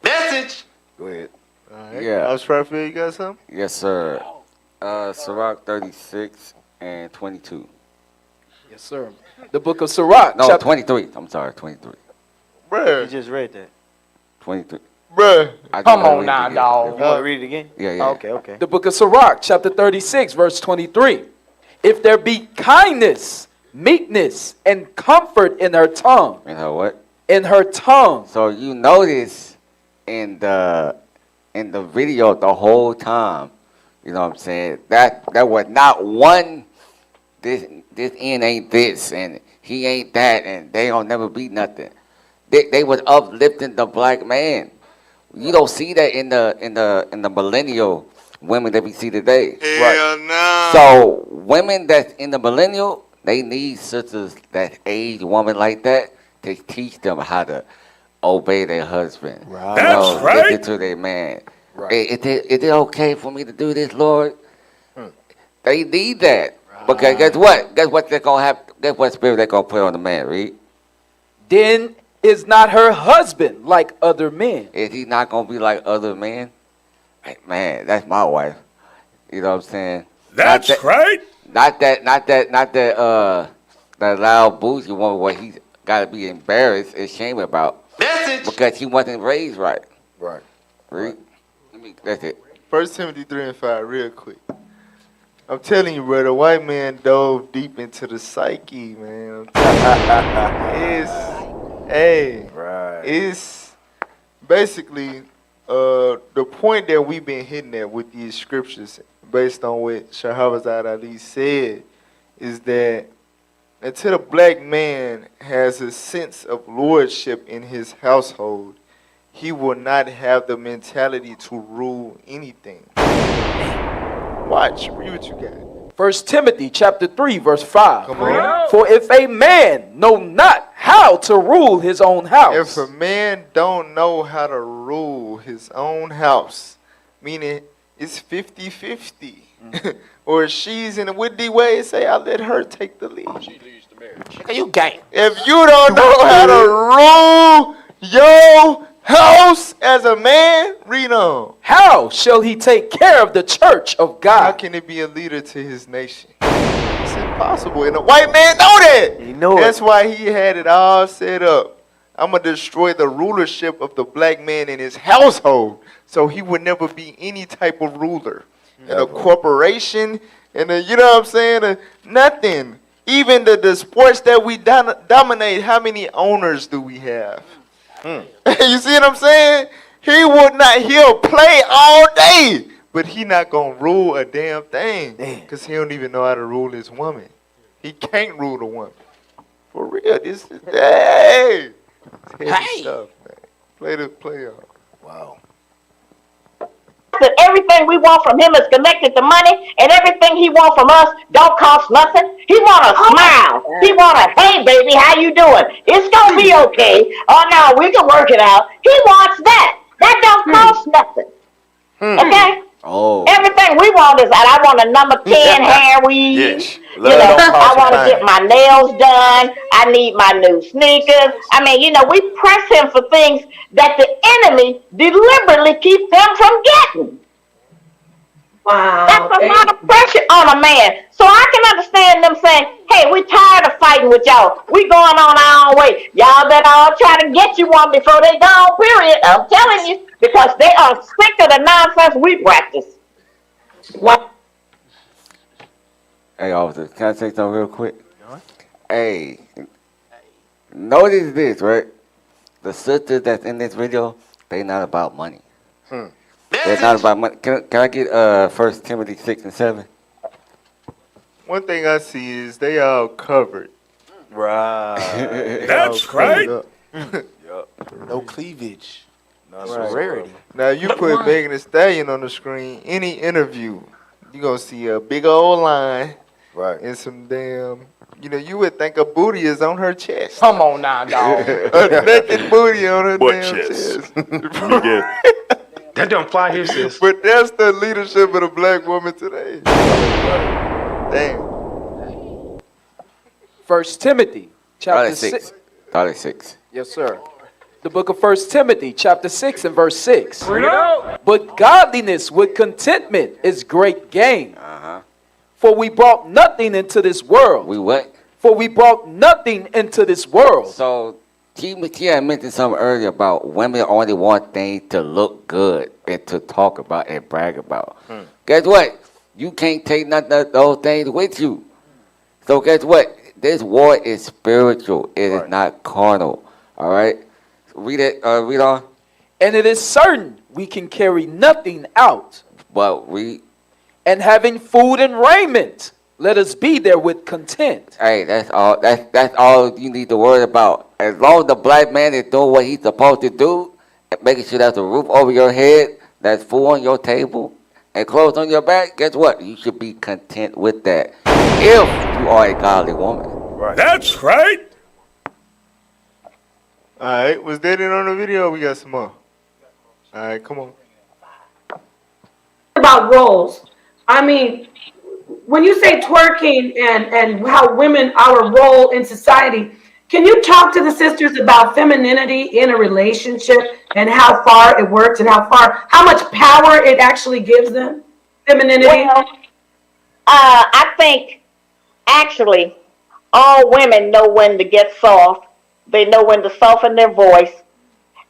Message. Go ahead. All right. Yeah. I was trying to feel you got something? Yes, sir. Sirach 36 and 22. Yes, sir. The book of Sirach. No, chapter 23. I'm sorry, 23. Bruh. You just read that. 23. Bruh. Come on now, dog. You want to read it again? Yeah, yeah. Okay. The book of Sirach, chapter 36, verse 23. If there be kindness, meekness, and comfort in her tongue. And her what? In her tongue. So you notice in the video the whole time, you know what I'm saying? That was not one. This end ain't this, and he ain't that, and they don't never be nothing. They was uplifting the black man. You don't see that in the millennial women that we see today. Hell no. So women that's in the millennial, they need sisters that age woman like that to teach them how to obey their husband. Right. That's right. Listen to their man. Right. Is it okay for me to do this, Lord? They need that. Because guess what? Guess what they're gonna have? Guess what spirit they're gonna put on the man? Read. Then is not her husband like other men. Is he not gonna be like other men? Hey, man, that's my wife. You know what I'm saying? That's right. Not that loud bougie woman where he's gotta be embarrassed and ashamed about. Message. Because he wasn't raised right. Right. Read. That's it. 1 Timothy 3 and 5, real quick. I'm telling you, bro, the white man dove deep into the psyche, man. It's basically the point that we've been hitting at with these scriptures, based on what Shahrazad Ali said, is that until the black man has a sense of lordship in his household, he will not have the mentality to rule anything. Watch, read what you got. 1 Timothy chapter 3, verse 5. Come on. For if a man know not how to rule his own house. If a man don't know how to rule his own house, meaning it's 50-50, or she's in a witty way, say, I let her take the lead. She leads the marriage. You gang. If you don't know how to rule your house as a man, read on. How shall he take care of the church of How God? can he be a leader to his nation? It's impossible. And the white man know that. You know it. That's why he had it all set up. I'm going to destroy the rulership of the black man in his household, so he would never be any type of ruler. In a corporation, in a, you know what I'm saying? Nothing. Even the sports that we dominate, how many owners do we have? You see what I'm saying? He'll play all day, but he not going to rule a damn thing, because he don't even know how to rule his woman. He can't rule the woman. For real, this is, hey! It's heavy stuff, man. Play on. Wow. That everything we want from him is connected to money, and everything he wants from us don't cost nothing. He want a smile. He want a, hey baby, how you doing? It's gonna be okay. Oh no, we can work it out. He wants that. That don't cost nothing. Okay? Oh. Everything we want is that I want a number 10 hair weave. Yes. You know, I want to get my nails done. I need my new sneakers. I mean, you know, we press him for things that the enemy deliberately keeps him from getting. Wow. That's a lot of pressure on a man. So I can understand them saying, hey, we tired of fighting with y'all. We going on our own way. Y'all better all try to get you one before they gone, period. I'm telling you. Because they are sick of the nonsense we practice. What? Hey, officer, can I say something real quick? Hey, notice this, right? The sisters that's in this video, they not about money. They're not about money. Can I get 1 Timothy 6 and 7? One thing I see is they all covered. Right. That's right. No cleavage. That's Right. Rarity. Now you put Megan Thee Stallion on the screen, any interview, you gonna see a big old line, Right. and some damn. You know, you would think a booty is on her chest. Come on now, dog. A naked booty on her Butt damn chest. chest. That don't fly here, sis. But that's the leadership of the black woman today. Damn. 1 Timothy, chapter 6. 36. Yes, sir. The book of 1 Timothy, chapter 6 and verse 6. But godliness with contentment is great gain. For we brought nothing into this world. We what? For we brought nothing into this world. So, T had mentioned something earlier about women only want things to look good and to talk about and brag about. Guess what? You can't take none of those things with you. So guess what? This war is spiritual. It is not carnal. All right? Read it. Read on. And it is certain we can carry nothing out. But we... And having food and raiment, let us be there with content. Hey, that's all. That's all you need to worry about. As long as the black man is doing what he's supposed to do, and making sure there's a roof over your head, that's food on your table, and clothes on your back, guess what? You should be content with that. If you are a godly woman. Right. That's right. All right, was that it on the video? We got some more. All right, come on. About roles. I mean, when you say twerking and how women, our role in society, can you talk to the sisters about femininity in a relationship and how far it works and how much power it actually gives them? Femininity? Well, I think actually all women know when to get soft. They know when to soften their voice.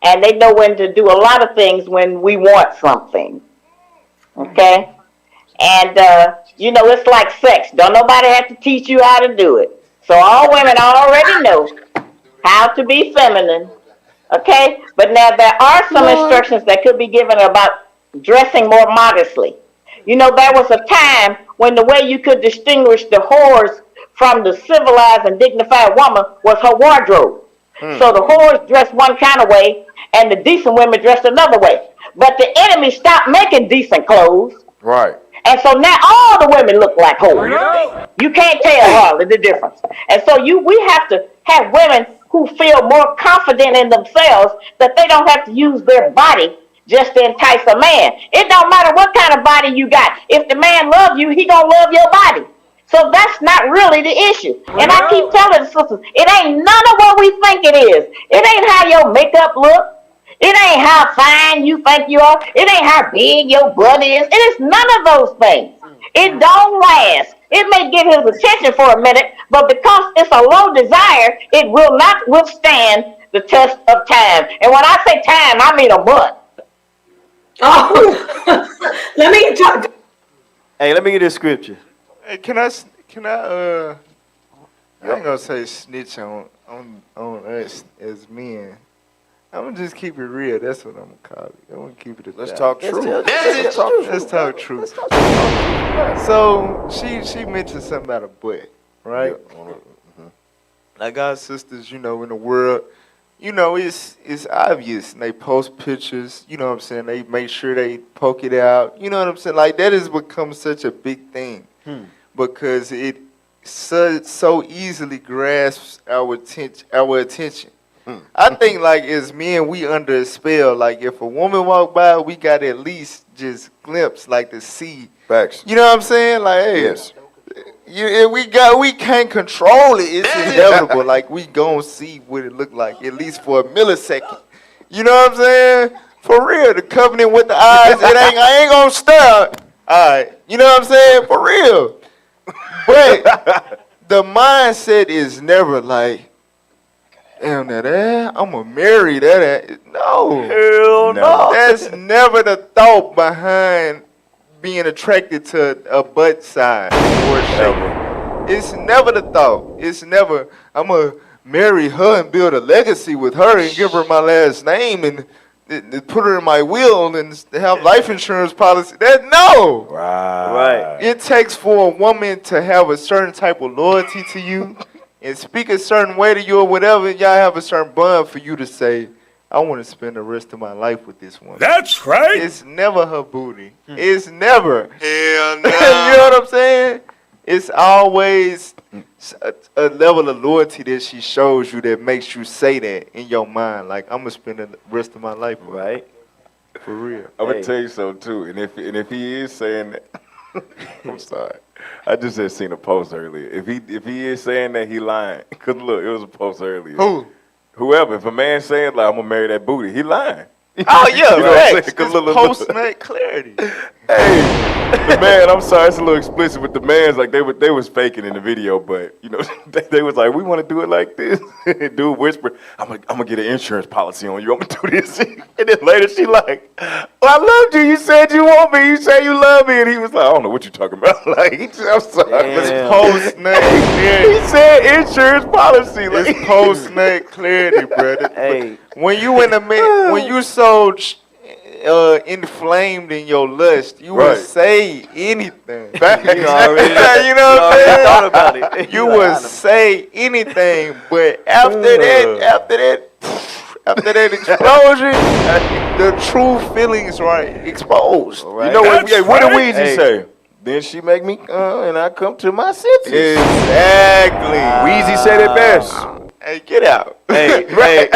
And they know when to do a lot of things when we want something. Okay? And, you know, it's like sex. Don't nobody have to teach you how to do it. So all women already know how to be feminine. Okay? But now there are some instructions that could be given about dressing more modestly. You know, there was a time when the way you could distinguish the whores from the civilized and dignified woman was her wardrobe. So the whores dressed one kind of way and the decent women dressed another way. But the enemy stopped making decent clothes. Right. And so now all the women look like whores. You can't tell hardly the difference. And so we have to have women who feel more confident in themselves that they don't have to use their body just to entice a man. It don't matter what kind of body you got. If the man loves you, he gonna love your body. So that's not really the issue. And I keep telling the sisters, it ain't none of what we think it is. It ain't how your makeup look. It ain't how fine you think you are. It ain't how big your butt is. It is none of those things. It don't last. It may get his attention for a minute, but because it's a low desire, it will not withstand the test of time. And when I say time, I mean a month. Oh, let me talk. Hey, let me get this scripture. Hey, can I I ain't gonna say snitch on us as men. I'm gonna just keep it real. That's what I'm gonna call it. I'm gonna keep it. Let's talk truth. Let's talk truth. So she mentioned something about a butt, right? Like our sisters, you know, in the world, you know, it's obvious. And they post pictures. You know what I'm saying? They make sure they poke it out. You know what I'm saying? Like that has become such a big thing because it so easily grasps our attention. I think like as men, we under a spell. Like if a woman walk by, we got at least just glimpse like to see. Facts. You know what I'm saying? Like, hey, Yes. we can't control it. It's inevitable. Like we gonna see what it look like at least for a millisecond. You know what I'm saying? For real, the covenant with the eyes. I ain't gonna stare. Alright, you know what I'm saying? For real. But the mindset is never like, damn that, I'm gonna marry that. No. Hell no. That's never the thought behind being attracted to a butt size or a shape. It's never the thought. It's never, I'm gonna marry her and build a legacy with her and give her my last name and put her in my will and have life insurance policy. That no. Right. It takes for a woman to have a certain type of loyalty to you and speak a certain way to you or whatever. Y'all have a certain bond for you to say, I want to spend the rest of my life with this woman. That's right. It's never her booty. It's never. Hell You know what I'm saying? It's always a level of loyalty that she shows you that makes you say that in your mind. Like, I'm going to spend the rest of my life with her. Right. For real. I'm gonna tell you something too, and if he is saying that, I'm sorry. I just had seen a post earlier. If he is saying that, he lying. Cause look, it was a post earlier. Who? Whoever. If a man saying like I'm gonna marry that booty, he lying. Oh yeah, You know what I'm facts. saying? 'Cause It's post-nut clarity. Hey, the man, I'm sorry, it's a little explicit, but the man's like they was faking in the video, but you know they was like, we want to do it like this. Dude whispered, I'm gonna get an insurance policy on you. I'm gonna do this, and then later she like, well, I loved you. You said you want me. You said you love me, and he was like, I don't know what you're talking about. Like, I'm sorry, It's post-nut clarity. he said insurance policy. Like, It's post-nut clarity, brother. Hey. When you in the when you so inflamed in your lust, you Right. will say anything. You already, You know what I'm saying? thought about it. You will say anything, but after that explosion, the true feelings are exposed. you know what? Yeah, what did Weezy Hey. say? Then she make me and I come to my senses. Exactly. Weezy said it best. Hey, get out. Hey, Hey,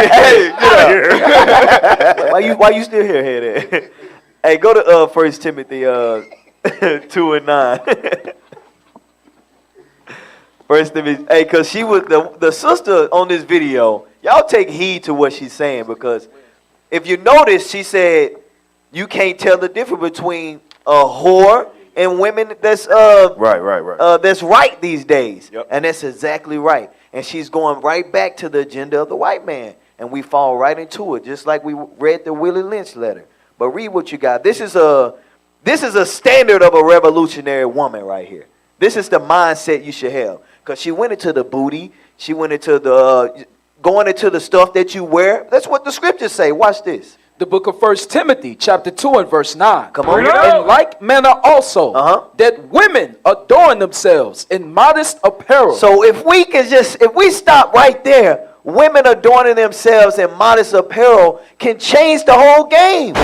get out. why you still here, head? Hey, go to 1 Timothy 2 and 9. 1 Timothy, hey, cause she was the sister on this video. Y'all take heed to what she's saying, because if you notice, she said you can't tell the difference between a whore and women that's Right. that's right these days. Yep. And that's exactly right. And she's going right back to the agenda of the white man. And we fall right into it, just like we read the Willie Lynch letter. But read what you got. This is a standard of a revolutionary woman right here. This is the mindset you should have. Because she went into the booty. She went into the going into the stuff that you wear. That's what the scriptures say. Watch this. The book of 1 Timothy, chapter 2 and verse 9. Come on. In like manner also, that women adorn themselves in modest apparel. So if we stop right there, women adorning themselves in modest apparel can change the whole game.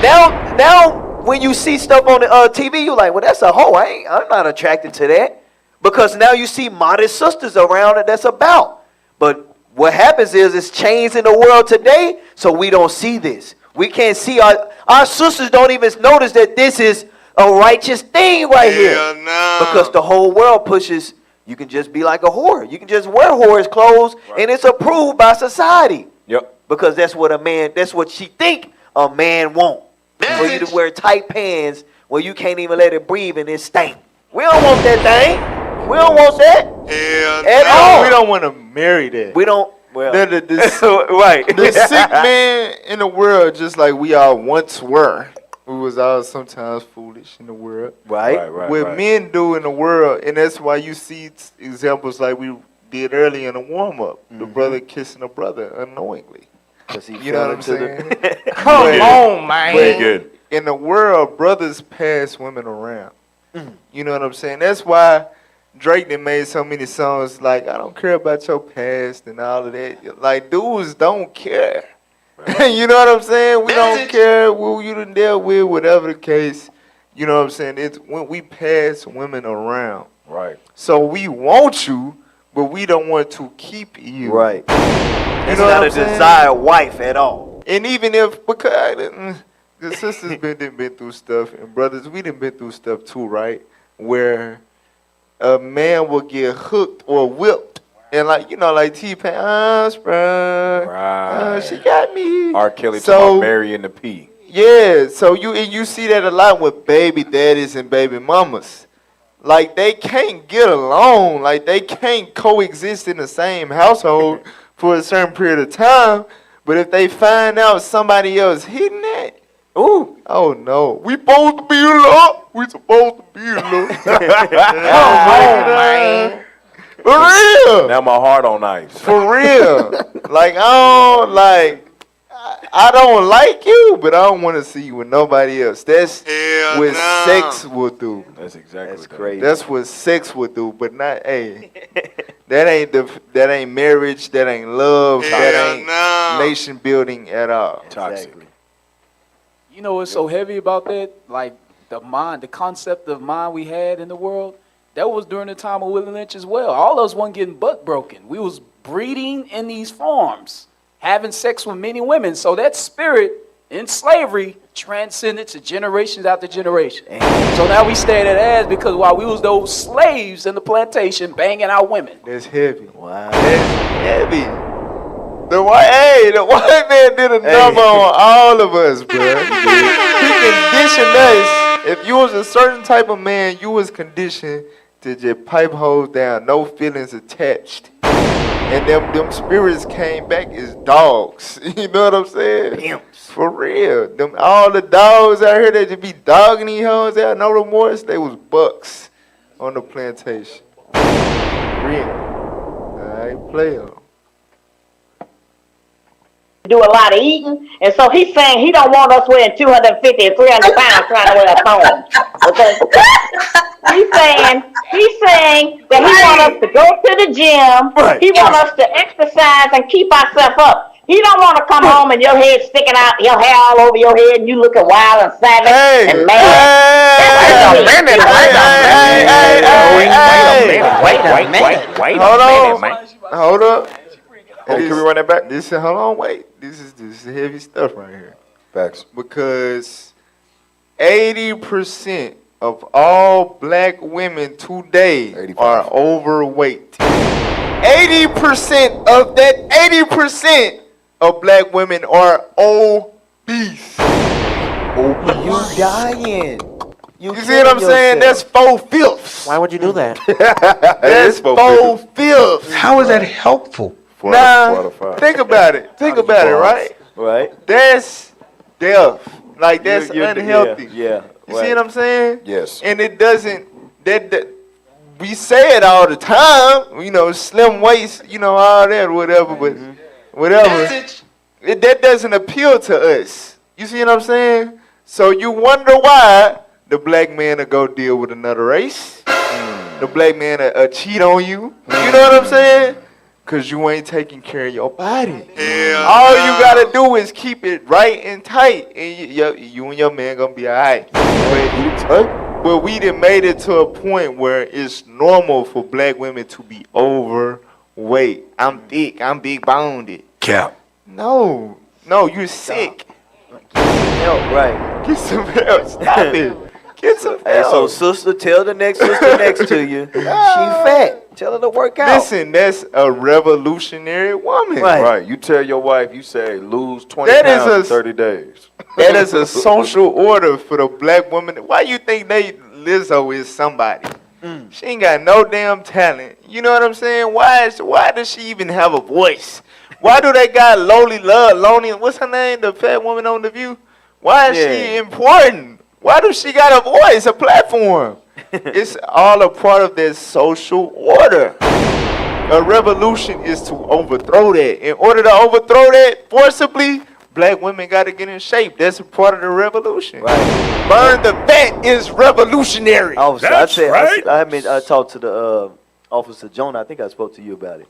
Now when you see stuff on the TV, you're like, well, that's a hoe. I'm not attracted to that. Because now you see modest sisters around it that's about. But what happens is it's changed in the world today, so we don't see this. We can't see our sisters don't even notice that this is a righteous thing right here. No. Because the whole world pushes, you can just be like a whore. You can just wear whore's clothes, and it's approved by society. Yep. Because that's what she think a man want. For you to wear tight pants where you can't even let it breathe and it stink. We don't want that thing. We don't want that. At all. We don't want to marry that. We don't. Well, right. The sick man in the world, just like we all once were, we was all sometimes foolish in the world. Right. What men do in the world, and that's why you see examples like we did earlier in the warm up. The brother kissing the brother unknowingly. You know what I'm saying? Come on, man. Very good. In the world, brothers pass women around. You know what I'm saying? That's why Drake done made so many songs like, I don't care about your past and all of that. Like, dudes don't care. Right. You know what I'm saying? We don't care who you done dealt with, whatever the case. You know what I'm saying? It's when we pass women around. Right. So we want you, but we don't want to keep you. Right. You It's know not what a I'm saying? desired wife at all. And even if, because the sisters been through stuff, and brothers, we done been through stuff too, right? Where a man will get hooked or whipped, and like T-Pain, sprung, Right. she got me. R. Kelly So- talking about Mary and the P. Yeah, so you see that a lot with baby daddies and baby mamas. Like they can't get along. Like they can't coexist in the same household for a certain period of time. But if they find out somebody else hitting that, ooh, oh no, we supposed to be in love. We supposed to be in love. Come on, man. For real. Now my heart on ice. For real. Like I don't like you, but I don't want to see you with nobody else. That's what sex will do. That's exactly. That's crazy. That's what sex will do, but not that ain't marriage, that ain't love, that ain't nation building at all. Toxic. Exactly. You know what's so heavy about that? Like the mind, the concept of mind we had in the world, that was during the time of Willie Lynch as well. All of us wasn't getting butt broken. We was breeding in these forms, having sex with many women. So that spirit in slavery transcended to generations after generation. So now we stand at ass because while we was those slaves in the plantation banging out women. That's heavy. Wow. That's heavy. The white man did a number on all of us, bro. He conditioned us. If you was a certain type of man, you was conditioned to just pipe holes down, no feelings attached. And them spirits came back as dogs. You know what I'm saying? Pimps. For real. All the dogs out here that just be dogging these hoes out, no remorse, they was bucks on the plantation. Real. I play them. Do a lot of eating, and so he's saying he don't want us wearing 250 and 300 pounds trying to wear a thong. Okay? He's saying that he wants us to go to the gym. Right. He wants us to exercise and keep ourselves up. He don't want to come home and your head sticking out, your hair all over your head, and you looking wild and savage and mad. Wait a minute. Hold up. Oh, can we run that back? Hold on, wait. This is heavy stuff right here. Facts. Because 80% of all black women today 85. are overweight. 80% of that 80% of black women are obese. You dying. You see what I'm saying? That's 4/5. Why would you do that? That's 4/5. How is that helpful? Now, think about it. Think about it, right? Right. That's death. Like, that's unhealthy. Yeah. You see what I'm saying? Yes. And it doesn't, that we say it all the time, you know, slim waist, you know, all that, whatever, but whatever. That doesn't appeal to us. You see what I'm saying? So you wonder why the black man will go deal with another race. The black man will cheat on you. You know what I'm saying? Because you ain't taking care of your body. All you got to do is keep it right and tight. And you and your man going to be all right. But we done made it to a point where it's normal for black women to be overweight. I'm thick. I'm big boned. Cap. No, you're sick. Get some help, right? Get some help. Stop it. Get some help. Hey, so sister, tell the next sister next to you, she fat. Tell her to work out. Listen, that's a revolutionary woman. Right. You tell your wife, you say, lose 20 pounds in 30 days. That is a social order for the black woman. Why you think Lizzo is somebody? She ain't got no damn talent. You know what I'm saying? Why does she even have a voice? Why do they got Lonely, what's her name? The fat woman on The View? Why is she important? Why does she got a voice, a platform? It's all a part of that social order. A revolution is to overthrow that. In order to overthrow that forcibly, black women got to get in shape. That's a part of the revolution. Right. Burn the fat is revolutionary. Officer, I talked to the Officer Jonah. I think I spoke to you about it.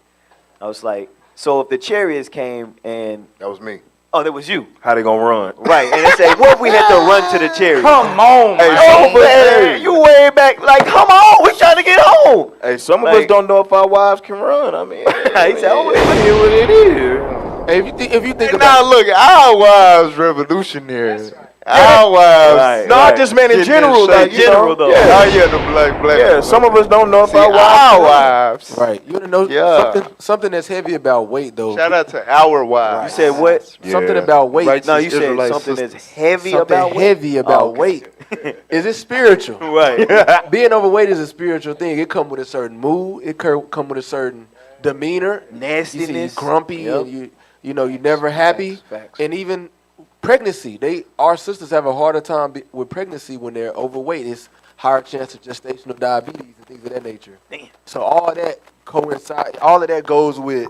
I was like, so if the chariots came and... That was me. Oh, that was you. How they gonna run? Right, and they said, what if we had to run to the chariot? Come on, Hey, you way back, like, come on, we trying to get home. Hey, some of us don't know if our wives can run. I mean, he said, oh, it is what it is. Hey, if you think Now about look, our wives revolutionary. our wives. Right. No, I just meant in Getting general, shape. like, you know, though. yeah. Oh yeah, the black. Yeah, some of us don't know if See, our our wives. wives. Right. You wanna know Yeah. something that's heavy about weight though. Shout out to our wives. You said what? Something about weight. Righteous No, you said Israelite something sisters. that's heavy Something about weight. heavy about Oh, okay. weight. Is it spiritual? Right. Being overweight is a spiritual thing. It come with a certain mood. It come with a certain demeanor. Nastiness. You see, you grumpy Yep. and you know you never happy. Facts. And even pregnancy, our sisters have a harder time with pregnancy when they're overweight. It's higher chance of gestational diabetes and things of that nature. Damn. So all of that coincide. All of that goes with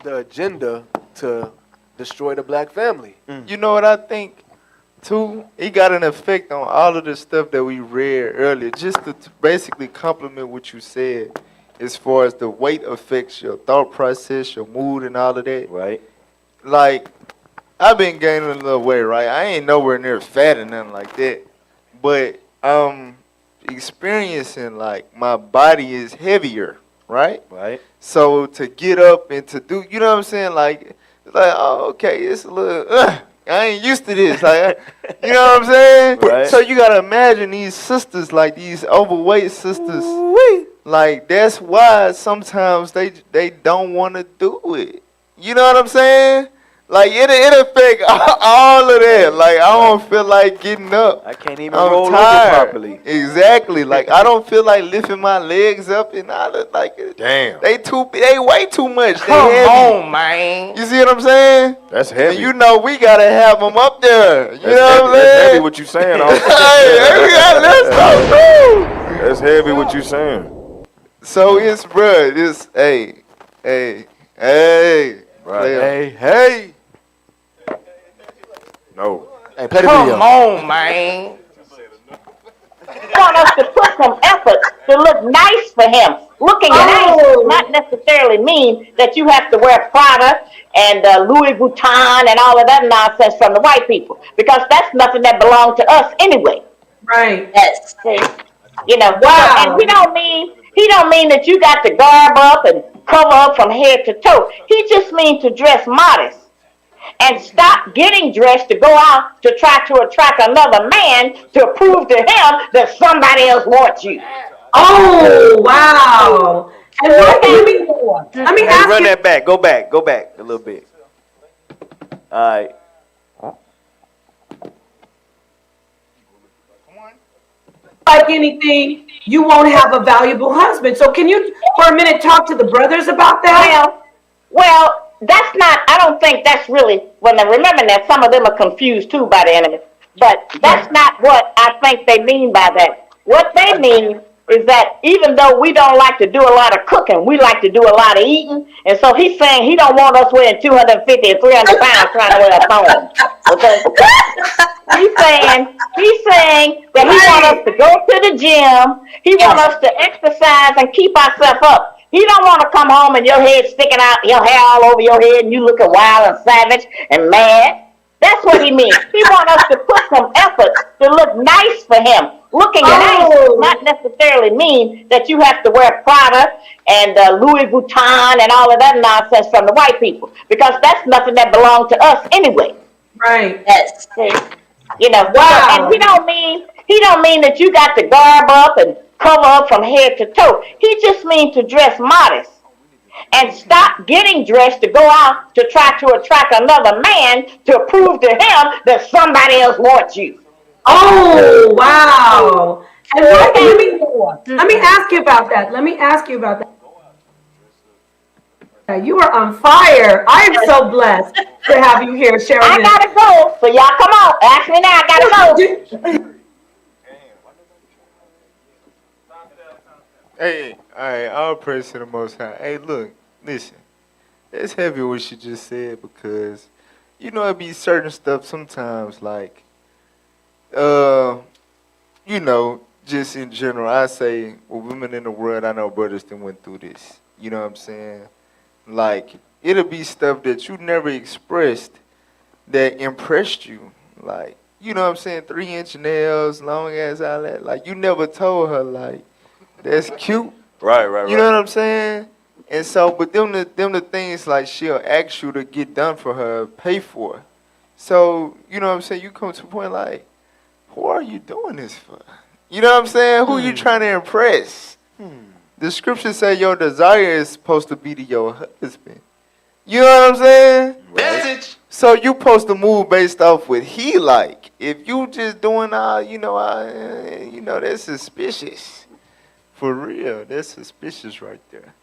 the agenda to destroy the black family. You know what I think? Too, it got an effect on all of the stuff that we read earlier. Just to basically complement what you said, as far as the weight affects your thought process, your mood, and all of that. Right. Like, I've been gaining a little weight, right? I ain't nowhere near fat or nothing like that, but experiencing like my body is heavier, right? Right. So to get up and to do, you know what I'm saying? Like, oh, okay, it's a little. I ain't used to this. Like, you know what I'm saying? Right. So you gotta imagine these sisters, like these overweight sisters. Like that's why sometimes they don't want to do it. You know what I'm saying? Like it affect all of that. Like I don't feel like getting up. I can't even I'm roll tired. over properly. Exactly. Like I don't feel like lifting my legs up and all that. Like Damn. they way too much. They Come heavy. on, man. You see what I'm saying? That's heavy. And you know we gotta have them up there. You That's know what heavy. I'm That's heavy saying? what you saying. Hey, we got let's go. That's heavy what you saying. So it's bruh, it's hey. Right. player. Hey. No. Hey, play the Come video. on, man. Want us to put some effort to look nice for him. Looking nice does not necessarily mean that you have to wear Prada and Louis Vuitton and all of that nonsense from the white people, because that's nothing that belongs to us anyway. Right. Yes. You know. Wow. And he don't mean that you got to garb up and cover up from head to toe. He just means to dress modest. And stop getting dressed to go out to try to attract another man to prove to him that somebody else wants you. Oh, wow. And let me ask Run you. that back. Go back a little bit. All right. Like anything, you won't have a valuable husband. So can you, for a minute, talk to the brothers about that? Well, that's not, I don't think that's really, well, now remember that some of them are confused too by the enemy. But that's not what I think they mean by that. What they mean is that even though we don't like to do a lot of cooking, we like to do a lot of eating. And so he's saying he don't want us weighing 250 and 300 pounds trying to wear a phone. Okay? He's saying that he wants us to go to the gym. He wants us to exercise and keep ourselves up. He don't want to come home and your head sticking out, your hair all over your head, and you looking wild and savage and mad. That's what he means. He wants us to put some effort to look nice for him. Looking nice does not necessarily mean that you have to wear Prada and Louis Vuitton and all of that nonsense from the white people, because that's nothing that belongs to us anyway. Right. Yes. You know. Wow. And he don't mean that you got to garb up and cover up from head to toe. He just means to dress modest. And stop getting dressed to go out to try to attract another man to prove to him that somebody else wants you. Oh, wow. And let me ask you about that. You are on fire. I am so blessed to have you here sharing I this. gotta go, so y'all come on. Ask me now, I gotta go. Hey, all right, all praise to the Most High. Hey, look, listen, it's heavy what she just said, because, you know, it be certain stuff sometimes, like, you know, just in general, I say, well, women in the world, I know brothers that went through this. You know what I'm saying? Like, it'll be stuff that you never expressed that impressed you. Like, you know what I'm saying? 3-inch nails, long as all that. Like, you never told her, like, that's cute. Right. You know what I'm saying? And so, but them the things like she'll ask you to get done for her, pay for. So, you know what I'm saying? You come to a point like, who are you doing this for? You know what I'm saying? Who you trying to impress? The scriptures say your desire is supposed to be to your husband. You know what I'm saying? Message. So you supposed to move based off what he like. If you just doing all, that's suspicious. For real, that's suspicious right there.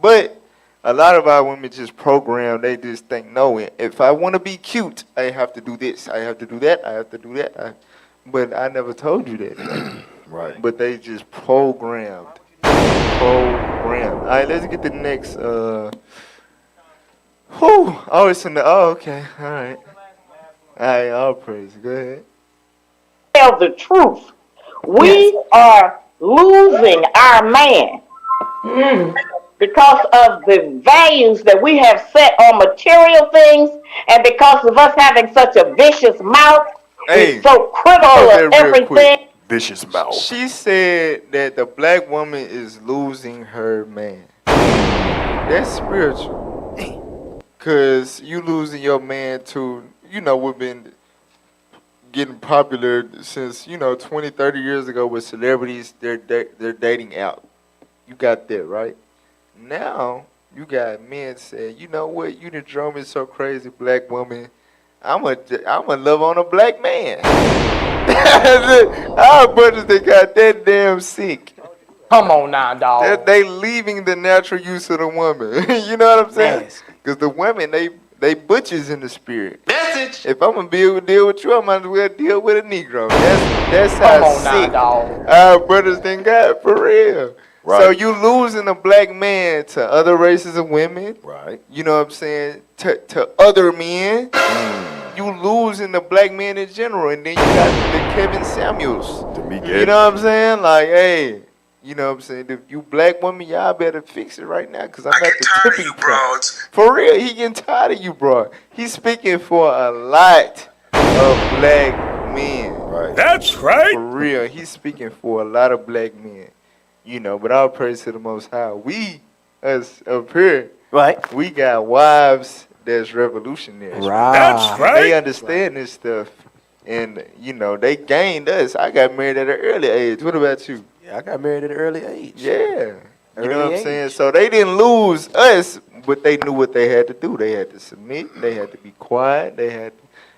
But a lot of our women just program. They just think, no, if I want to be cute, I have to do this. I have to do that. I have to do that. But I never told you that. Right. But they just programmed. All right, let's get the next. Oh, it's in the. Oh, okay. All right. All right, all praise. Go ahead. Tell the truth. We are losing our man because of the values that we have set on material things, and because of us having such a vicious mouth. Hey, we're so critical of everything. Vicious mouth. She said that the black woman is losing her man. That's spiritual. Because you losing your man to, we've been getting popular since, 20, 30 years ago with celebrities. They're dating out. You got that, right? Now, you got men saying, you know what? You done drove me so crazy, black woman. I'm a love on a black man. Our brothers, they got that damn sick. Come on now, dog. They leaving the natural use of the woman. You know what I'm saying? Because the women, they butchers in the spirit. Message. If I'm gonna deal with you, I might as well deal with a Negro. That's how Come on sick now, dog. our brothers then got for real. Right. So you losing a black man to other races of women. Right. You know what I'm saying? To other men. You losing the black man in general, and then you got the Kevin Samuels. You know what I'm saying? Like, hey, you know what I'm saying? If you black women, y'all better fix it right now, because I'm at the tipping point. For real, he getting tired of you, bro. He's speaking for a lot of black men. Right. That's right. For real, he's speaking for a lot of black men. But all praise to the Most High. We, us up here, right? We got wives that's revolutionaries. Right. That's right. They understand this stuff. And, they gained us. I got married at an early age. What about you? Yeah, I got married at an early age. Yeah. You know what I'm Early saying? age. So they didn't lose us, but they knew what they had to do. They had to submit. They had to be quiet. They had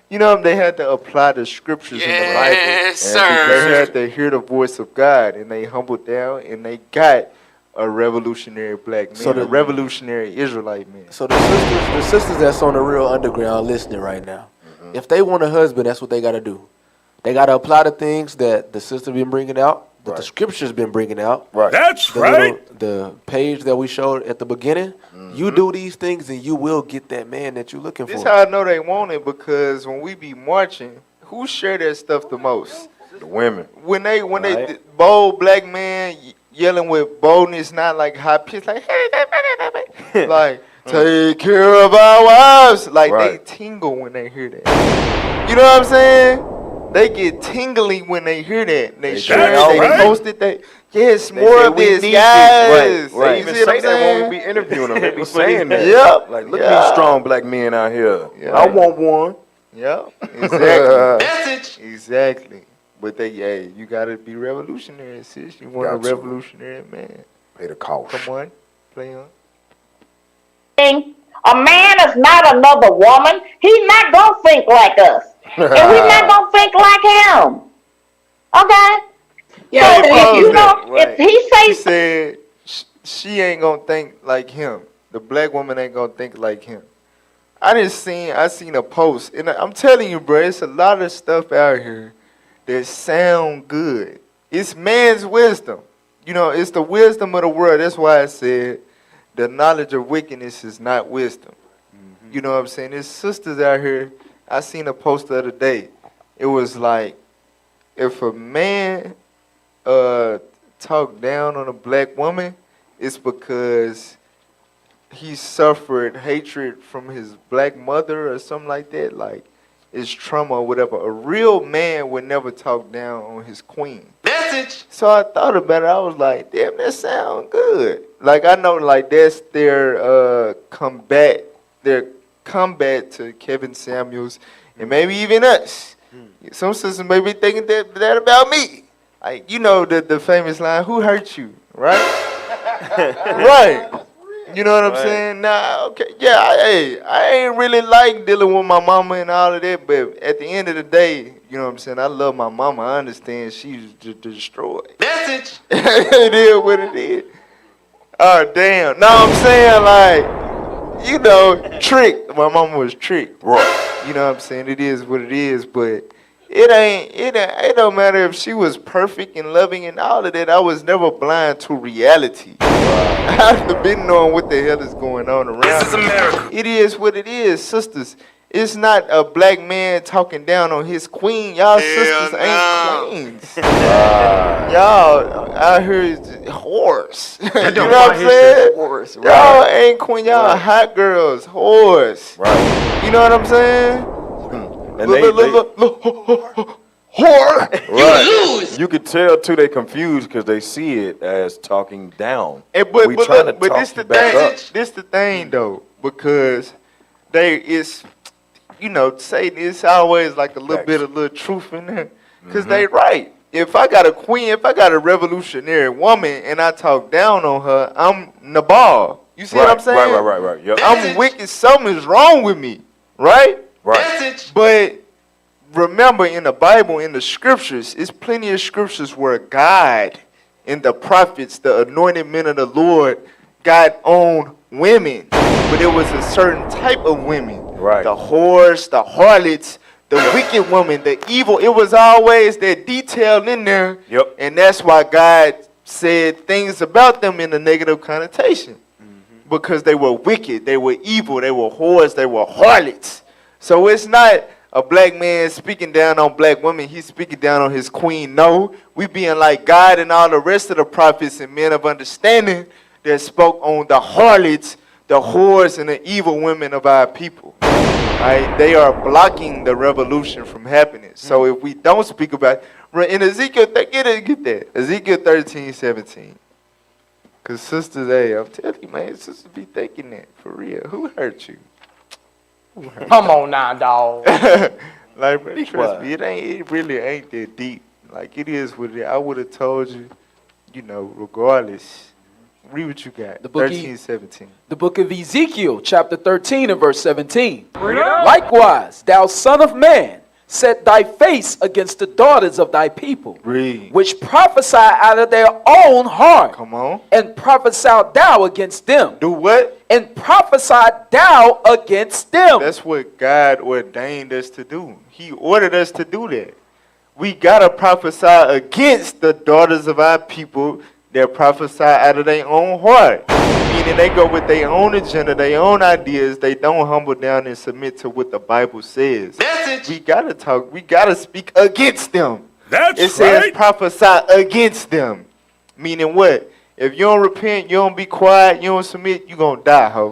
to, they had to apply the scriptures in the Bible. Yes, And sir. they had to hear the voice of God, and they humbled down, and they got a revolutionary black man, a revolutionary Israelite man. So the sisters that's on the real underground listening right now, if they want a husband, that's what they got to do. They got to apply the things that the sister been bringing out, that the scriptures been bringing out. Right. That's right. The page that we showed at the beginning, you do these things and you will get that man that you're looking This for. how I know they want it, because when we be marching, who share that stuff the most? The women. When they bold black man yelling with boldness, not like high pitch, like like take care of our wives. Like they tingle when they hear that. You know what I'm saying? They get tingly when they hear that. They share it, they post it. Yes, more of this, guys. Right. They You even see what say I'm that when saying? we be interviewing them. They be saying that. Yep. Like, look at these strong black men out here. Yep. I want one. Yep. Exactly. Exactly. But you gotta be revolutionary, sis. You want a revolutionary man. Pay the cost. Come on, play on. A man is not another woman. He's not gonna think like us, and we're not gonna think like him. Okay? Yeah, so if he She said she ain't gonna think like him. The black woman ain't gonna think like him. I seen a post, and I'm telling you, bro, it's a lot of stuff out here that sound good. It's man's wisdom. It's the wisdom of the world. That's why I said the knowledge of wickedness is not wisdom. You know what I'm saying? There's sisters out here. I seen a post the other day. It was like, if a man talk down on a black woman, it's because he suffered hatred from his black mother or something like that. Like, it's trauma or whatever. A real man would never talk down on his queen. Message. So I thought about it. I was like, damn, that sound good. Like, I know, like, that's their combat to Kevin Samuels and maybe even us. Some sisters may be thinking that about me. Like, you know the famous line, who hurt you, right? Right. You know what I'm saying? Nah, okay. Yeah, I ain't really like dealing with my mama and all of that, but at the end of the day, you know what I'm saying? I love my mama. I understand she's destroyed. Message. It is what it is. Oh, damn. No, I'm saying, like, you know, tricked. My mama was tricked. Right. You know what I'm saying? It is what it is, but it don't matter if she was perfect and loving and all of that. I was never blind to reality. I've been knowing what the hell is going on around. This is America. It is what it is, sisters. It's not a black man talking down on his queen. Y'all sisters ain't queens. Y'all out here is whores. You know what I'm saying? Whores, right. Y'all ain't queen. Y'all hot girls, whores. Right. You know what I'm saying? And whore. Right. You could tell too they confused because they see it as talking down. But this the thing. This the thing though, because you know, Satan is always like a little bit of little truth in there, because they right. If I got a queen, if I got a revolutionary woman, and I talk down on her, I'm Nabal. You see what I'm saying? Right. Yep. I'm wicked. Something's wrong with me, right? Right. But remember, in the Bible, in the scriptures, it's plenty of scriptures where God and the prophets, the anointed men of the Lord, got on women, but it was a certain type of women. Right. The whores, the harlots, the wicked woman, the evil. It was always that detail in there. Yep. And that's why God said things about them in a negative connotation. Because they were wicked, they were evil, they were whores, they were harlots. So it's not a black man speaking down on black women. He's speaking down on his queen. No, we being like God and all the rest of the prophets and men of understanding that spoke on the harlots, the whores, and the evil women of our people. Right? They are blocking the revolution from happening. So if we don't speak about it, in Ezekiel, get that. Ezekiel 13:17. Because sisters, hey, I'm telling you, man, sisters be thinking that for real. Who hurt you? Come on now, dog. Like, bro, trust me, it really ain't that deep. Like, it is what it is. I would have told you, you know, regardless. Read what you got. 13:17. The book of Ezekiel, chapter 13 and verse 17. Likewise, thou son of man, set thy face against the daughters of thy people, which prophesy out of their own heart. Come on. And prophesy thou against them. Do what? And prophesy thou against them. That's what God ordained us to do. He ordered us to do that. We got to prophesy against the daughters of our people that prophesy out of their own heart. Meaning they go with their own agenda, their own ideas. They don't humble down and submit to what the Bible says. Message. We got to talk. We got to speak against them. It says prophesy against them. Meaning what? If you don't repent, you don't be quiet, you don't submit, you going to die, ho.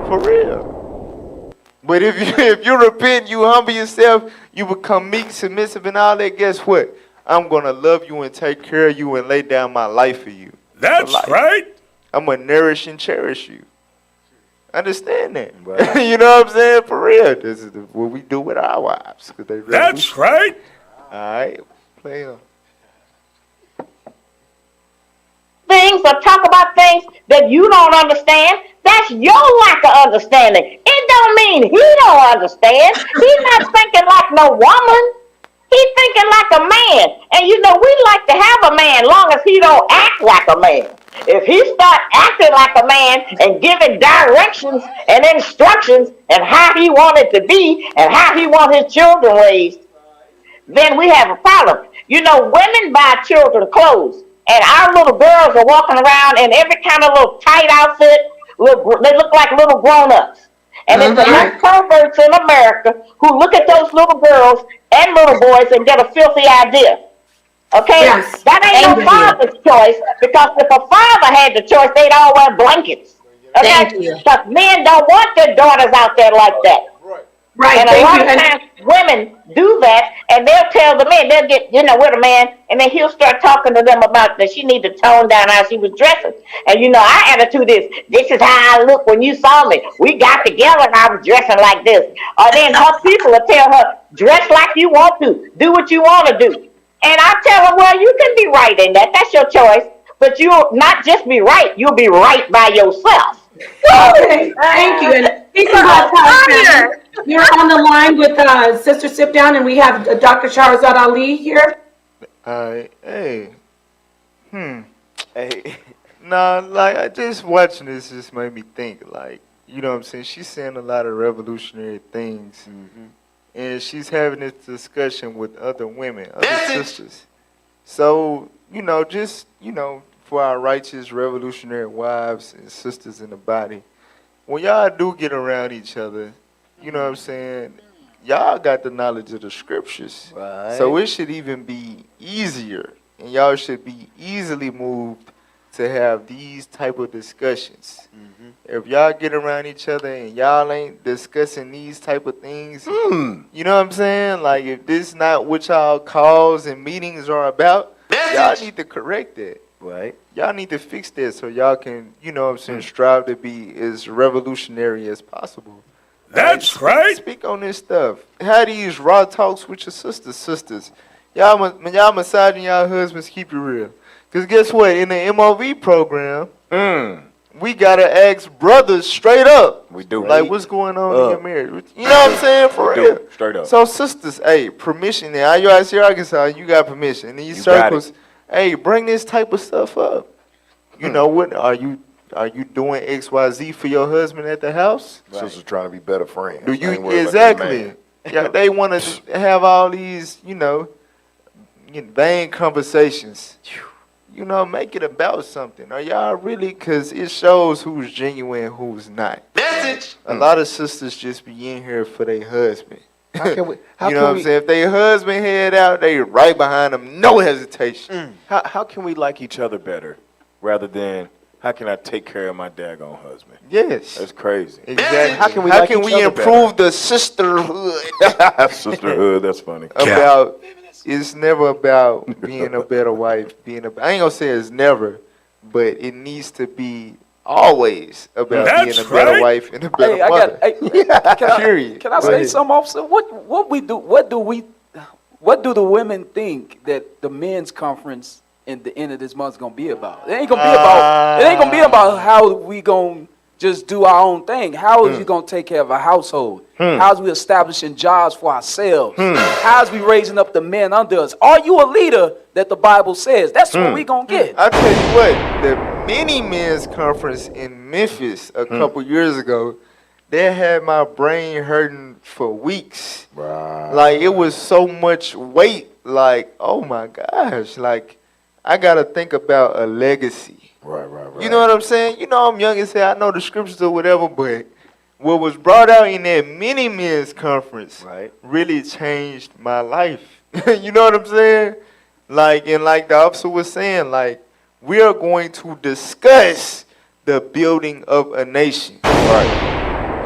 For real. But if you repent, you humble yourself, you become meek, submissive, and all that, guess what? I'm going to love you and take care of you and lay down my life for you. That's right. I'm going to nourish and cherish you. Understand that. Right. You know what I'm saying? For real. This is what we do with our wives. That's right. All right. Play on. Things or talk about things that you don't understand. That's your lack of understanding. It don't mean he don't understand. He's not thinking like no woman. He's thinking like a man. And you know, we like to have a man long as he don't act like a man. If he start acting like a man and giving directions and instructions and how he want it to be and how he want his children raised, then we have a problem. You know, women buy children clothes. And our little girls are walking around in every kind of little tight outfit. They look like little grown-ups. And there's enough perverts in America who look at those little girls and little boys and get a filthy idea. Okay? Yes. That ain't no father's choice, because if a father had the choice, they'd all wear blankets. Okay? Because men don't want their daughters out there like that. Right. And a lot of times women do that, and they'll tell the man, they'll get, with a man, and then he'll start talking to them about that she need to tone down how she was dressing. And our attitude is, this is how I look when you saw me. We got together and I was dressing like this. Or then her people will tell her, dress like you want to, do what you want to do. And I tell her, well, you can be right in that. That's your choice. But you'll not just be right, you'll be right by yourself. Okay, thank you. And speaking about time, you're on the line with Sister Sit Down, and we have Dr. Shahrazad Ali here. Hey. Hey. Nah, like, I just watching this just made me think, like, you know what I'm saying? She's saying a lot of revolutionary things. And she's having this discussion with other women, other sisters. So, for our righteous revolutionary wives and sisters in the body, when y'all do get around each other, you know what I'm saying, y'all got the knowledge of the scriptures. Right. So it should even be easier, and y'all should be easily moved to have these type of discussions. If y'all get around each other and y'all ain't discussing these type of things, you know what I'm saying? Like, if this not what y'all calls and meetings are about, y'all need to correct that. Right. Y'all need to fix that so y'all can, you know what I'm saying, strive to be as revolutionary as possible. That's right. Speak on this stuff. Have these raw talks with your sisters. When y'all massaging y'all husbands, keep it real. Because guess what? In the MOV program, we got to ask brothers straight up. We do. Like, what's going on in your marriage? You know what I'm saying? For real. Straight up. So, sisters, hey, permission. Now, IUIC Arkansas, you got permission. In these circles, hey, bring this type of stuff up. You know what? Are you doing XYZ for your husband at the house? Sisters trying to be better friends. Do you exactly? Yeah, they want to have all these, vain conversations. Make it about something. Are y'all really? Because it shows who's genuine and who's not. A lot of sisters just be in here for their husband. How can we? What I'm saying? If their husband head out, they right behind them, no hesitation. How can we like each other better, rather than how can I take care of my daggone husband? Yes, that's crazy. Exactly. How can we improve the sisterhood? Sisterhood. That's funny. It's never about being a better wife. I ain't gonna say it's never, but it needs to be always about being a better wife and a better mother. Period. Can I say something, officer? What do the women think that the men's conference in the end of this month is gonna be about? It ain't gonna be about how we gonna just do our own thing. How is we gonna take care of our household? How's we establishing jobs for ourselves? How's we raising up the men under us? Are you a leader that the Bible says? That's what we gonna get. I tell you what, the mini men's conference in Memphis a couple years ago, they had my brain hurting for weeks. Right. Like, it was so much weight. Like, oh my gosh. Like, I gotta think about a legacy. Right. You know what I'm saying? I'm young as hell. I know the scriptures or whatever, but what was brought out in that mini men's conference really changed my life. You know what I'm saying? Like the officer was saying, like, we are going to discuss the building of a nation. Right.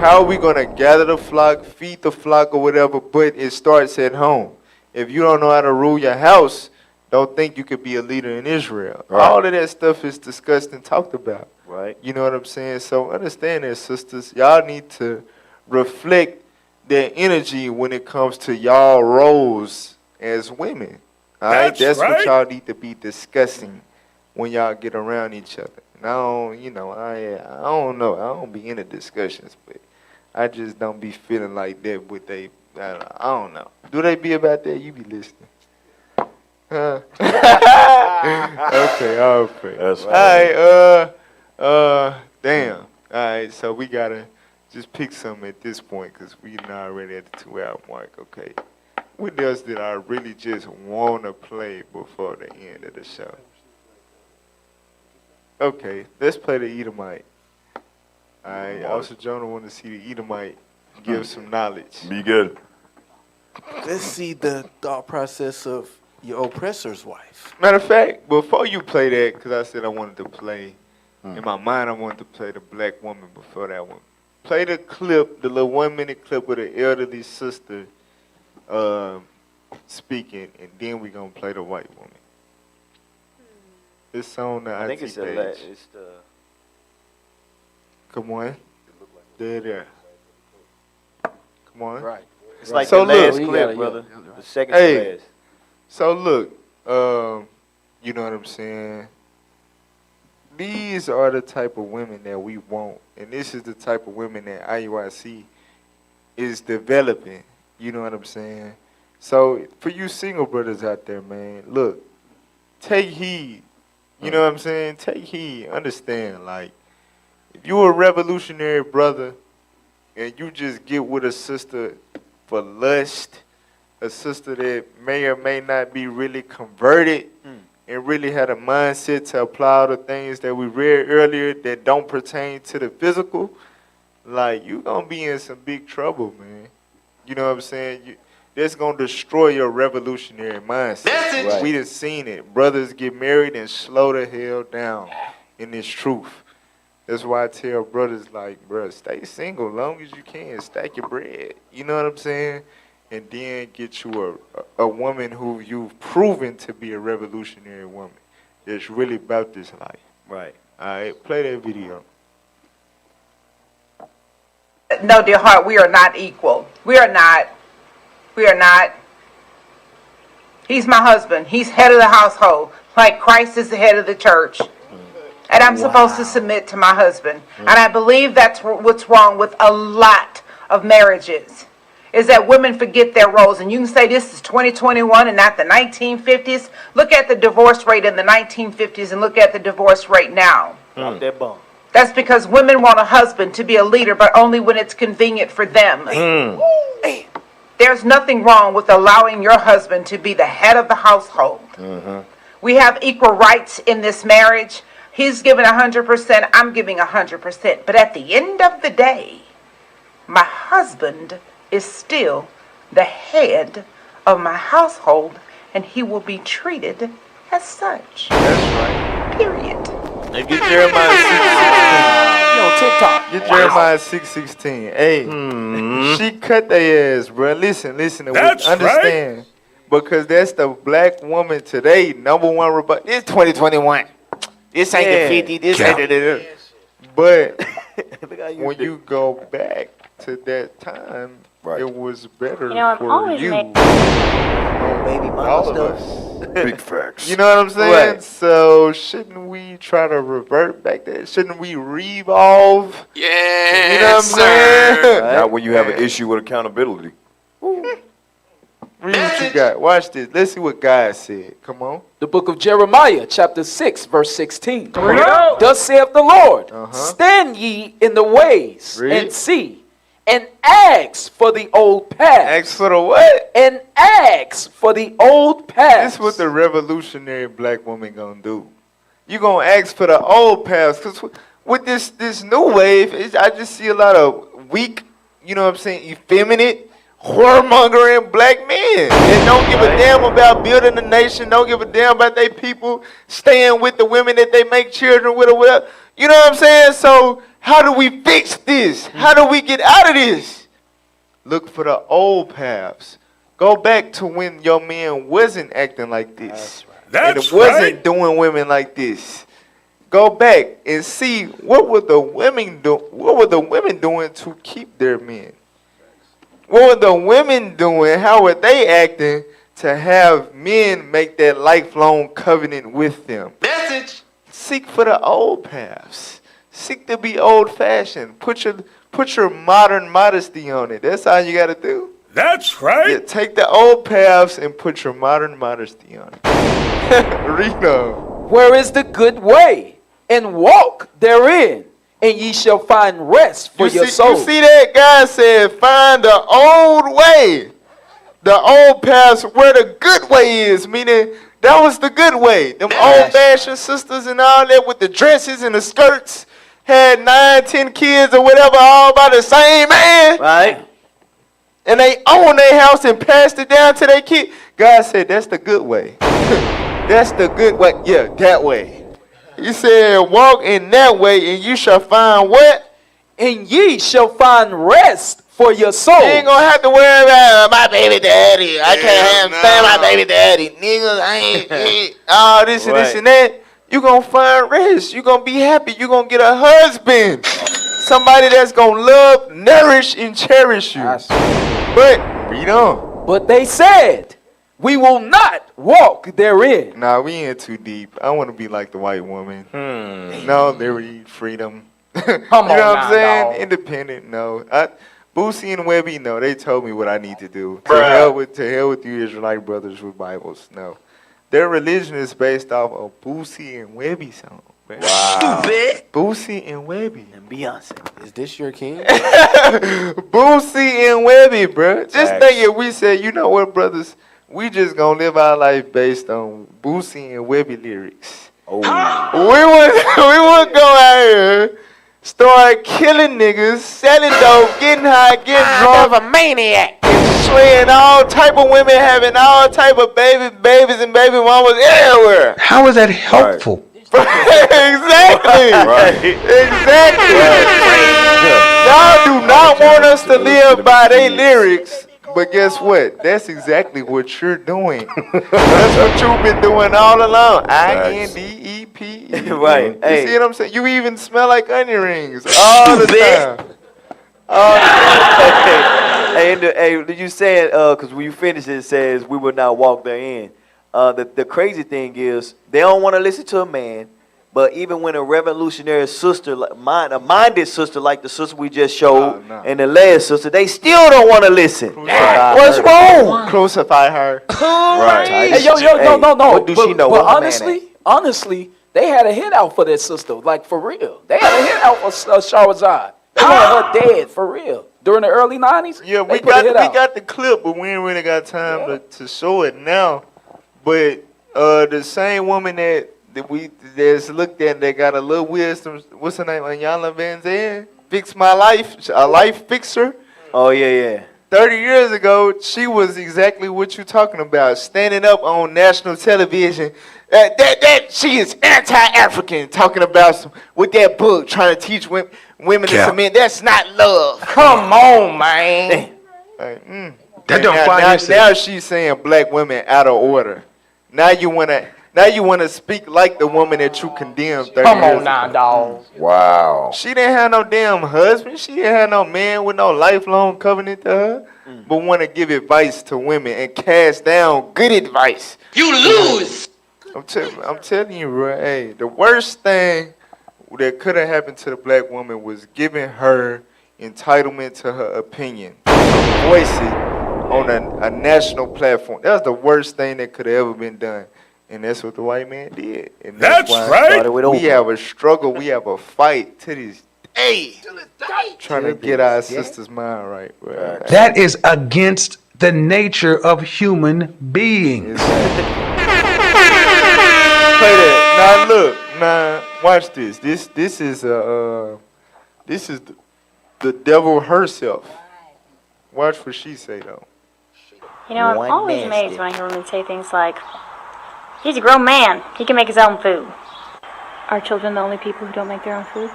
How are we going to gather the flock, feed the flock or whatever, but it starts at home. If you don't know how to rule your house, don't think you could be a leader in Israel. Right. All of that stuff is discussed and talked about. Right. You know what I'm saying? So understand that, sisters. Y'all need to reflect their energy when it comes to y'all roles as women. All right? That's what y'all need to be discussing when y'all get around each other. And I don't know. I don't be in the discussions, but I just don't be feeling like that with they. I don't know. Do they be about that? You be listening. Huh? Okay, all right. That's All right, damn. All right, so we gotta just pick something at this point because we not already at the 2-hour mark. Okay, what else did I really just want to play before the end of the show? Okay, let's play the Edomite. All right, Officer Jonah want to see the Edomite give some knowledge. Be good. Let's see the thought process of your oppressor's wife. Matter of fact, before you play that, because I said I wanted to play, in my mind I wanted to play the black woman before that one. Play the clip, the little 1-minute clip with the elderly sister speaking, and then we gonna play the white woman. It's on the I think IT it's page. it's the. Come on. There. Come on. Right. It's like So the last look, clip, brother. The second Hey. to last. So look, you know what I'm saying? These are the type of women that we want, and this is the type of women that IUIC is developing. You know what I'm saying? So for you single brothers out there, man, look, take heed. You know what I'm saying? Take heed. Understand, like, if you're a revolutionary brother and you just get with a sister for lust, a sister that may or may not be really converted and really had a mindset to apply the things that we read earlier that don't pertain to the physical, like, you gonna be in some big trouble, man. You know what I'm saying? That's gonna destroy your revolutionary mindset. Right. We done seen it. Brothers get married and slow the hell down in this truth. That's why I tell brothers, like, bro, stay single long as you can. Stack your bread. You know what I'm saying? And then get you a woman who you've proven to be a revolutionary woman that's really about this life. Right. All right, play that video. No, dear heart, we are not equal. We are not. We are not. He's my husband. He's head of the household, like Christ is the head of the church. And I'm supposed to submit to my husband. And I believe that's what's wrong with a lot of marriages, is that women forget their roles. And you can say this is 2021 and not the 1950s. Look at the divorce rate in the 1950s and look at the divorce rate now. Drop that bomb. That's because women want a husband to be a leader, but only when it's convenient for them. There's nothing wrong with allowing your husband to be the head of the household. We have equal rights in this marriage. He's giving 100%, I'm giving 100%. But at the end of the day, my husband is still the head of my household, and he will be treated as such. That's right. Period. And get Jeremiah 6:16. You on TikTok. Get Jeremiah 6:16. Hey, she cut their ass, bro. Listen. That's understand. Because that's the black woman today, number one rebuttal. It's 2021. This ain't the 50. This ain't the. But when you go back to that time, it was better You know, I'm for always you. making- Baby mama All of stuff. us. Big facts. You know what I'm saying? Right. So shouldn't we try to revert back there? Shouldn't we revolve? Yeah, You know what I'm saying? Not when you have an issue with accountability. Read what you got. Watch this. Let's see what God said. Come on. The book of Jeremiah, chapter 6, verse 16. Read it. Thus saith the Lord, stand ye in the ways Read. and see, and ask for the old paths. Ask for the what? And ask for the old paths. This what the revolutionary black woman gonna do. You gonna ask for the old paths. Because with this new wave, I just see a lot of weak, you know what I'm saying, effeminate, whoremongering black men that don't give a damn about building a nation, don't give a damn about their people, staying with the women that they make children with or whatever. You know what I'm saying? So how do we fix this? How do we get out of this? Look for the old paths. Go back to when your man wasn't acting like this. And it wasn't doing women like this. Go back and see what were the women doing to keep their men. What were the women doing? How were they acting to have men make that lifelong covenant with them? Message. Seek for the old paths. Seek to be old-fashioned. Put your modern modesty on it. That's all you got to do. That's right. Yeah, take the old paths and put your modern modesty on it. Read on. Where is the good way? And walk therein, and ye shall find rest for your soul. You see that? God said, find the old way. The old paths where the good way is, meaning that was the good way. Them old-fashioned sisters and all that with the dresses and the skirts had 9, 10 kids or whatever, all by the same man. Right. And they own their house and passed it down to their kid. God said, that's the good way. That's the good way. Yeah, that way. He said, walk in that way and you shall find what? And ye shall find rest for your soul. You ain't gonna have to worry about my baby daddy. I can't stand my baby daddy. Niggas, I ain't all this and this and that. You gonna find rest. You gonna be happy. You gonna get a husband. Somebody that's gonna love, nourish, and cherish you. But read on. But they said, we will not walk therein. Nah, we in too deep. I want to be like the white woman. No, liberty, freedom. Come you know on what I'm now, saying? dog. Independent, no. Boosie and Webby, no. They told me what I need to do. To hell with you Israelite brothers with Bibles. No. Their religion is based off of Boosie and Webby song. Man. Wow. Stupid. Boosie and Webby. And Beyonce. Is this your king? Boosie and Webby, bro. Just think if we said, you know what, brothers? We just gonna live our life based on Boosie and Webby lyrics. Oh. We would go out here, start killing niggas, selling dope, getting high, getting drunk, a maniac. and slaying all type of women, having all type of babies and baby mamas everywhere. How is that helpful? Exactly. Exactly. Y'all do not want us to live by their lyrics. But guess what? That's exactly what you're doing. That's what you've been doing all along. INDEP. Right. You Hey. see what I'm saying? You even smell like onion rings all the time. Hey, you said, because when you finish it says, we will not walk therein. The crazy thing is, they don't want to listen to a man, but even when a revolutionary sister, a minded sister like the sister we just showed, and the last sister, they still don't want to listen. What's wrong? Crucify her. Right. Hey, no. What do she know? But honestly, they had a hit out for that sister, like for real. They had a hit out for Shahrazad. They had her dead for real during the early 90s. Yeah, we got the clip, but we ain't really got time to show it now. But the same woman that's looked at, that got a little wisdom. What's her name? Iyanla Vanzant. Fix my life. A life fixer. Oh yeah. 30 years ago, she was exactly what you're talking about, standing up on national television. She is anti-African, talking about with that book, trying to teach women to submit. That's not love. Come on, man. That don't fly yourself. Now she's saying black women out of order. Now you wanna speak like the woman that you condemned 30 Come years on now, ago. dog. Wow. She didn't have no damn husband. She didn't have no man with no lifelong covenant to her. But want to give advice to women and cast down good advice. You lose. I'm telling you, bro. Hey, the worst thing that could have happened to the black woman was giving her entitlement to her opinion, voice it on a national platform. That was the worst thing that could have ever been done. And that's what the white man did. And That's why right. We have a struggle. We have a fight to this day. Trying to get our sister's mind right, bro. That is against the nature of human beings. Play that. Now look. Now watch this. This is the devil herself. Watch what she say though. You know, I'm always amazed when I hear women say things like, he's a grown man. He can make his own food. Are children the only people who don't make their own food?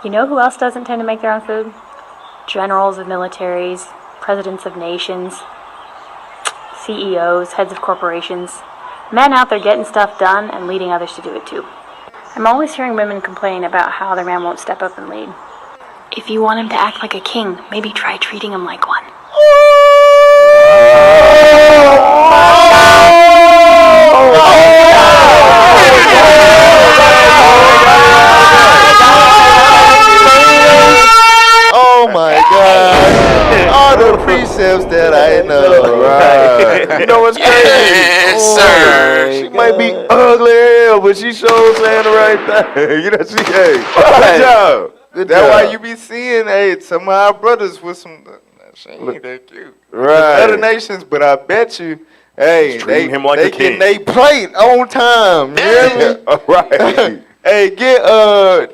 You know who else doesn't tend to make their own food? Generals of militaries, presidents of nations, CEOs, heads of corporations. Men out there getting stuff done and leading others to do it too. I'm always hearing women complain about how their man won't step up and lead. If you want him to act like a king, maybe try treating him like one. Oh my God. All the precepts that I know. Right. You know what's crazy? Yes, sir. She might be ugly as hell, but she sure saying the right thing. You know, good job. That's why you be seeing, some of our brothers with some, she ain't that cute. Right. Other nations, but I bet you, they him like a king. getting they plate on time. You hear me? Right. Hey, get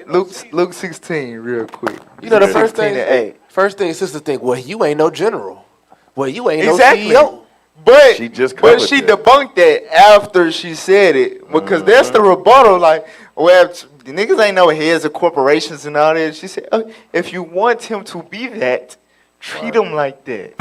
Luke 16 real quick. You know the first 16 and 8. thing sisters think, well, you ain't no general. Well, you ain't Exactly. no CEO. But She just but covered she that. debunked that after she said it because that's the rebuttal. Like, well, the niggas ain't no heads of corporations and all that. She said, if you want him to be that, treat him like that.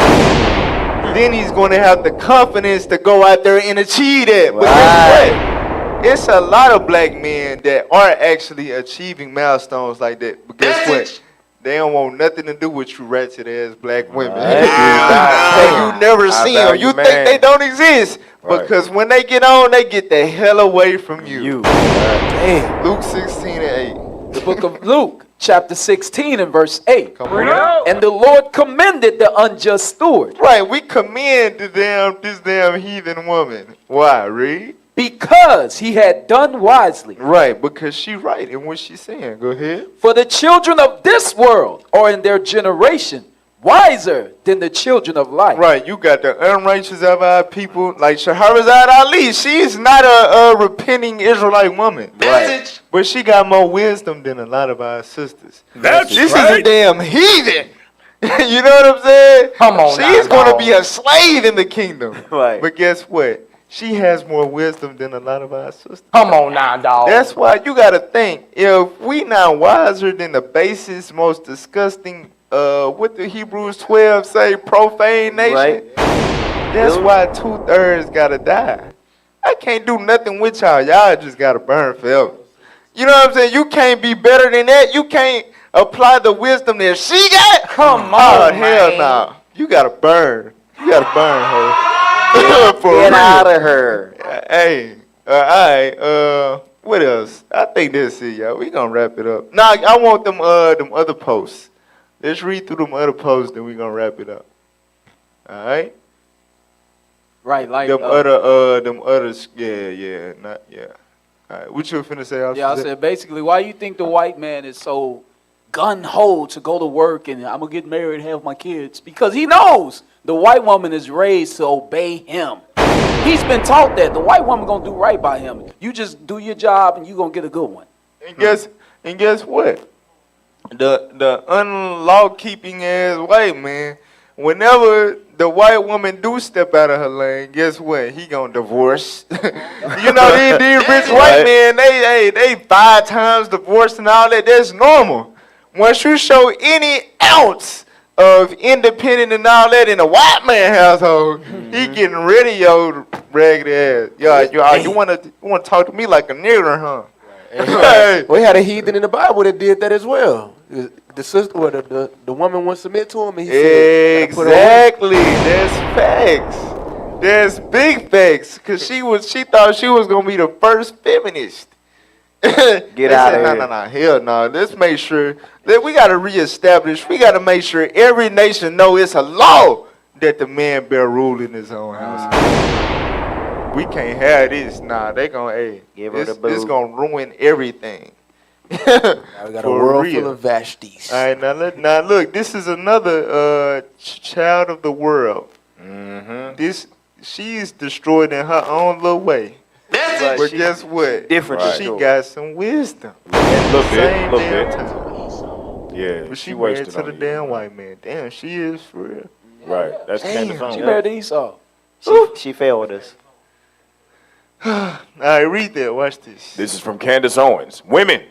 Then he's going to have the confidence to go out there and achieve that. But guess what? It's a lot of black men that are actually achieving milestones like that. But guess what? They don't want nothing to do with you ratchet ass black women. You never see them. You think they don't exist. Because when they get on, they get the hell away from you. Damn. Luke 16 and 8. The book of Luke, chapter 16 and verse 8. Come on. And the Lord commended the unjust steward. Right, we commend this damn heathen woman. Why, read? Because he had done wisely. Right, because she right in what she's saying. Go ahead. For the children of this world are in their generation wiser than the children of light. Right, you got the unrighteous of our people, like Shahrazad Ali. She's not a repenting Israelite woman. Right. But she got more wisdom than a lot of our sisters. This is a damn heathen. You know what I'm saying? Come on, she's going to be a slave in the kingdom. Right. But guess what? She has more wisdom than a lot of our sisters. Come on now, dog. That's why you got to think, if we not wiser than the basest, most disgusting, what the Hebrews 12 say, profane nation, Right. that's why 2/3 got to die. I can't do nothing with y'all. Y'all just got to burn forever. You know what I'm saying? You can't be better than that. You can't apply the wisdom that she got. Come on, oh, hell no. You got to burn. You got to burn her. Get out of her. Hey, all right. What else? I think that's it, y'all. We gonna wrap it up. Nah, I want them other posts. Let's read through them other posts, then we gonna wrap it up. All right. Right, like them others. Yeah. All right. What you finna say? Yeah, I said basically, why you think the white man is so gun ho to go to work and I'm gonna get married and have my kids? Because he knows the white woman is raised to obey him. He's been taught that the white woman gonna do right by him. You just do your job and you gonna get a good one. And guess what? The unlaw keeping ass white man, whenever the white woman do step out of her lane, guess what? He gonna divorce. You know, these rich white men, they 5 times divorced and all that. That's normal. Once you show any ounce of independent and all that in a white man household, he getting rid of your ragged ass. You wanna talk to me like a nigger, huh? Hey. We had a heathen in the Bible that did that as well. The sister, or the woman wouldn't submit to him, and he said, exactly. That's facts. That's big facts. Cause she thought she was gonna be the first feminist. Get out of here. No, hell no. Let's make sure that we gotta reestablish. We gotta make sure every nation know it's a law that the man bear rule in his own house. We can't have this. Nah, they gonna give her the boo. It's gonna ruin everything. Now we got a world full of Vashtis. All right, now look. This is another child of the world. She's destroyed in her own little way. But guess what? Different. She got some wisdom. Little bit. Yeah. But she married to the damn white man. Damn, she is for real. Right. That's Candace Owens. She married Esau. She failed us. All right, read that. Watch this. This is from Candace Owens. Women,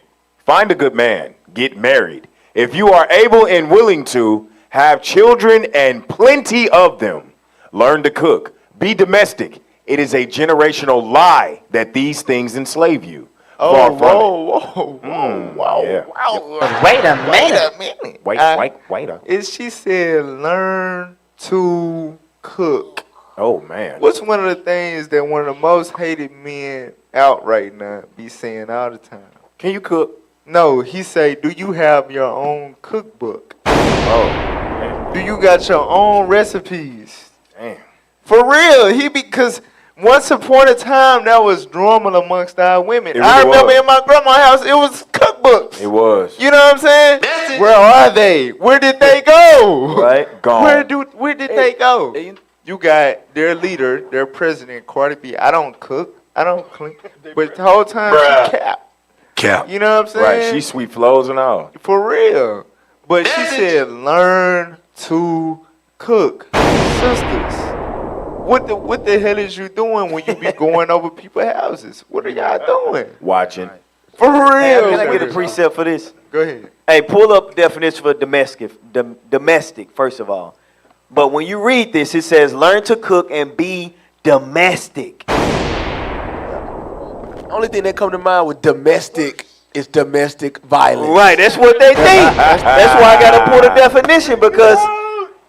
find a good man. Get married. If you are able and willing to, have children and plenty of them. Learn to cook. Be domestic. It is a generational lie that these things enslave you. Oh, wow. Yeah. Wow. Wait a minute. Wait. She said, learn to cook. Oh, man. What's one of the things that one of the most hated men out right now be saying all the time? Can you cook? No, he say, do you have your own cookbook? Oh, man. Do you got your own recipes? Damn. For real, because once upon a time that was normal amongst our women. Really I remember was. in my grandma's house, it was cookbooks. It was. You know what I'm saying? Where are they? Where did they go? Right, gone. Where did they go? You got their leader, their president, Cardi B. I don't cook. I don't clean. But the whole time she cap. You know what I'm saying? Right, she sweep flows and all. For real. But she said, learn to cook. Sisters, what the hell is you doing when you be going over people's houses? What are y'all doing? Watching. For real. Can I get a precept for this? Go ahead. Hey, pull up the definition for domestic, first of all. But when you read this, it says, learn to cook and be domestic. Only thing that come to mind with domestic is domestic violence. Right, that's what they think. That's why I got to pull the definition, because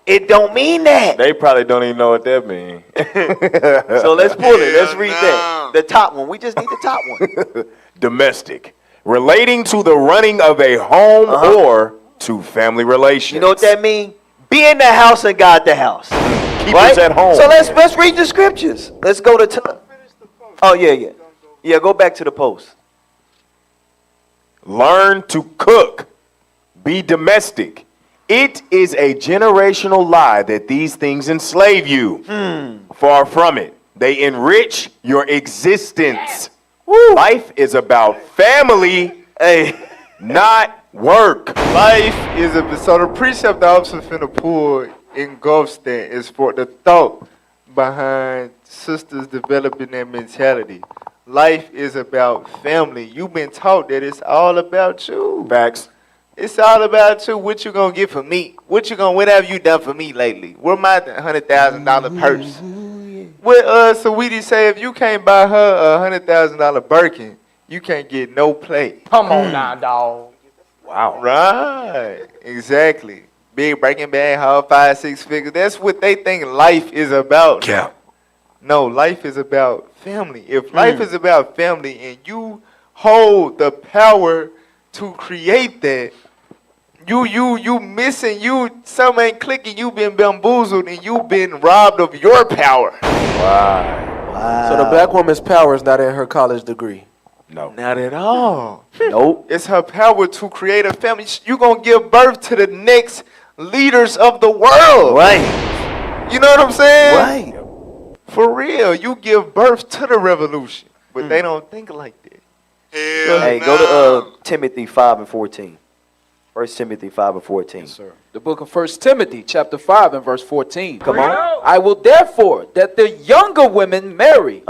it don't mean that. They probably don't even know what that means. So let's pull it. Let's read that. The top one. We just need the top one. Domestic. Relating to the running of a home or to family relations. You know what that means? Be in the house and guard the house. Keep right? us at home. So let's read the scriptures. Let's go to. Oh yeah. Yeah, go back to the post. Learn to cook. Be domestic. It is a generational lie that these things enslave you. Far from it. They enrich your existence. Life is about family, not work. Life is so the precept the officer finna pull engulfs that is for the thought behind sisters developing their mentality. Life is about family. You've been taught that it's all about you. Facts. It's all about you. What you gonna get for me? What have you done for me lately? Where my $100,000 purse? What Saweetie say, if you can't buy her a $100,000 Birkin, you can't get no play. Come on now, dog. Wow. Right. Exactly. Big Birkin bag, haul 5-6 figures. That's what they think life is about. Yeah. No, life is about family. If life is about family and you hold the power to create that, you missing, something ain't clicking, you been bamboozled and you been robbed of your power. Wow. So the black woman's power is not in her college degree. No. Not at all. Nope. It's her power to create a family. You gonna give birth to the next leaders of the world. Right. You know what I'm saying? Right. For real, you give birth to the revolution, but they don't think like that. Hey, go to Timothy 5:14. 1 Timothy 5:14. Yes, sir. The book of 1 Timothy, chapter 5 and verse 14. Come on. I will therefore that the younger women marry,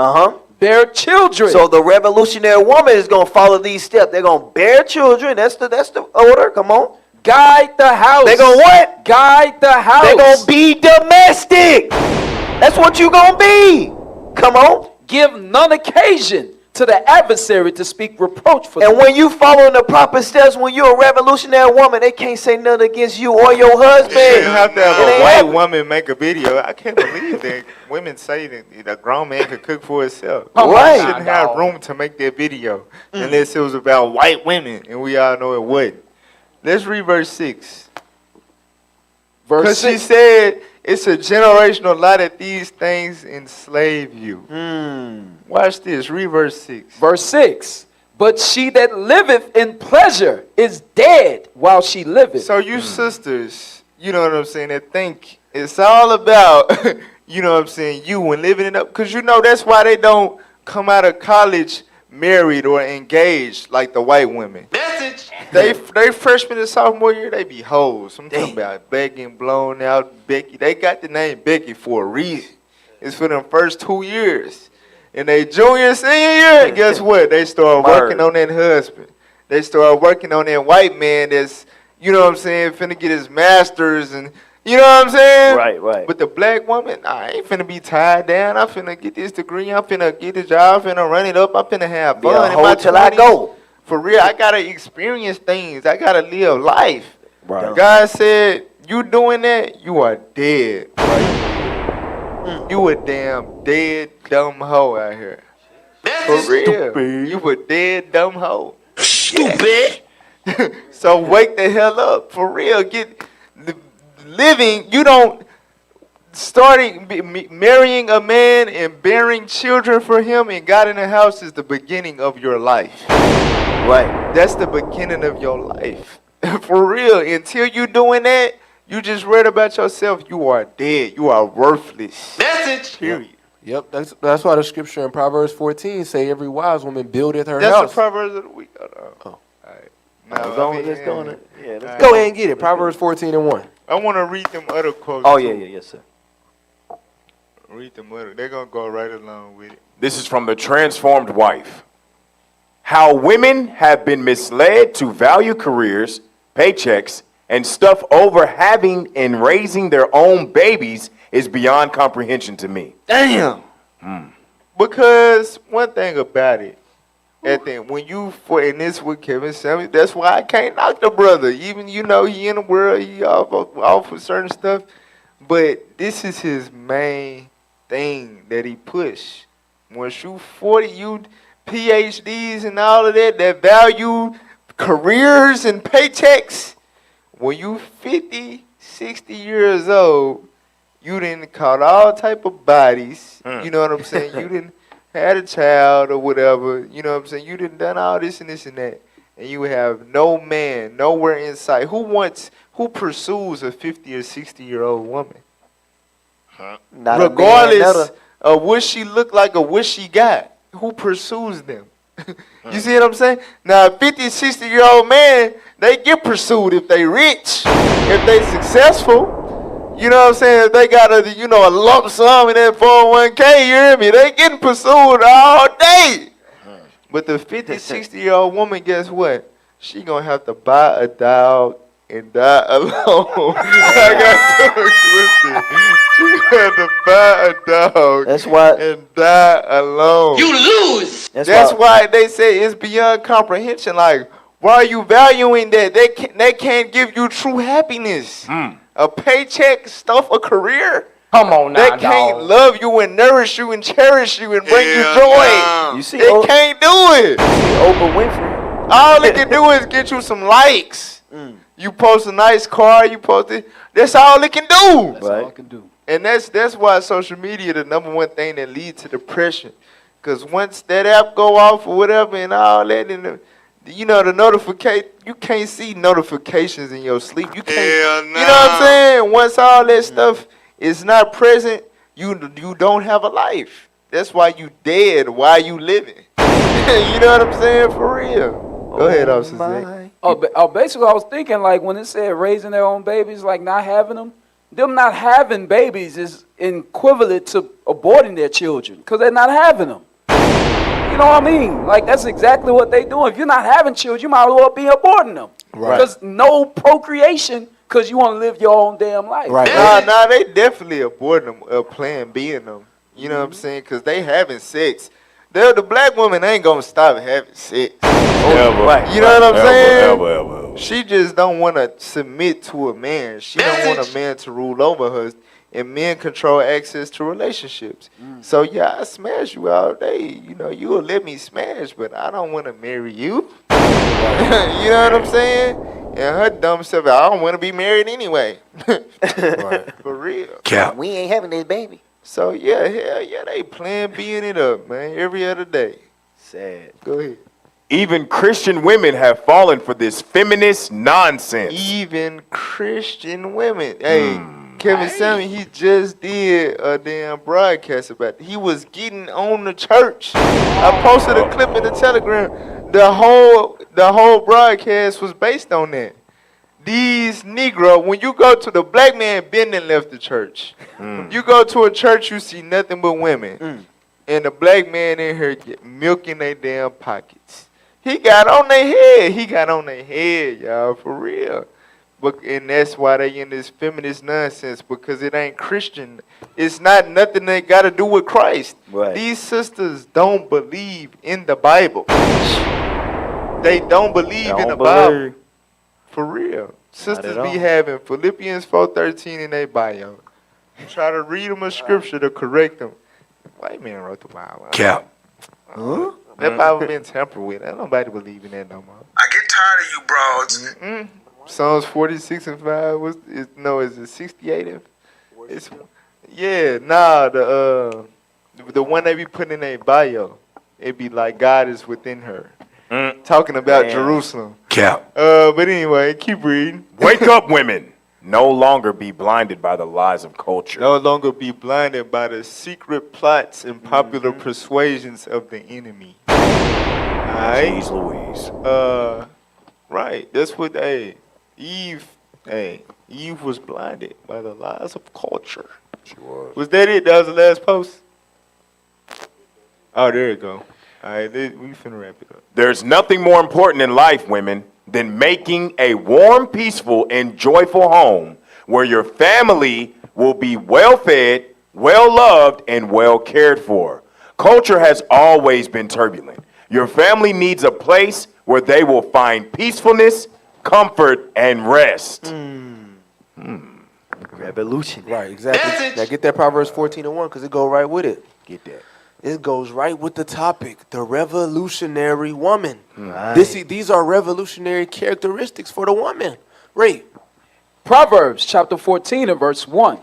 bear children. So the revolutionary woman is gonna follow these steps. They're gonna bear children. That's the order. Come on. Guide the house. They gonna what? Guide the house. They gonna be domestic. That's what you gonna be. Come on. Give none occasion to the adversary to speak reproach for And them. when you following the proper steps, when you're a revolutionary woman, they can't say nothing against you or your husband. You shouldn't have to have It a ain't white happening. woman make a video. I can't believe that women say that a grown man can cook for himself. Right. You shouldn't have room to make that video unless it was about white women, and we all know it wasn't. Let's read verse 6. Verse Because she 6. said it's a generational lie that these things enslave you. Watch this. Read verse 6. Verse 6. But she that liveth in pleasure is dead while she liveth. So you sisters, you know what I'm saying, that think it's all about, you know what I'm saying, you and living it up. Because you know that's why they don't come out of college married or engaged like the white women. They freshman and sophomore year, they be hoes. I'm talking about begging, blown out, Becky. They got the name Becky for a reason. It's for them first 2 years. In their junior, senior year, guess what? They start working on that husband. They start working on that white man that's, you know what I'm saying, finna get his master's and, you know what I'm saying? Right. But the black woman, I ain't finna be tied down. I'm finna get this degree. I'm finna get the job. I'm finna run it up. I'm finna have fun in my 20s. Till I go. For real, I gotta experience things. I gotta live life. Right. God said, you doing that, you are dead. You a damn dead, dumb hoe out here. For real. You a dead, dumb hoe. Stupid. So wake the hell up. For real. Get living. You don't marrying a man and bearing children for him and God in the house is the beginning of your life. Right. That's the beginning of your life. For real. Until you doing that, you just read about yourself, you are dead. You are worthless. Message. Period. Yep, that's why the scripture in Proverbs 14 say every wise woman buildeth her That's house. the Proverbs of the week. Oh. All right. Let's go on it. Yeah, let's Go ahead and get it. Proverbs 14 and 1. I want to read them other quotes. Oh, too. yes, sir. Read them other. They're going to go right along with it. This is from the Transformed Wife. How women have been misled to value careers, paychecks, and stuff over having and raising their own babies is beyond comprehension to me. Damn. Because one thing about it, at the when you and this with Kevin Samuels, that's why I can't knock the brother. Even he in the world, he off with certain stuff, but this is his main thing that he push. Once you 40, you PhDs and all of that value careers and paychecks. When you 50, 60 years old, you didn't caught all type of bodies. You know what I'm saying? You didn't had a child or whatever. You know what I'm saying? You didn't done all this and this and that. And you have no man, nowhere in sight. Who pursues a 50 or 60-year-old woman? Not a man, Regardless of what she look like or what she got. Who pursues them? You see what I'm saying? Now, a 50, 60-year-old man, they get pursued if they rich, if they successful. You know what I'm saying? If they got a lump sum in that 401k, you hear me? They getting pursued all day. But the 50, 60-year-old woman, guess what? She gonna have to buy a dog and die alone. I got so twisted. She gonna have to buy a dog and die alone. You lose. That's why they say it's beyond comprehension. Like, why are you valuing that? They can't give you true happiness. A paycheck, stuff, a career. Come on now, They can't love you and nourish you and cherish you and bring you joy. You see, They can't do it. Oprah Winfrey. All they can do is get you some likes. You post a nice car, you post it. That's all it can do. That's all it can do. And that's why social media the number one thing that leads to depression. Because once that app go off or whatever and all that, and the notification, you can't see notifications in your sleep. You can't. You know what I'm saying? Once all that stuff is not present, you don't have a life. That's why you dead while you living. You know what I'm saying? For real. Go ahead, Officer Zach. Basically, I was thinking, like, when it said raising their own babies, like not having them not having babies is equivalent to aborting their children because they're not having them. You know what I mean? Like, that's exactly what they do. If you're not having children, you might as well be aborting them. Right. Because no procreation because you want to live your own damn life. Right. Nah, they definitely aborting them, plan B in them. You know what I'm saying? Because they having sex. The black woman ain't going to stop having sex. Ever. You know what I'm saying? Ever. She just don't want to submit to a man. She don't want a man to rule over her. And men control access to relationships. So, yeah, I smash you all day. You know, you will let me smash, but I don't want to marry you. You know what I'm saying? And her dumb self, I don't want to be married anyway. For real. Yeah. We ain't having this baby. So, yeah, hell yeah, they playing being it up, man, every other day. Sad. Go ahead. Even Christian women have fallen for this feminist nonsense. Even Christian women. Hey, Kevin Samuels, he just did a damn broadcast about it. He was getting on the church. I posted a clip in the Telegram. The whole broadcast was based on that. These Negro, when you go to the black man, been and left the church. You go to a church, you see nothing but women. And the black man in here milking their damn pockets. He got on their head. Y'all, for real. And that's why they in this feminist nonsense, because it ain't Christian. It's not nothing that got to do with Christ. Right. These sisters don't believe in the Bible. They don't believe in the Bible. For real. Sisters be having Philippians 4:13 in their bio. Try to read them a scripture to correct them. White man wrote the Bible. Cap. That Bible been tampered with. Ain't nobody believe in that no more. I get tired of you broads. Psalms 46 and 5. Is it 68? The one they be putting in their bio. It be like God is within her. Talking about Jerusalem. Cap. But anyway, keep reading. Wake up, women. No longer be blinded by the lies of culture. No longer be blinded by the secret plots and popular persuasions of the enemy. Alright? Jeez Louise. Right. That's what Eve was blinded by the lies of culture. She was. Was that it? That was the last post? Oh, there you go. All right, we finna wrap it up. There's nothing more important in life, women, than making a warm, peaceful, and joyful home where your family will be well fed, well loved, and well cared for. Culture has always been turbulent. Your family needs a place where they will find peacefulness, comfort, and rest. Revolution. Right, exactly. Now get that Proverbs 14:1 because it goes right with it. Get that. It goes right with the topic, the revolutionary woman. Right. These are revolutionary characteristics for the woman. Read. Proverbs chapter 14 and verse 1.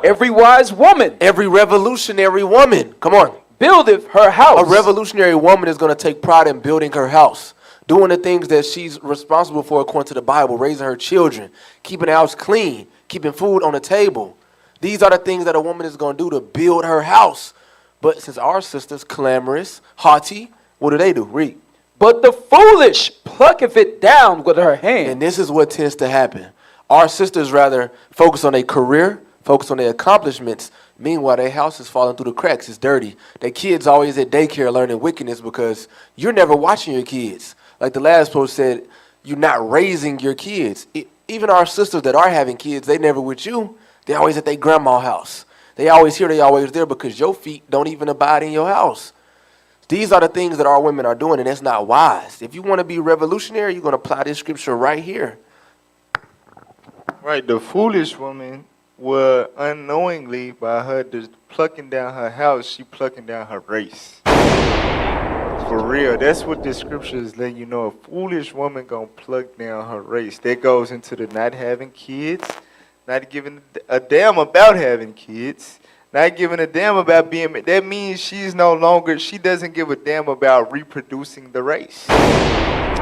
Every wise woman, Every revolutionary woman, come on. buildeth her house. A revolutionary woman is going to take pride in building her house, doing the things that she's responsible for according to the Bible, raising her children, keeping the house clean, keeping food on the table. These are the things that a woman is going to do to build her house. But since our sisters clamorous, haughty, what do? Read. But the foolish plucketh it down with her hand. And this is what tends to happen. Our sisters rather focus on their career, focus on their accomplishments. Meanwhile, their house is falling through the cracks. It's dirty. Their kids always at daycare learning wickedness because you're never watching your kids. Like the last post said, you're not raising your kids. Even our sisters that are having kids, they never with you. They always at their grandma's house. They always here, they always there because your feet don't even abide in your house. These are the things that our women are doing, and that's not wise. If you want to be revolutionary, you're going to apply this scripture right here. Right, the foolish woman will unknowingly, by her just plucking down her house, she plucking down her race. For real, that's what the scripture is letting you know. A foolish woman gonna pluck down her race. That goes into the not having kids, not giving a damn about having kids, not giving a damn about being. That means she doesn't give a damn about reproducing the race.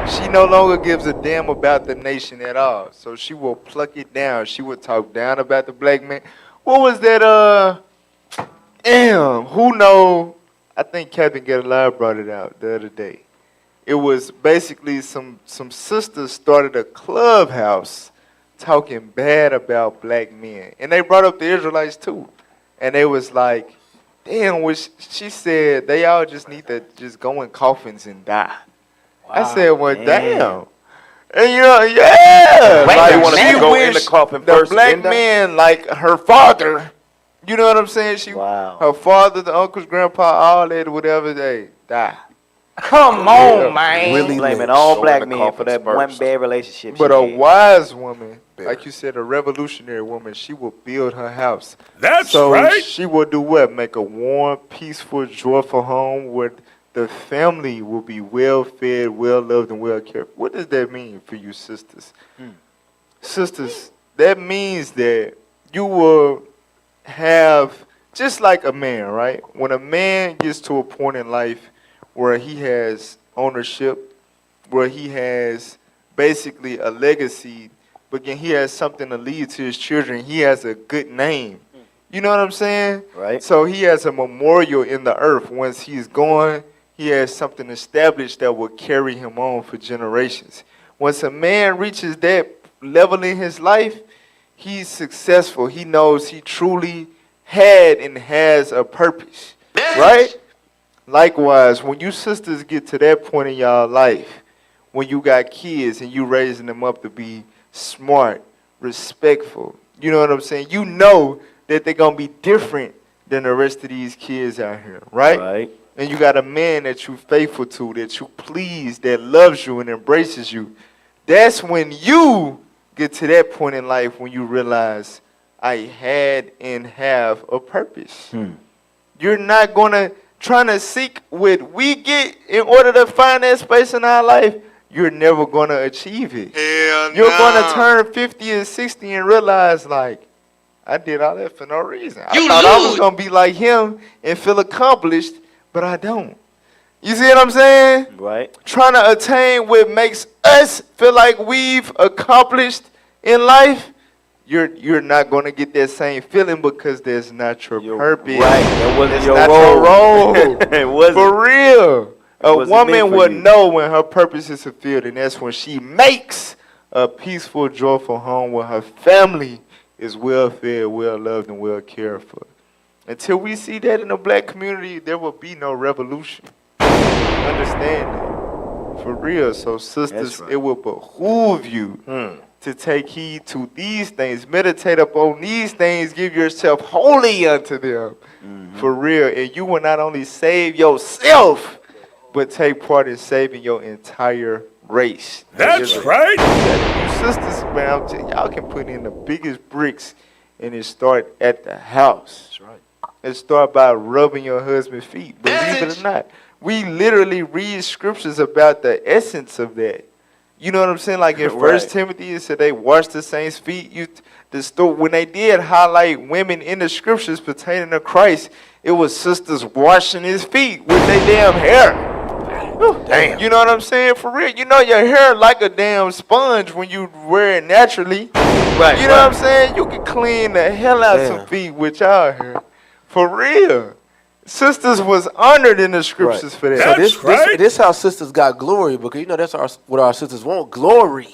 She no longer gives a damn about the nation at all. So she will pluck it down. She will talk down about the black man. What was that? Who know? I think Captain Get Alive brought it out the other day. It was basically some sisters started a clubhouse talking bad about black men. And they brought up the Israelites too. And they was like, damn, she said they all just need to just go in coffins and die. I said, well, damn. And you know, yeah. Like, Like, want she to go in the wished coffin the first. black and then die? man, like her father, you know what I'm saying? Her father, the uncles, grandpa, all that, whatever, they die. Come on, man. Really blaming Lynch. all Go black in the men for that coffins one first. bad relationship. But she a had. wise woman, like you said, a revolutionary woman, she will build her house. That's so right. She will do what? Make a warm, peaceful, joyful home where the family will be well fed, well loved, and well cared for. What does that mean for you sisters? Sisters, that means that you will have, just like a man, right? When a man gets to a point in life where he has ownership, where he has basically a legacy, but then he has something to leave to his children, he has a good name. You know what I'm saying? Right. So he has a memorial in the earth. Once he's gone, he has something established that will carry him on for generations. Once a man reaches that level in his life, he's successful. He knows he truly had and has a purpose, right? Likewise, when you sisters get to that point in y'all life, when you got kids and you raising them up to be smart, respectful, you know what I'm saying? You know that they're going to be different than the rest of these kids out here, right? Right. And you got a man that you faithful to, that you please, that loves you and embraces you. That's when you get to that point in life when you realize I had and have a purpose. You're not going to try to seek what we get in order to find that space in our life. You're never going to achieve it. You're going to turn 50 and 60 and realize, like, I did all that for no reason. I thought I was going to be like him and feel accomplished, but I don't. You see what I'm saying? Right. Trying to attain what makes us feel like we've accomplished in life, you're not going to get that same feeling because that's not your purpose. Right. That wasn't It's your not role. your role. It wasn't. For real. A wasn't meant woman for will you. know when her purpose is fulfilled, and that's when she makes a peaceful, joyful home where her family is well fed, well loved, and well cared for. Until we see that in the black community, there will be no revolution. Understand that. For real. So, sisters, it will behoove you to take heed to these things. Meditate upon these things. Give yourself wholly unto them. For real. And you will not only save yourself, but take part in saving your entire race. That's right. You sisters, man, y'all can put in the biggest bricks and it start at the house. That's right. It start by rubbing your husband's feet. Believe it or not. We literally read scriptures about the essence of that. You know what I'm saying? Like in First Timothy, it said they washed the saints' feet. When they did highlight women in the scriptures pertaining to Christ, it was sisters washing his feet with their damn hair. Damn. You know what I'm saying? For real. You know your hair like a damn sponge when you wear it naturally. Right. You know what I'm saying? You can clean the hell out some feet with y'all hair. For real. Sisters was honored in the scriptures for that. So this how sisters got glory, because you know that's what our sisters want. Glory.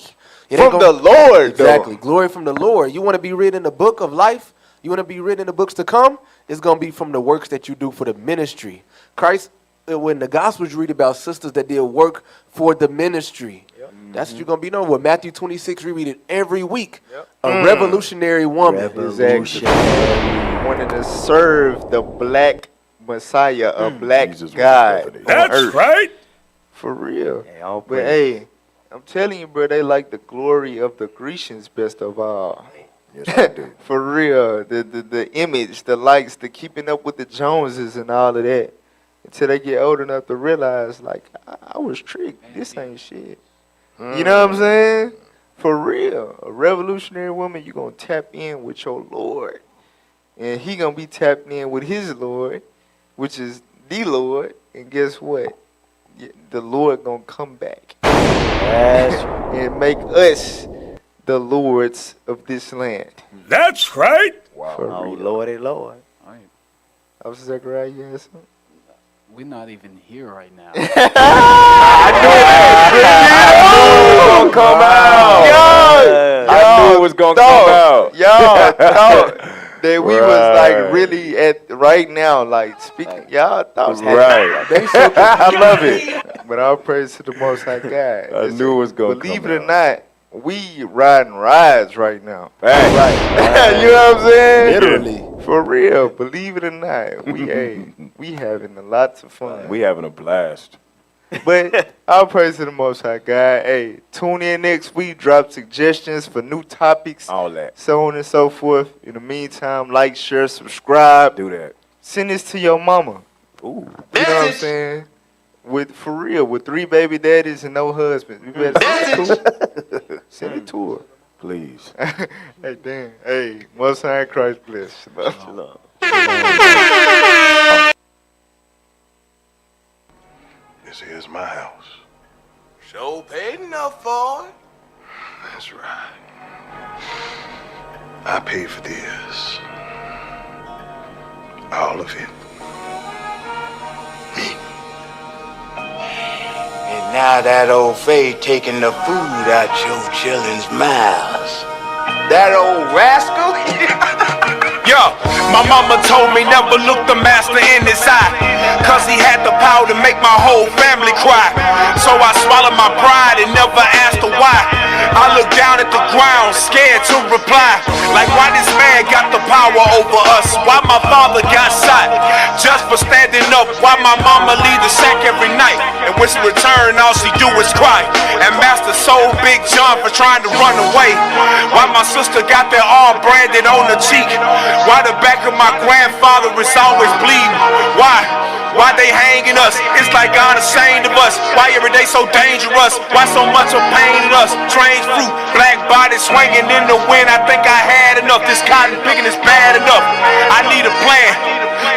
From the Lord. Exactly. Though. Glory from the Lord. You want to be written in the book of life? You want to be written in the books to come? It's going to be from the works that you do for the ministry. Christ, when the Gospels read about sisters that did work for the ministry, that's what you're going to be known with. Matthew 26, we read it every week. A revolutionary woman. Exactly. Wanting to serve the black Messiah, a black God. That's right. For real. But hey, I'm telling you, bro, they like the glory of the Grecians best of all. Yes, I do. For real. The image, the likes, the keeping up with the Joneses and all of that. Until they get old enough to realize, like, I was tricked. This ain't shit. You know what I'm saying? For real. A revolutionary woman, you going to tap in with your Lord. And he going to be tapped in with his Lord, which is the Lord. And guess what? The Lord going to come back. And make us the lords of this land. That's right. Wow. Oh, Lordy Lord. Officer Zechariah, you had something? We're not even here right now. I knew it was gonna come out. I knew it was gonna come out. Y'all thought that we was like really at right now, like speaking. Y'all thought I love it. But all praise to the Most High God. I knew it was gonna believe come it or out. not, we riding rides right now. Right. You know what I'm saying? Literally. For real. Believe it or not, we having lots of fun. We having a blast. But all praise to the Most High God. Hey, tune in next week. Drop suggestions for new topics. All that. So on and so forth. In the meantime, like, share, subscribe. Do that. Send this to your mama. Ooh. You know what I'm saying? For real, with 3 baby daddies and no husbands. You better send it to her. Send it to her. Please. Hey, damn. Hey, Most High in Christ bless. Shalom. This is my house. Sure paid enough for it. That's right. I paid for this. All of it. And now that old Faye taking the food out your children's mouths. That old rascal? Yo, my mama told me never look the master in his eye, cause he had the power to make my whole family cry. So I swallowed my pride and never asked her why. I looked down at the ground, scared to reply. Like, why this man got the power over us? Why my father got shot just for standing up? Why my mama leave the sack every night, and when she return, all she do is cry? And Master sold Big John for trying to run away. Why my sister got their arm branded on the cheek? Why the back of my grandfather is always bleeding? Why they hanging us? It's like God ashamed of us. Why every day so dangerous? Why so much of pain in us? Strange fruit, black body swinging in the wind. I think I had enough. This cotton picking is bad enough. I need a plan,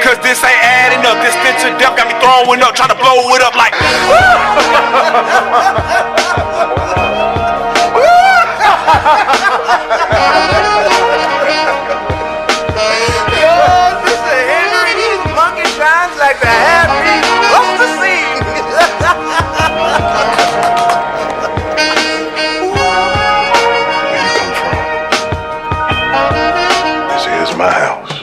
cause this ain't adding up. This stench of death got me throwing up, trying to blow it up like Like the happy off the scene. Where you come from? This is my house.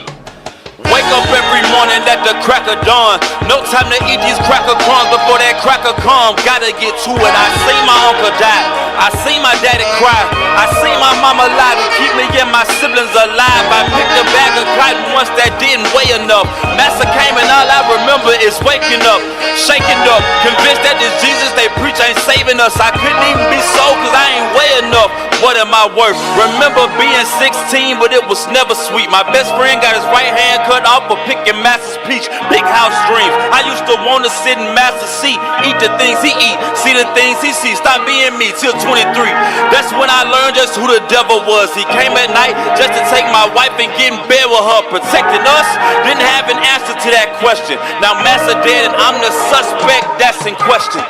Wake up every morning running at the crack of dawn. No time to eat these cracker crumbs before that cracker come. Gotta get to it. I seen my uncle die. I seen my daddy cry. I seen my mama lie to keep me and my siblings alive. I picked a bag of cotton once that didn't weigh enough. Master came and all I remember is waking up, shaking up, convinced that this Jesus they preach ain't saving us. I couldn't even be sold cause I ain't weigh enough. What am I worth? Remember being 16, but it was never sweet. My best friend got his right hand cut off for picking Master's peach. Big house dreams. I used to want to sit in Master's seat, eat the things he eat, see the things he sees. Stop being me till 23. That's when I learned just who the devil was. He came at night just to take my wife and get in bed with her. Protecting us, didn't have an answer to that question. Now Master dead and I'm the suspect that's in question.